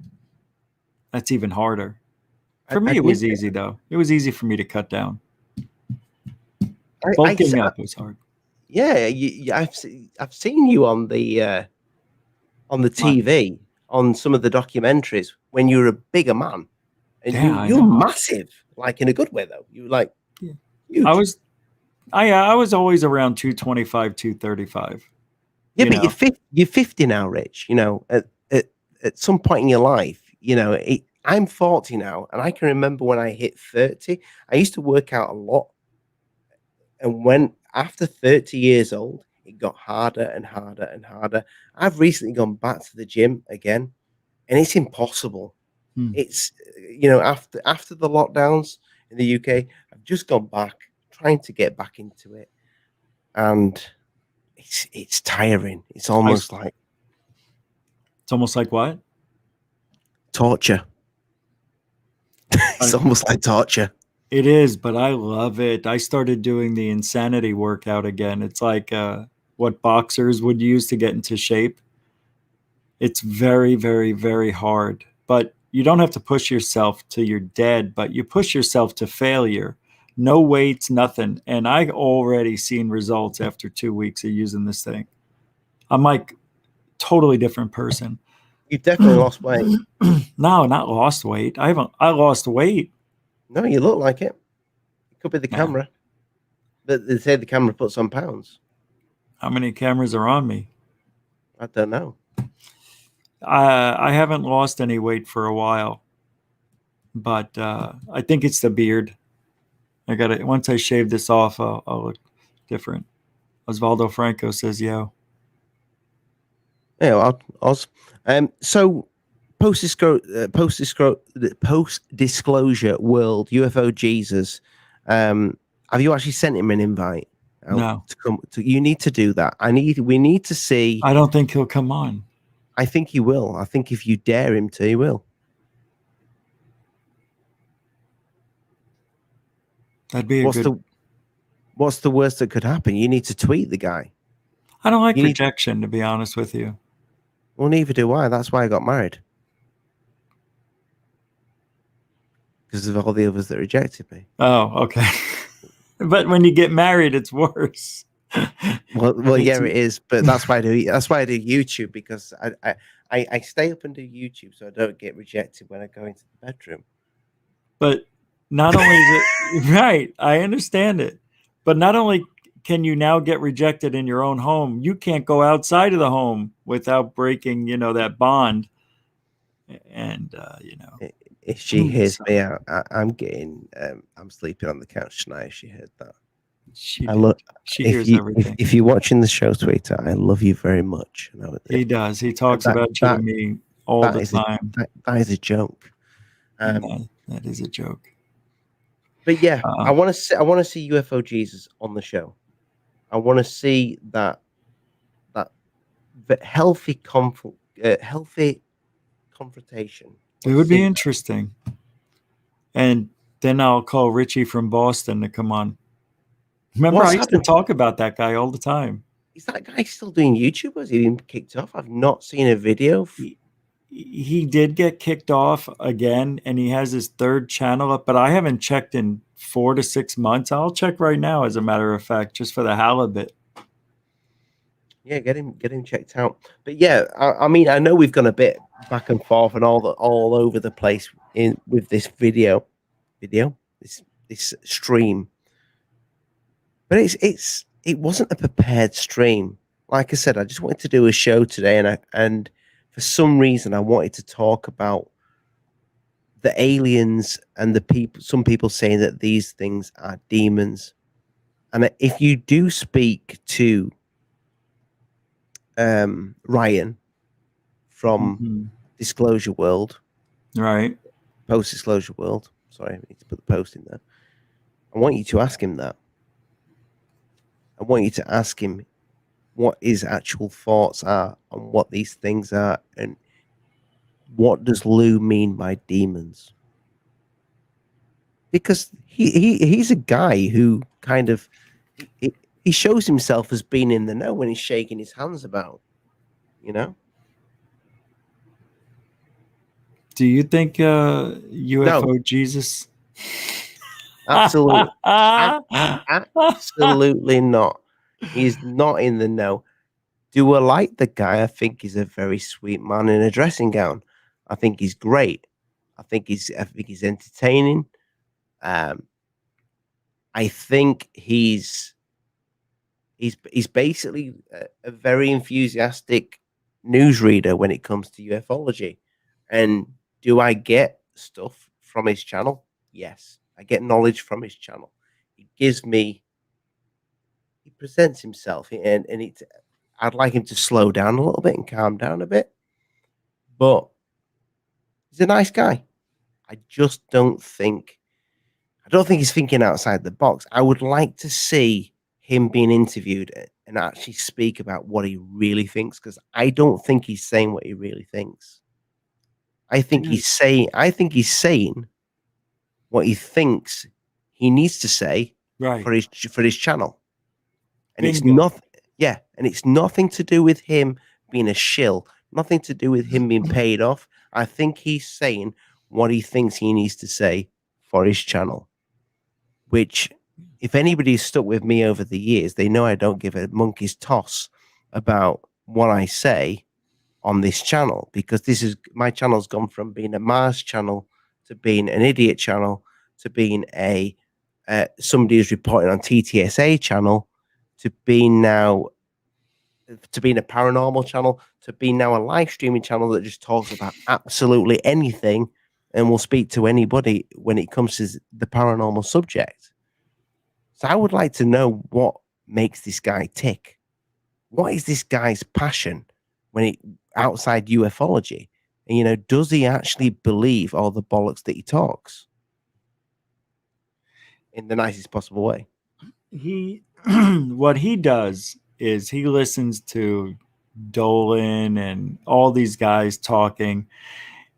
That's even harder. For me, it was easy though. It was easy for me to cut down. Bulking up was hard. Yeah, I've seen you on the TV on some of the documentaries when you were a bigger man, and you're massive, like in a good way though. You like, huge. I was always around 225, 235. Yeah, but you're 50 now, Rich. At some point in your life, I'm 40 now, and I can remember when I hit 30, I used to work out a lot, and when after 30 years old, it got harder and harder and harder. I've recently gone back to the gym again, and it's impossible. It's after the lockdowns in the UK, I've just gone back, trying to get back into it, and it's tiring. It's almost like what? Torture. It's almost like torture. It is, but I love it. I started doing the insanity workout again. It's like what boxers would use to get into shape. It's very, very, very hard, but you don't have to push yourself till you're dead, but you push yourself to failure. No weights, nothing. And I've already seen results after 2 weeks of using this thing. I'm like totally different person. You've definitely lost weight. No, not lost weight. I lost weight. No, you look like it. It could be the camera. But they say the camera puts on pounds. How many cameras are on me? I don't know. I haven't lost any weight for a while, but I think it's the beard. I got it. Once I shave this off, I'll look different. Osvaldo Franco says, "Yo." Yeah, so post-disclosure world, UFO Jesus. Have you actually sent him an invite? No. To come. You need to do that. We need to see. I don't think he'll come on. I think he will. I think if you dare him to, he will. That'd be What's the worst that could happen? You need to tweet the guy. I don't like rejection, to be honest with you. Well, neither do I. That's why I got married. because of all the others that rejected me. Oh, okay. But when you get married, it's worse. Well, yeah, it is. But that's why I do. That's why I do YouTube, because I stay up and do YouTube so I don't get rejected when I go into the bedroom. But not only is it right, I understand it. But not only can you now get rejected in your own home, you can't go outside of the home without breaking, that bond. And If she hears so me out, I'm getting. I'm sleeping on the couch tonight. If she heard that, she I love. she If hears you everything. if you're watching the show, Twitter, I love you very much. He does. He talks that- about you to that- me all that the is time. that is a joke. That is a joke. But yeah, I want to see UFO Jesus on the show. I want to see that healthy healthy confrontation. It would be interesting. And then I'll call Richie from Boston to come on. Remember, I used to talk about that guy all the time. Is that guy still doing YouTube? Or has he been kicked off? I've not seen a video. He did get kicked off again, and he has his third channel up, but I haven't checked in 4 to 6 months. I'll check right now, as a matter of fact, just for the halibut. Yeah, get him checked out. But yeah, I mean, I know we've gone a bit back and forth and all over the place with this this stream. But it wasn't a prepared stream. Like I said, I just wanted to do a show today, and for some reason I wanted to talk about the aliens and the people. Some people saying that these things are demons, and if you do speak to Ryan from Disclosure World, right? Post Disclosure World. Sorry, I need to put the post in there. I want you to ask him that. I want you to ask him what his actual thoughts are on what these things are, and what does Lou mean by demons? Because he's a guy who kind of he shows himself as being in the know when he's shaking his hands about, Do you think UFO Jesus? Absolutely, absolutely not. He's not in the know. Do I like the guy? I think he's a very sweet man in a dressing gown. I think he's great. I think he's entertaining. I think he's basically a very enthusiastic newsreader when it comes to ufology. And do I get stuff from his channel? Yes, I get knowledge from his channel. He presents himself, and I'd like him to slow down a little bit and calm down a bit. But he's a nice guy. I don't think he's thinking outside the box. I would like to see him being interviewed and actually speak about what he really thinks, because I don't think he's saying what he really thinks. I think he's saying what he thinks he needs to say for his channel. And it's nothing to do with him being a shill, nothing to do with him being paid off. I think he's saying what he thinks he needs to say for his channel, which, if anybody's stuck with me over the years, they know I don't give a monkey's toss about what I say on this channel, because my channel's gone from being a Mars channel to being an idiot channel to being a somebody who's reporting on TTSA channel to being a paranormal channel to being now a live streaming channel that just talks about absolutely anything and will speak to anybody when it comes to the paranormal subject. So I would like to know what makes this guy tick. What is this guy's passion outside ufology? And, does he actually believe all the bollocks that he talks in the nicest possible way? What he does is he listens to Dolan and all these guys talking,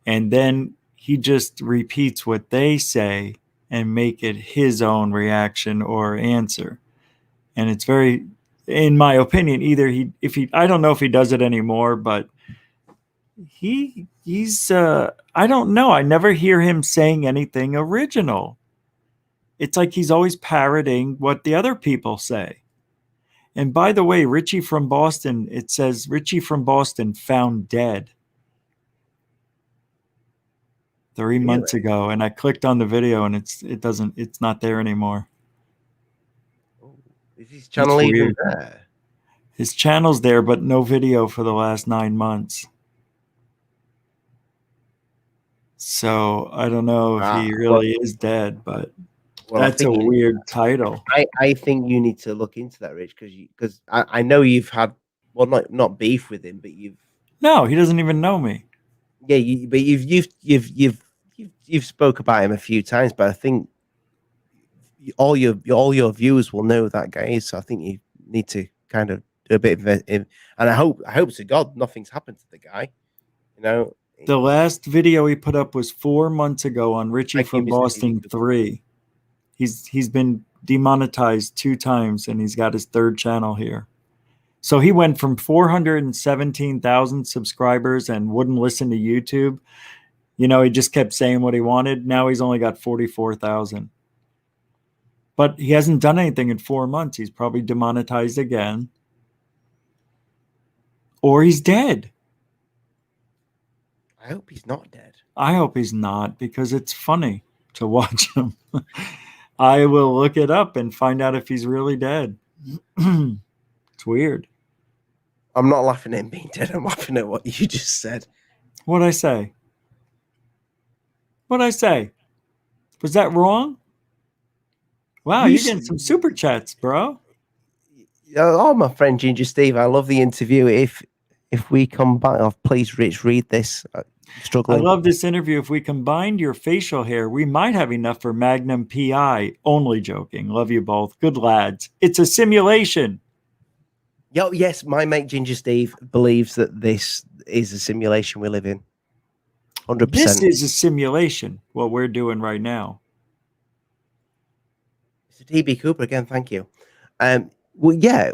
and then he just repeats what they say and make it his own reaction or answer. And it's very, in my opinion, I don't know if he does it anymore, but he he's I don't know. I never hear him saying anything original. It's like he's always parroting what the other people say. And by the way, Richie from Boston, it says Richie from Boston found dead 3 months Really? ago, and I clicked on the video and it's not there anymore. Oh, is his It's channel even weird. there? His channel's there, but no video for the last 9 months. So I don't know if he really is dead, but Well, I that's a think weird title. I think you need to look into that, Rich, because I know you've had, well, not beef with him, but No, he doesn't even know me. yeah, you've spoke about him a few times, but I think all your viewers will know who that guy is. So I think you need to kind of do a bit of it, and I hope to God nothing's happened to the guy. You know, The last video he put up was 4 months ago on Richie thank you, from Mr. Boston TV. 3. He's been demonetized 2 times, and he's got his 3rd channel here. So he went from 417,000 subscribers and wouldn't listen to YouTube. You know, he just kept saying what he wanted. Now he's only got 44,000. But he hasn't done anything in 4 months. He's probably demonetized again. Or he's dead. I hope he's not dead. I hope he's not, because it's funny to watch him. I will look it up and find out if he's really dead. It's weird. I'm not laughing at him being dead. I'm laughing at what you just said. What'd I say? What'd I say? Was that wrong? Wow, you're getting some super chats, bro. Oh, my friend Ginger Steve, I love the interview. If we come back, oh, please, Rich, read this. Struggling. I love this interview. If we combined your facial hair, we might have enough for Magnum PI. Only joking. Love you both. Good lads. It's a simulation. Yo, yes, my mate Ginger Steve believes that this is a simulation we live in. 100%. This is a simulation, what we're doing right now. Mr. DB Cooper again, thank you. Well, yeah,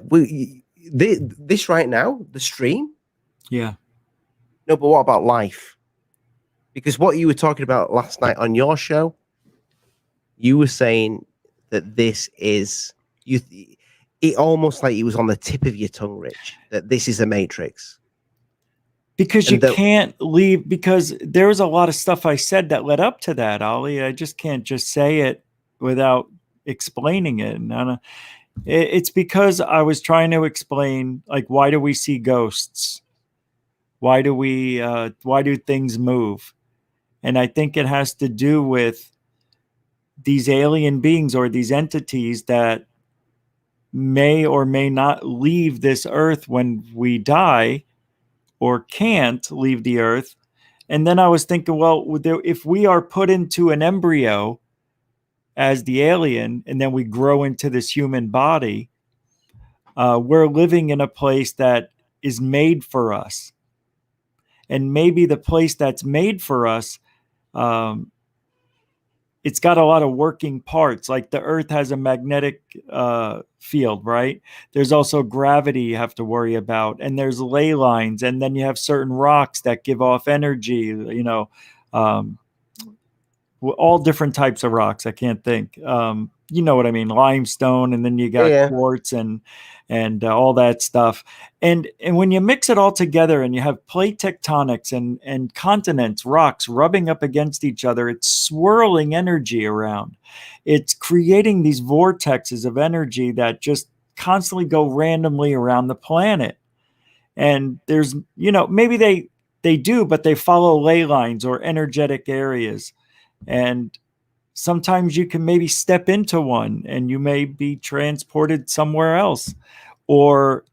this right now, the stream. Yeah. No, but what about life? Because what you were talking about last night on your show, you were saying that this is it almost like it was on the tip of your tongue, Rich, that this is a matrix. Because you can't leave, because there was a lot of stuff I said that led up to that, Ollie. I just can't just say it without explaining it. And it's because I was trying to explain, like, why do we see ghosts? Why do things move? And I think it has to do with these alien beings or these entities that may or may not leave this earth when we die, or can't leave the earth. And then I was thinking, well, if we are put into an embryo as the alien, and then we grow into this human body, we're living in a place that is made for us. And maybe the place that's made for us, it's got a lot of working parts. Like the earth has a magnetic field, right? There's also gravity you have to worry about, and there's ley lines, and then you have certain rocks that give off energy, you know, all different types of rocks. I can't think. You know what I mean? Limestone, and then you got quartz and all that stuff. And when you mix it all together and you have plate tectonics and continents, rocks rubbing up against each other, it's swirling energy around. It's creating these vortexes of energy that just constantly go randomly around the planet. And there's, you know, maybe they do, but they follow ley lines or energetic areas. And sometimes you can maybe step into one and you may be transported somewhere else, or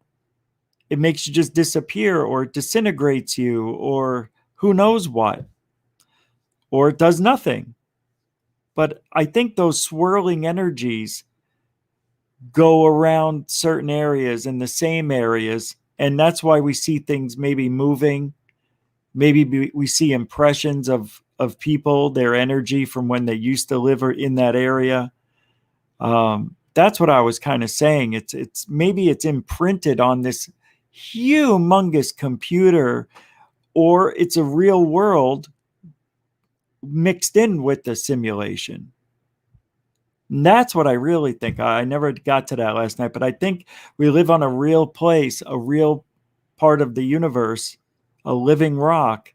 it makes you just disappear, or it disintegrates you, or who knows what, or it does nothing. But I think those swirling energies go around certain areas in the same areas. And that's why we see things maybe moving. Maybe we see impressions of people, their energy from when they used to live in that area. That's what I was kind of saying. It's maybe it's imprinted on this humongous computer or it's a real world mixed in with the simulation. And that's what I really think. I never got to that last night, but I think we live on a real place, a real part of the universe, a living rock,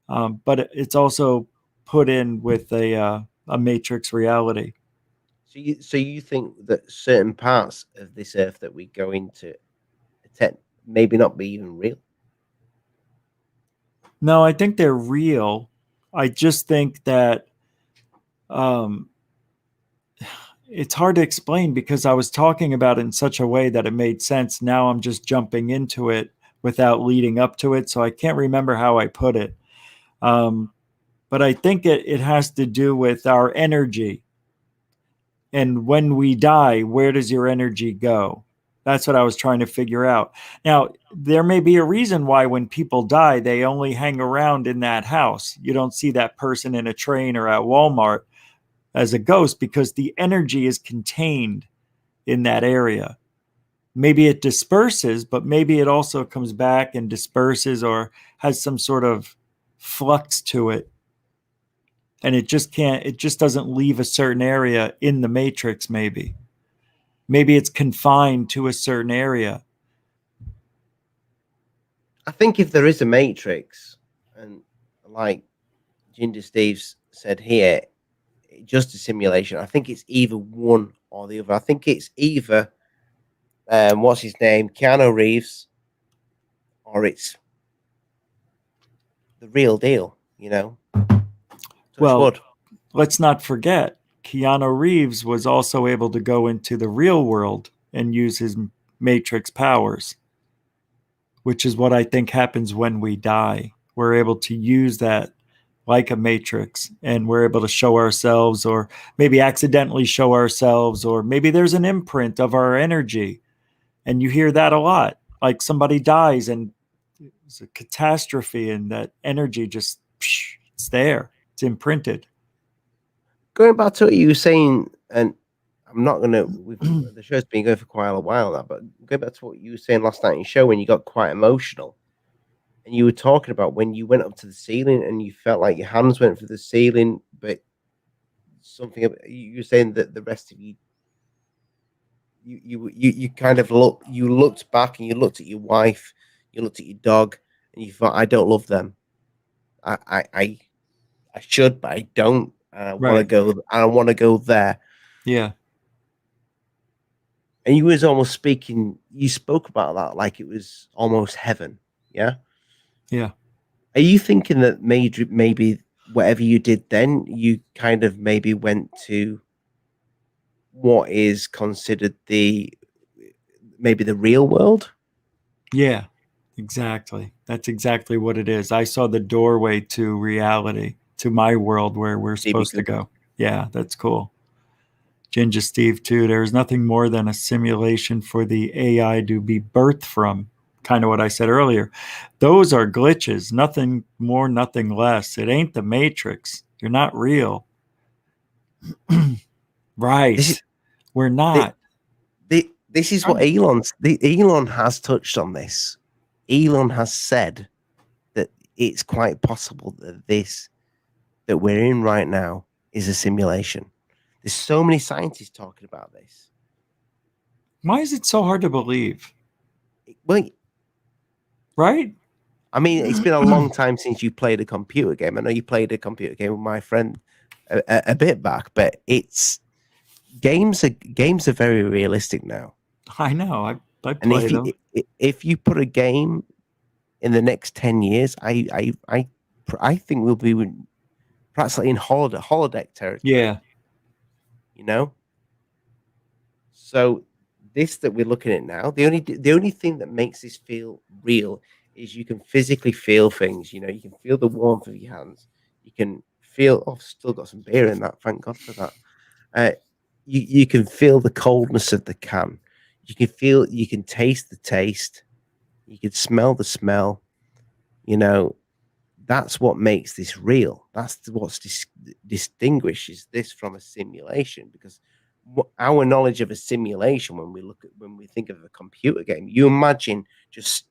but it's also put in with a matrix reality. So you think that certain parts of this earth that we go into maybe not be even real? No, I think they're real. I just think that it's hard to explain because I was talking about it in such a way that it made sense. Now I'm just jumping into it without leading up to it, so I can't remember how I put it. But I think it has to do with our energy. And when we die, where does your energy go? That's what I was trying to figure out. Now, there may be a reason why when people die, they only hang around in that house. You don't see that person in a train or at Walmart as a ghost because the energy is contained in that area. Maybe it disperses, but maybe it also comes back and disperses or has some sort of flux to it. And it just doesn't leave a certain area in the matrix, maybe. Maybe it's confined to a certain area. I think if there is a matrix, and like Ginger Steve's said here, just a simulation, I think it's either one or the other. I think it's either what's his name, Keanu Reeves, or it's the real deal, you know. Well, Wood. let's not forget, Keanu Reeves was also able to go into the real world and use his matrix powers, which is what I think happens when we die. We're able to use that like a matrix, and we're able to show ourselves, or maybe accidentally show ourselves, or maybe there's an imprint of our energy. And you hear that a lot. Like somebody dies and it's a catastrophe, and that energy just, it's there. It's imprinted. Going back to what you were saying, and I'm not going to, the show's been going for quite a while now, but going back to what you were saying last night in the show when you got quite emotional, and you were talking about when you went up to the ceiling and you felt like your hands went through the ceiling, but something, you were saying that the rest of you kind of looked back and you looked at your wife, you looked at your dog, and you thought, I don't love them. I should, but I don't. I want to go. I want to go there. Yeah. And you was almost speaking. You spoke about that like it was almost heaven. Yeah. Yeah. Are you thinking that maybe whatever you did then, you kind of maybe went to what is considered maybe the real world? Yeah. Exactly. That's exactly what it is. I saw the doorway to reality, to my world where we're supposed to go. Yeah, that's cool. Ginger Steve, too. There's nothing more than a simulation for the AI to be birthed from. Kind of what I said earlier. Those are glitches. Nothing more, nothing less. It ain't the Matrix. You're not real. Right. We're not. This is what Elon has touched on this. Elon has said that it's quite possible that this that we're in right now is a simulation. There's so many scientists talking about this. Why is it so hard to believe? Well, right? I mean, it's been a long time since you played a computer game. I know you played a computer game with my friend a bit back, but games are very realistic now. I know. I And play them. if you put a game in the next 10 years, I think we'll be practically in holodeck territory. Yeah. You know? So this that we're looking at now, the only thing that makes this feel real is you can physically feel things. You know, you can feel the warmth of your hands. You can feel. Oh, I've still got some beer in that. Thank God for that. You can feel the coldness of the can. You can taste the taste. You can smell the smell. You know, that's what makes this real. That's what distinguishes this from a simulation, because our knowledge of a simulation, when we think of a computer game, you imagine just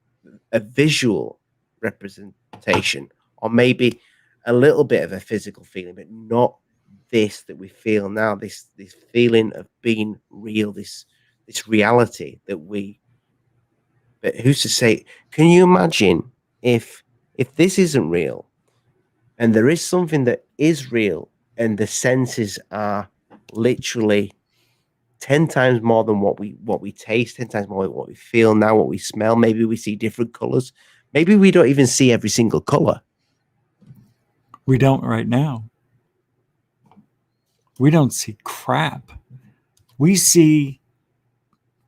a visual representation, or maybe a little bit of a physical feeling, but not this that we feel now. This feeling of being real. This reality that we. But who's to say? Can you imagine if this isn't real, and there is something that is real, and the senses are literally 10 times more than what we taste, 10 times more than what we feel now, what we smell. Maybe we see different colors. Maybe we don't even see every single color. We don't right now. We don't see crap. We see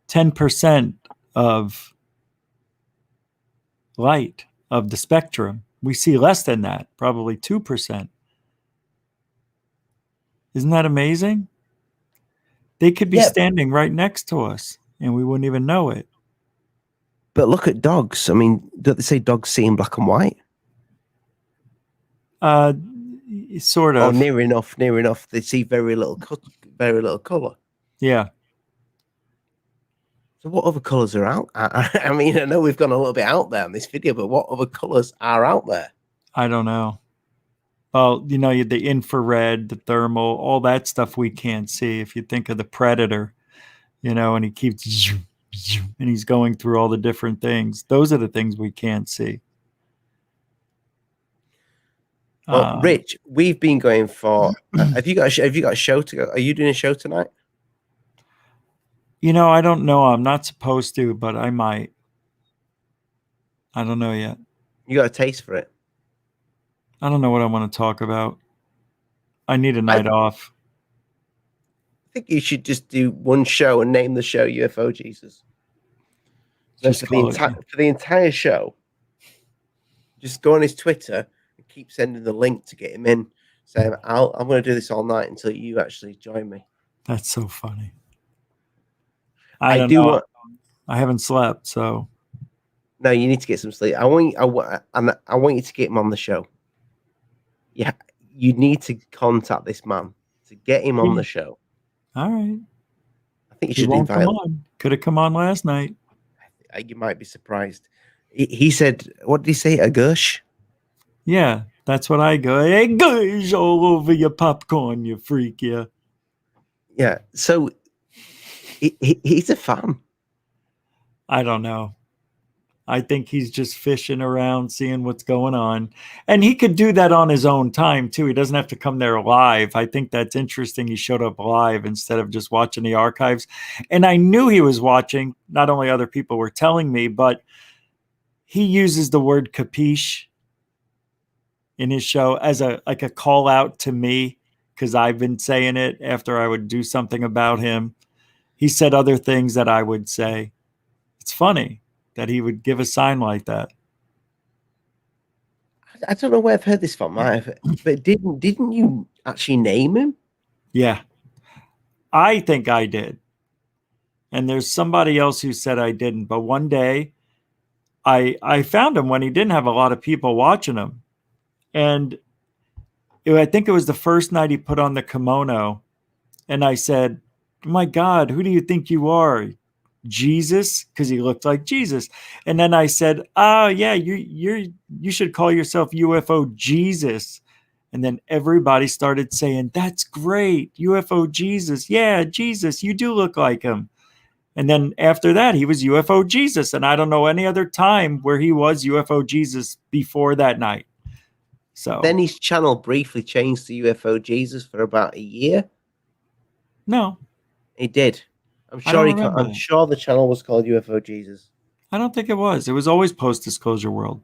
10% of light of the spectrum. We see less than that, probably 2%. Isn't that amazing? They could be standing right next to us and we wouldn't even know it. But look at dogs. I mean, don't they say dogs see in black and white? Sort of. Oh, near enough. They see very little color. Yeah. So what other colors are out? I mean, I know we've gone a little bit out there in this video, but what other colors are out there? I don't know. Well, you know, the infrared, the thermal, all that stuff we can't see. If you think of the Predator, you know, and he keeps and he's going through all the different things. Those are the things we can't see. Well, Rich, we've been going for. Have you got a show to go? Are you doing a show tonight? You know, I don't know. I'm not supposed to, but I might. I don't know yet. You got a taste for it? I don't know what I want to talk about. I need a night off. I think you should just do one show and name the show UFO Jesus. So for the entire show, just go on his Twitter and keep sending the link to get him in. Saying, I'm going to do this all night until you actually join me. That's so funny. I don't know. I haven't slept, so. No, you need to get some sleep. I want you to get him on the show. Yeah, you need to contact this man to get him on the show. All right. I think you should invite him. Could have come on last night. You might be surprised. He said, what did he say? A gush? Yeah, that's what I go. Hey, gush all over your popcorn, you freak, yeah. Yeah, so he's a fan. I don't know. I think he's just fishing around, seeing what's going on. And he could do that on his own time, too. He doesn't have to come there live. I think that's interesting. He showed up live instead of just watching the archives. And I knew he was watching. Not only other people were telling me, but he uses the word capiche in his show as a call out to me, because I've been saying it after I would do something about him. He said other things that I would say. It's funny that he would give a sign like that. I don't know where I've heard this from, but didn't you actually name him? Yeah, I think I did. And there's somebody else who said I didn't. But one day, I found him when he didn't have a lot of people watching him. And I think it was the first night he put on the kimono. And I said, my God, who do you think you are? Jesus, because he looked like Jesus. And then I said, oh yeah, you should call yourself UFO Jesus. And then everybody started saying, that's great, UFO Jesus. Yeah, Jesus, you do look like him. And then after that, he was UFO Jesus. And I don't know any other time where he was UFO Jesus before that night. So then his channel briefly changed to UFO Jesus for about a year. No, he did. I'm sure the channel was called UFO Jesus. I don't think it was. It was always Post Disclosure World.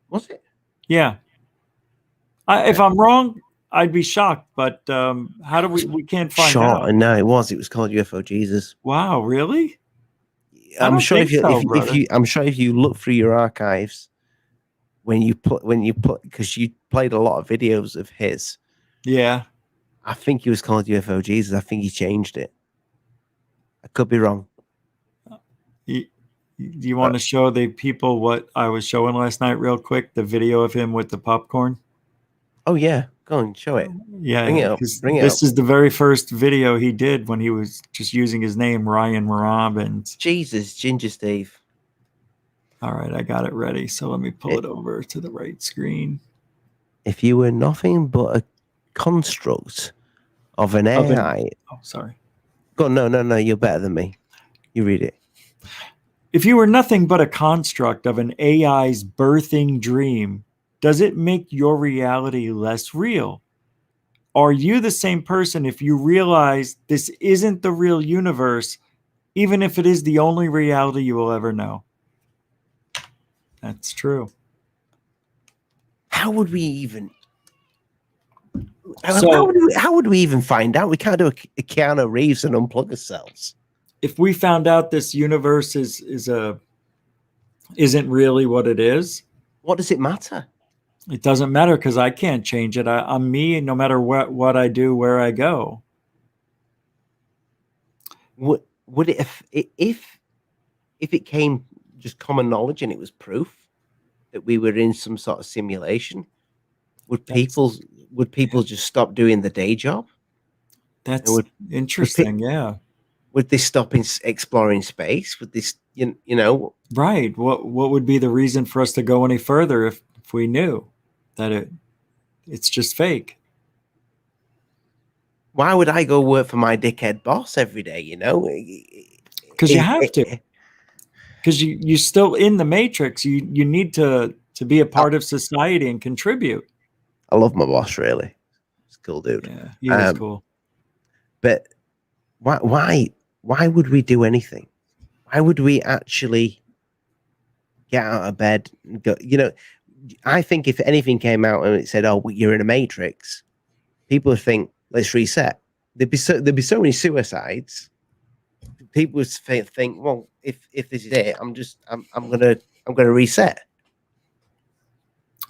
Was it? Yeah. If I'm wrong, I'd be shocked. But how do we can't find out? No, it was. It was called UFO Jesus. Wow, really? I'm sure if you look through your archives, when you put because you played a lot of videos of his. Yeah. I think he was called UFO Jesus. I think he changed it. I could be wrong. Do you want to show the people what I was showing last night real quick? The video of him with the popcorn? Oh, yeah. Go on, show it. Yeah. Bring it up. This is the very first video he did when he was just using his name, Ryan Robbins. Jesus, Ginger Steve. All right, I got it ready. So let me pull it over to the right screen. If you were nothing but a construct of an AI. Oh, sorry. Go on, no, you're better than me. You read it. If you were nothing but a construct of an AI's birthing dream, does it make your reality less real? Are you the same person if you realize this isn't the real universe, even if it is the only reality you will ever know? That's true. How would we even? So- how would we even find out? We can't do a Keanu Reeves and unplug ourselves. If we found out this universe isn't really what it is, What does it matter? it doesn't matter because I can't change it. I'm me no matter what I do, where I go. Would it if it came just common knowledge and it was proof that we were in some sort of simulation? Would people just stop doing the day job? That's interesting. Yeah. Would they stop exploring space? Would this, you know? Right. What would be the reason for us to go any further if we knew that it's just fake? Why would I go work for my dickhead boss every day? You know, because you have to. Because you're still in the matrix. You need to be a part of society and contribute. I love my boss, really. He's a cool dude. Yeah, he is cool. But why would we do anything? Why would we actually get out of bed and go? You know, I think if anything came out and it said, "Oh, you're in a matrix," people would think, "Let's reset." There'd be so many suicides. People would think, "Well, if this is it, I'm gonna reset."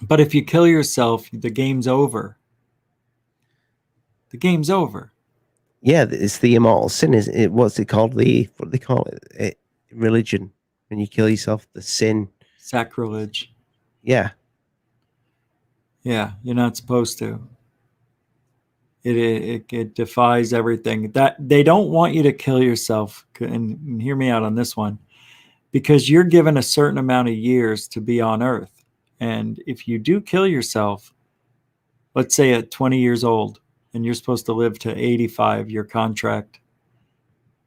But if you kill yourself, the game's over. The game's over. Yeah, it's the immortal sin. Is it? What's it called? What do they call it? Religion. When you kill yourself, the sin. Sacrilege. Yeah. Yeah, you're not supposed to. It defies everything. That they don't want you to kill yourself. And hear me out on this one, because you're given a certain amount of years to be on Earth. And if you do kill yourself, let's say at 20 years old, and you're supposed to live to 85, your contract,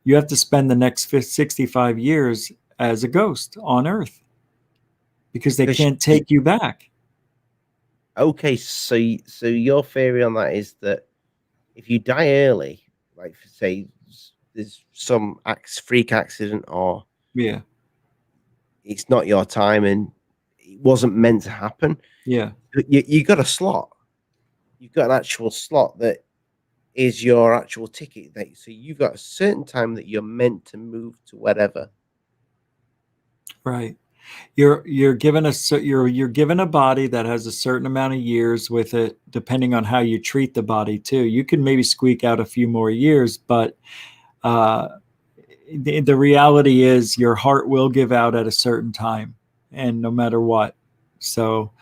you have to spend the next 65 years as a ghost on Earth because they can't take you back. Okay, so your theory on that is that if you die early, like say there's some freak accident or it's not your time and it wasn't meant to happen. Yeah. You got a slot. You've got an actual slot that is your actual ticket. So you've got a certain time that you're meant to move to whatever. Right. You're given you're given a body that has a certain amount of years with it, depending on how you treat the body too. You can maybe squeak out a few more years, but the reality is your heart will give out at a certain time, and no matter what. So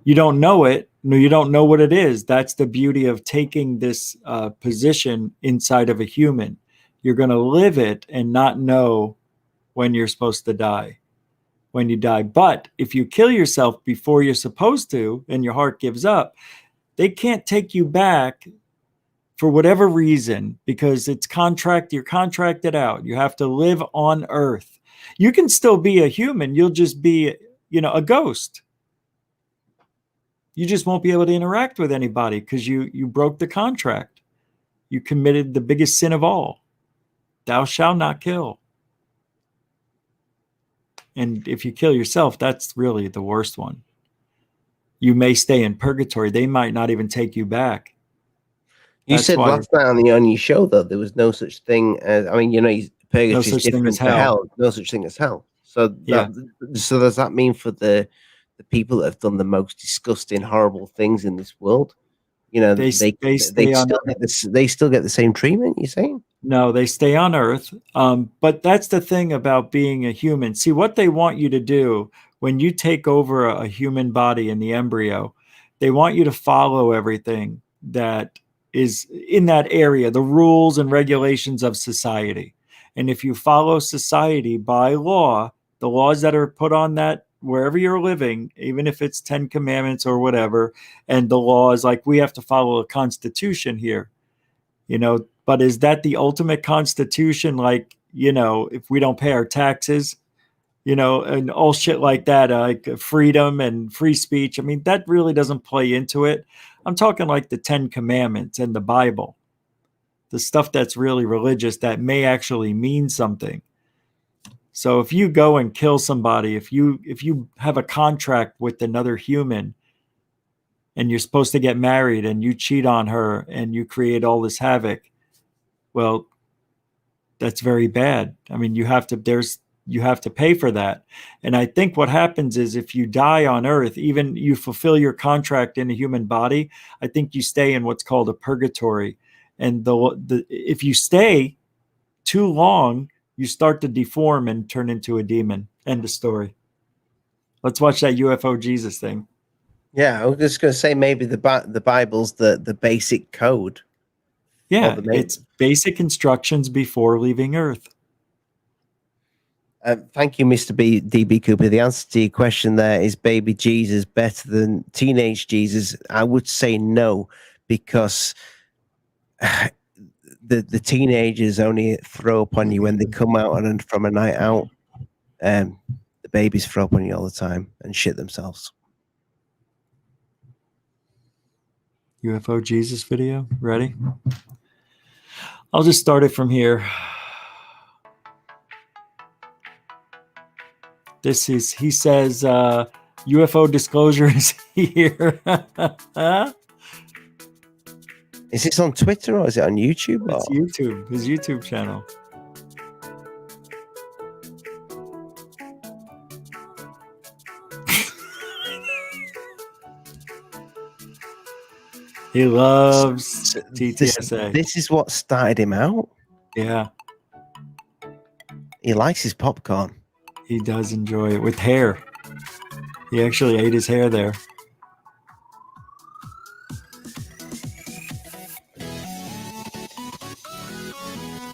you don't know it. No, you don't know what it is. That's the beauty of taking this position inside of a human. You're going to live it and not know when you're supposed to die, when you die. But if you kill yourself before you're supposed to and your heart gives up, they can't take you back for whatever reason, because you're contracted out. You have to live on Earth. You can still be a human. You'll just be, a ghost. You just won't be able to interact with anybody because you broke the contract. You committed the biggest sin of all. Thou shalt not kill. And if you kill yourself, that's really the worst one. You may stay in purgatory. They might not even take you back. You said last night on your show, though, there was no such thing as, purgatory is different to hell. No such thing as hell. So so does that mean for the people that have done the most disgusting, horrible things in this world, they still get the same treatment? You're saying? No, they stay on Earth. But that's the thing about being a human. See, what they want you to do when you take over a human body in the embryo, they want you to follow everything that is in that area, the rules and regulations of society. And if you follow society by law, the laws that are put on that wherever you're living, even if it's 10 commandments or whatever, and the law is like, we have to follow a constitution here, but is that the ultimate constitution? Like, if we don't pay our taxes, and all shit like that, like freedom and free speech. I mean, that really doesn't play into it. I'm talking like the 10 commandments and the Bible, the stuff that's really religious that may actually mean something. So if you go and kill somebody, if you have a contract with another human and you're supposed to get married and you cheat on her and you create all this havoc, well, that's very bad. I mean, you have to pay for that. And I think what happens is if you die on earth, even you fulfill your contract in a human body, I think you stay in what's called a purgatory. And if you stay too long, you start to deform and turn into a demon. End of story. Let's watch that UFO Jesus thing. Yeah, I was just going to say maybe the Bible's the basic code. Yeah, it's basic instructions before leaving Earth. Thank you, Mr. DB Cooper. The answer to your question there is baby Jesus better than teenage Jesus? I would say no, because the teenagers only throw up on you when they come out from a night out. The babies throw up on you all the time and shit themselves. UFO Jesus video. Ready? I'll just start it from here. He says, UFO disclosure is here. Is this on Twitter or is it on YouTube? It's YouTube, his YouTube channel. He loves TTSA. This is what started him out. Yeah. He likes his popcorn. He does enjoy it with hair. He actually ate his hair there.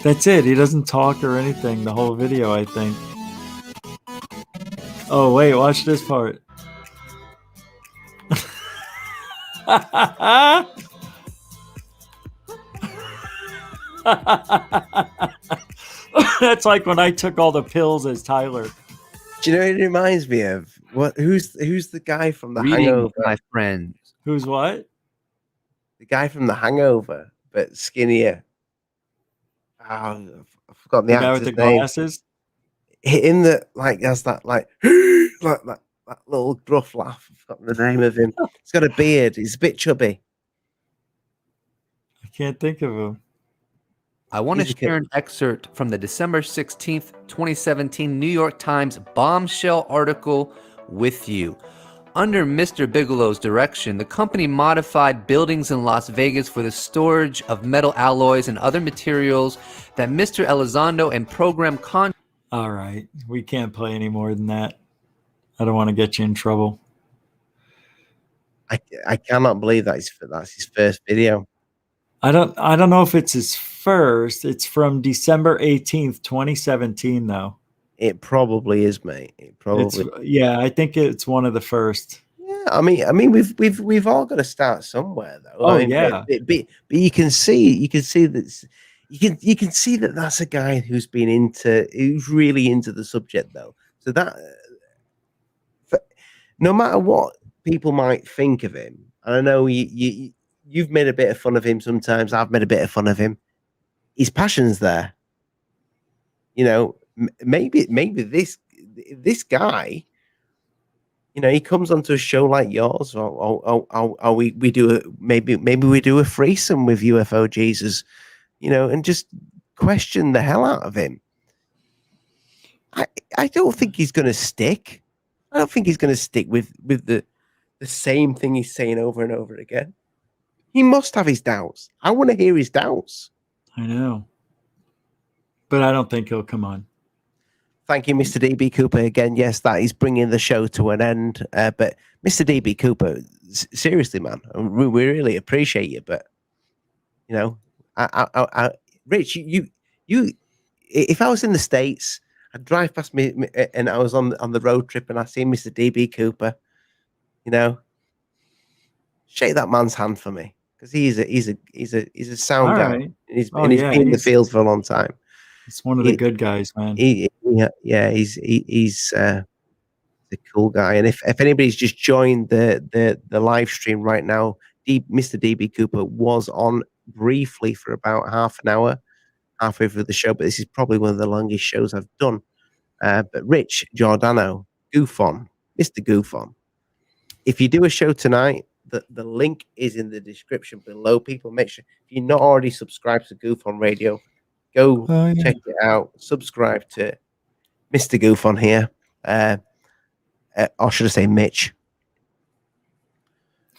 That's it. He doesn't talk or anything the whole video, I think. Oh, wait. Watch this part. That's like when I took all the pills as Tyler. Do you know what it reminds me of? Who's the guy from The Hangover? My friend. Who's what? The guy from The Hangover, but skinnier. Oh, I forgot the guy with the name. glasses. In the has that like that little gruff laugh. I forgot the name of him. He's got a beard. He's a bit chubby. I can't think of him. I want to share an excerpt from the December 16th, 2017 New York Times bombshell article with you. Under Mr. Bigelow's direction, the company modified buildings in Las Vegas for the storage of metal alloys and other materials that Mr. Elizondo and program All right. We can't play any more than that. I don't want to get you in trouble. I cannot believe that's his first video. I don't know if it's his first. It's from December 18th, 2017, though. It probably is, mate. It probably. Yeah, I think it's one of the first. Yeah, I mean, we've all got to start somewhere, though. Oh, I mean, yeah. But you can see that you can see that that's a guy who's really into the subject, though. So that no matter what people might think of him, and I know you've made a bit of fun of him sometimes. I've made a bit of fun of him. His passion's there. You know, maybe this guy, you know, he comes onto a show like yours, or we do maybe we do a threesome with UFO Jesus, you know, and just question the hell out of him. I don't think he's going to stick. I don't think he's going to stick with the same thing he's saying over and over again. He must have his doubts. I want to hear his doubts. I know. But I don't think he'll come on. Thank you, Mr. DB Cooper. Again, yes, that is bringing the show to an end. But Mr. DB Cooper, seriously, man, we really appreciate you. But, you know, Rich, you, if I was in the States I drive past me, and I was on the road trip, and I see Mr. DB Cooper. You know, shake that man's hand for me, because he's a sound All guy. right. And he's Oh, and he's yeah, been in the he's- field for a long time. It's one of the good guys, man. Yeah, he's a cool guy. And if anybody's just joined the live stream right now, Mr. DB Cooper was on briefly for about half an hour, halfway through the show, but this is probably one of the longest shows I've done. But Rich Giordano, GUFON, Mr. GUFON. If you do a show tonight, the link is in the description below. People, make sure if you're not already subscribed to GUFON Radio, go check it out. Subscribe to Mr. GUFON here. Or should I say Mitch?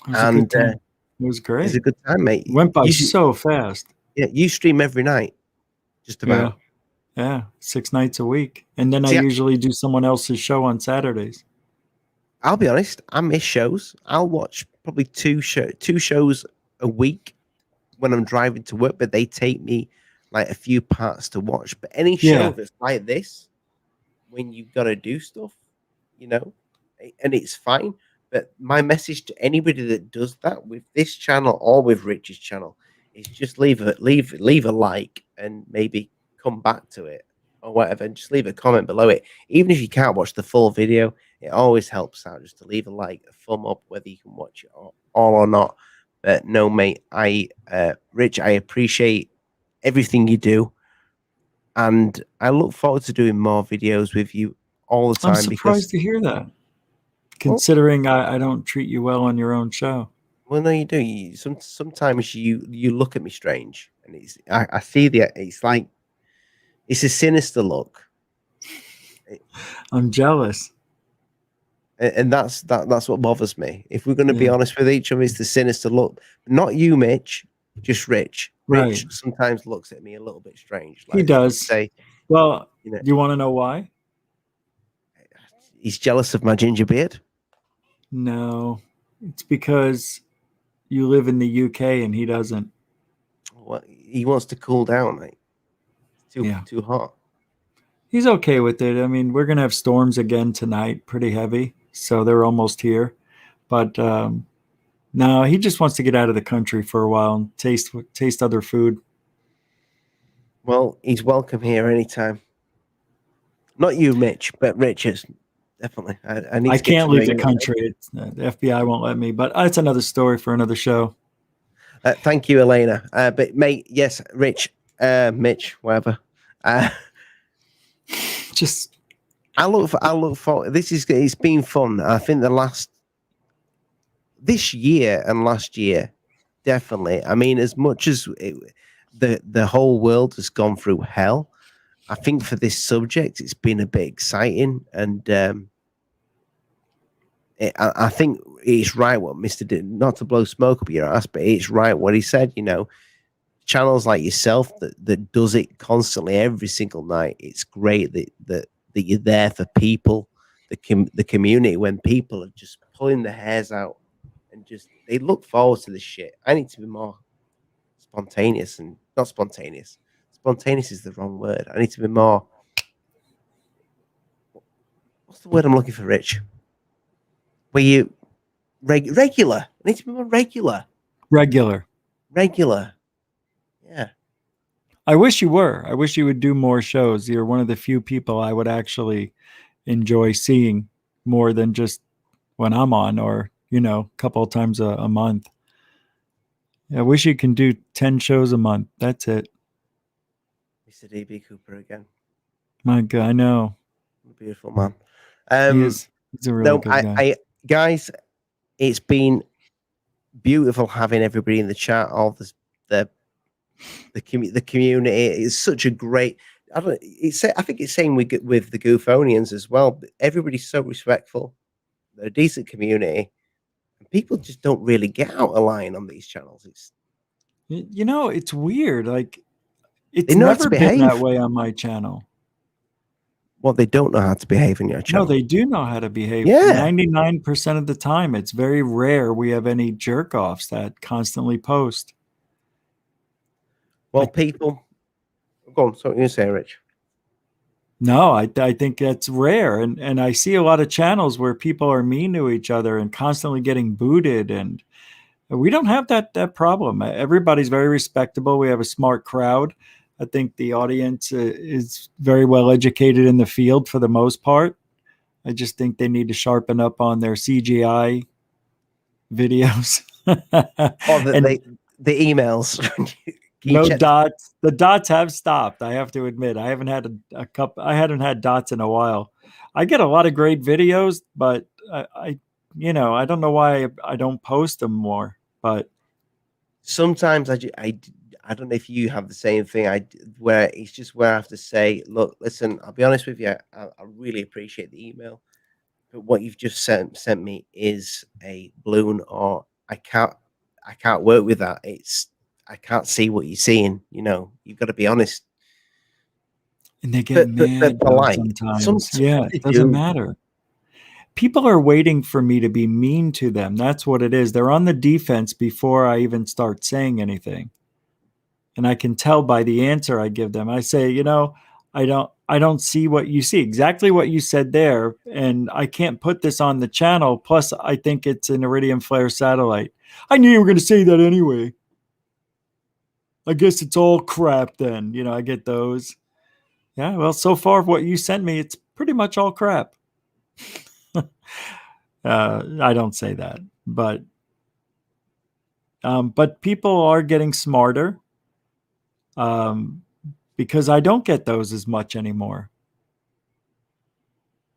It was a good time. It was great. It's a good time, mate. It went by so fast. Yeah, you stream every night, just about. Yeah, 6 nights a week. And then I usually do someone else's show on Saturdays. I'll be honest, I miss shows. I'll watch probably two shows a week when I'm driving to work, but they take me like a few parts to watch. But any show that's like this, when you've got to do stuff, you know, and it's fine. But my message to anybody that does that with this channel or with Rich's channel is just leave a like and maybe come back to it or whatever, and just leave a comment below it. Even if you can't watch the full video, it always helps out just to leave a like, a thumb up, whether you can watch it all or not. But no, mate, Rich, I appreciate everything you do, and I look forward to doing more videos with you all the time. I'm surprised to hear that, considering I don't treat you well on your own show. Well, no, you do. Sometimes you look at me strange, and I see it's like it's a sinister look. I'm jealous. And that's what bothers me. If we're going to be honest with each other, it's the sinister look. Not you, Mitch, just Rich. Rich sometimes looks at me a little bit strange. He does. Well, do you want to know why? He's jealous of my ginger beard. No, it's because you live in the UK and he doesn't. Well, he wants to cool down, mate. It's too hot. He's okay with it. I mean, we're going to have storms again tonight, pretty heavy. So they're almost here. But no, he just wants to get out of the country for a while and taste other food. Well, he's welcome here anytime. Not you, Mitch, but Richard. Definitely. I can't leave the country. The FBI won't let me, but it's another story for another show. Thank you, Elena. But mate, yes, Rich, Mitch, whatever. Just I look for it's been fun. I think this year and last year, definitely. I mean, as much as the whole world has gone through hell, I think for this subject, it's been a bit exciting, and I think it's right what Mr. did. Not to blow smoke up your ass, but it's right what he said. You know, channels like yourself that does it constantly every single night. It's great that you're there for people, the community, when people are just pulling their hairs out and just they look forward to this shit. I need to be more spontaneous and not spontaneous. Spontaneous is the wrong word. I need to be more. What's the word I'm looking for, Rich? Were you regular? I need to be more regular. Regular. Yeah. I wish you were. I wish you would do more shows. You're one of the few people I would actually enjoy seeing more than just when I'm on, or a couple of times a month. I wish you can do 10 shows a month. That's it. Mr. DB Cooper again. My God, I know. Beautiful man. He is. He's a really good guy. Guys, it's been beautiful having everybody in the chat. All the community is such a great. I think it's same with the Goofonians as well. Everybody's so respectful. They're a decent community, and people just don't really get out of line on these channels. It's weird. Like, it's never been that way on my channel. Well, they don't know how to behave in your channel. No, they do know how to behave. Yeah. 99% of the time. It's very rare we have any jerk-offs that constantly post. Well, people... Go on, so what you say, Rich? No, I think that's rare. And I see a lot of channels where people are mean to each other and constantly getting booted. And we don't have that problem. Everybody's very respectable. We have a smart crowd. I think the audience is very well educated in the field for the most part. I just think they need to sharpen up on their CGI videos. Or And the emails. Can you no check dots. The dots have stopped. I have to admit, I haven't had a cup. I hadn't had dots in a while. I get a lot of great videos, but I I don't know why I don't post them more. But sometimes I don't know if you have the same thing. Where it's just where I have to say, look, listen, I'll be honest with you. I really appreciate the email, but what you've just sent me is a balloon, or I can't work with that. I can't see what you're seeing. You've got to be honest. and they get mad though Polite. sometimes. Sometimes Yeah, they it doesn't do. matter. People are waiting for me to be mean to them. That's what it is. They're on the defense before I even start saying anything. And I can tell by the answer I give them. I say, I don't see what you see. Exactly what you said there. And I can't put this on the channel. Plus, I think it's an iridium flare satellite. I knew you were going to say that anyway. I guess it's all crap then. I get those. Yeah, well, so far what you sent me, it's pretty much all crap. I don't say that, but people are getting smarter because I don't get those as much anymore.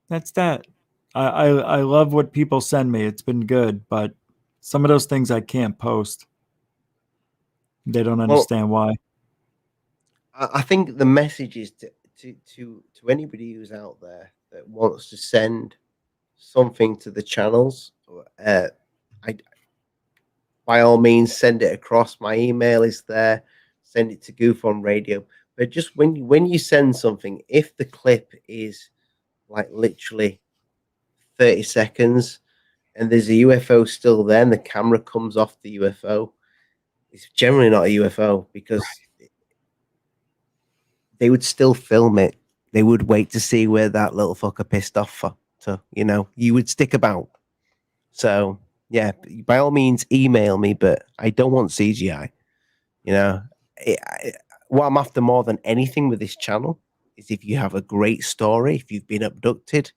That's that. I love what people send me. It's been good, but some of those things I can't post. They don't understand why. I think the message is to anybody who's out there that wants to send something to the channels. I by all means send it across. My email is there. Send it to GUFON Radio. But just when you send something, if the clip is like literally 30 seconds and there's a UFO still there and the camera comes off the UFO, it's generally not a UFO, because they would still film it. They would wait to see where that little fucker pissed off for. So, you would stick about. So, yeah, by all means, email me, but I don't want CGI. What I'm after more than anything with this channel is if you have a great story, if you've been abducted,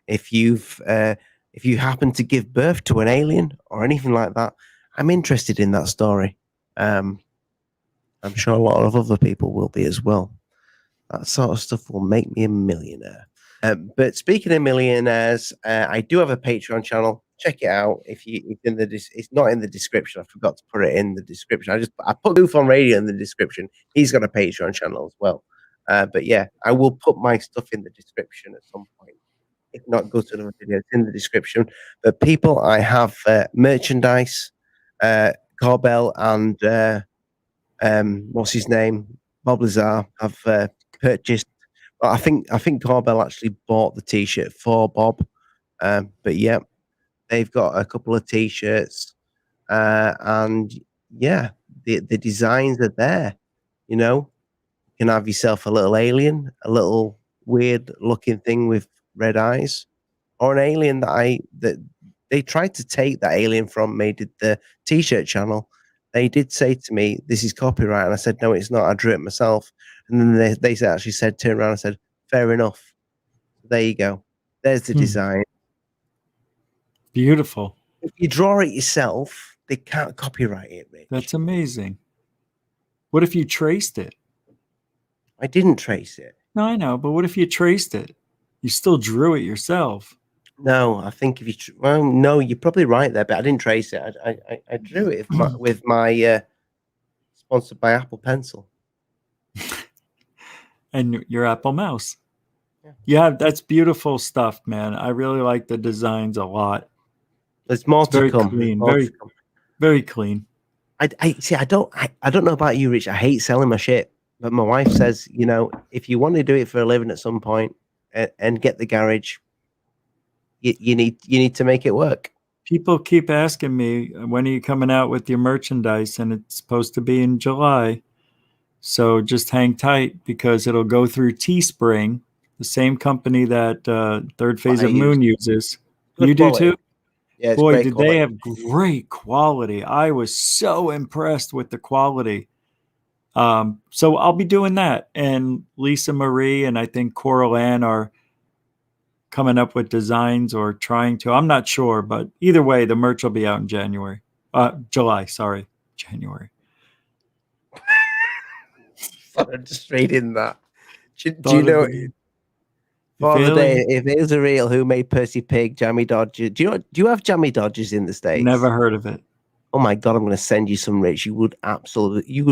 if you happen to give birth to an alien or anything like that, I'm interested in that story. I'm sure a lot of other people will be as well. That sort of stuff will make me a millionaire. But speaking of millionaires, I do have a Patreon channel. Check it out. It's not in the description. I forgot to put it in the description. I put GUFON Radio in the description. He's got a Patreon channel as well. But yeah, I will put my stuff in the description at some point. If not, go to another video. It's in the description. But people, I have merchandise. Corbell and what's his name, Bob Lazar, have purchased. Well, I think Corbell actually bought the T-shirt for Bob. But yeah, they've got a couple of T-shirts, and yeah, the designs are there. You can have yourself a little alien, a little weird looking thing with red eyes, or an alien that they tried to take that alien from me. Did the T-shirt channel? They did say to me, "This is copyright," and I said, "No, it's not. I drew it myself." And then they actually said, turned around and said, "Fair enough." There you go. There's the design. Beautiful. If you draw it yourself, they can't copyright it, Rich. That's amazing. What if you traced it? I didn't trace it. No, I know, but what if you traced it? You still drew it yourself. No, I think if you well, no, you're probably right there, but I didn't trace it. I drew it with my sponsored by Apple Pencil and your Apple Mouse. Yeah, that's beautiful stuff, man. I really like the designs a lot. There's more to come. Clean, very clean. I see. I don't know about you, Rich. I hate selling my shit, but my wife says, if you want to do it for a living at some point and get the garage, you need to make it work. People keep asking me, when are you coming out with your merchandise? And it's supposed to be in July. So just hang tight, because it'll go through Teespring, the same company that Third Phase I of Moon uses. Good You do quality. too? Yeah, it's Boy, great did quality. they have great quality. I was so impressed with the quality. So I'll be doing that. And Lisa Marie and I think Coral Ann are coming up with designs or trying to. I'm not sure, but either way, the merch will be out in July, sorry, January. Just reading that. Do you Thought know of it. Father If Day? alien- If it was a real, who made Percy Pig, Jammy Dodgers? Do you have Jammy Dodgers in the States? Never heard of it. Oh my god, I'm going to send you some, Rich. You would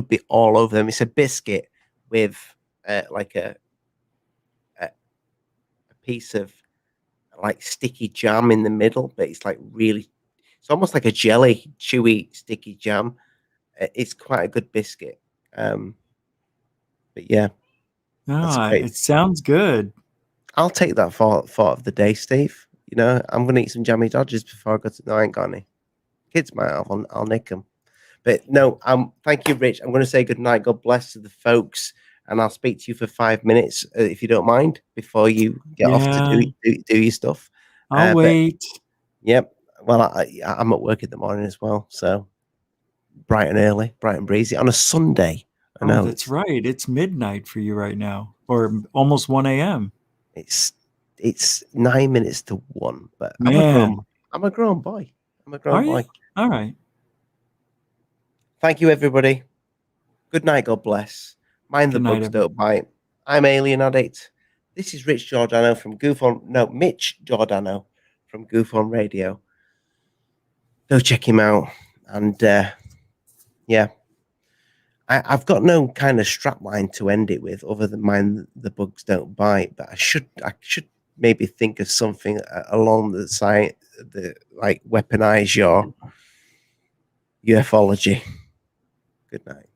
be all over them. It's a biscuit with like a piece of like sticky jam in the middle, but it's like really, it's almost like a jelly, chewy, sticky jam. It's quite a good biscuit. But yeah, that's great. It sounds good. I'll take that thought of the day, Steve. You know, I'm going to eat some Jammy Dodgers before I go to. No, I ain't got any. Kids might have. I'll nick them. But no, thank you, Rich. I'm going to say good night. God bless to the folks, and I'll speak to you for 5 minutes if you don't mind before you get off to do your stuff. I'll wait. Yep. Well, I'm at work in the morning as well, so bright and early, bright and breezy on a Sunday. I know that's right. It's midnight for you right now, or almost 1 a.m. It's 9 minutes to 1, but Man. I'm a grown boy. I'm a grown boy. All right. Thank you, everybody. Good night. God bless. Mind the bugs don't bite. I'm Alien Addict. This is Rich Giordano from GUFON. No, Mitch Giordano from GUFON Radio. Go check him out. And yeah, I've got no kind of strapline to end it with other than mind the bugs don't bite. But I should maybe think of something along the side, like weaponize your ufology. Good night.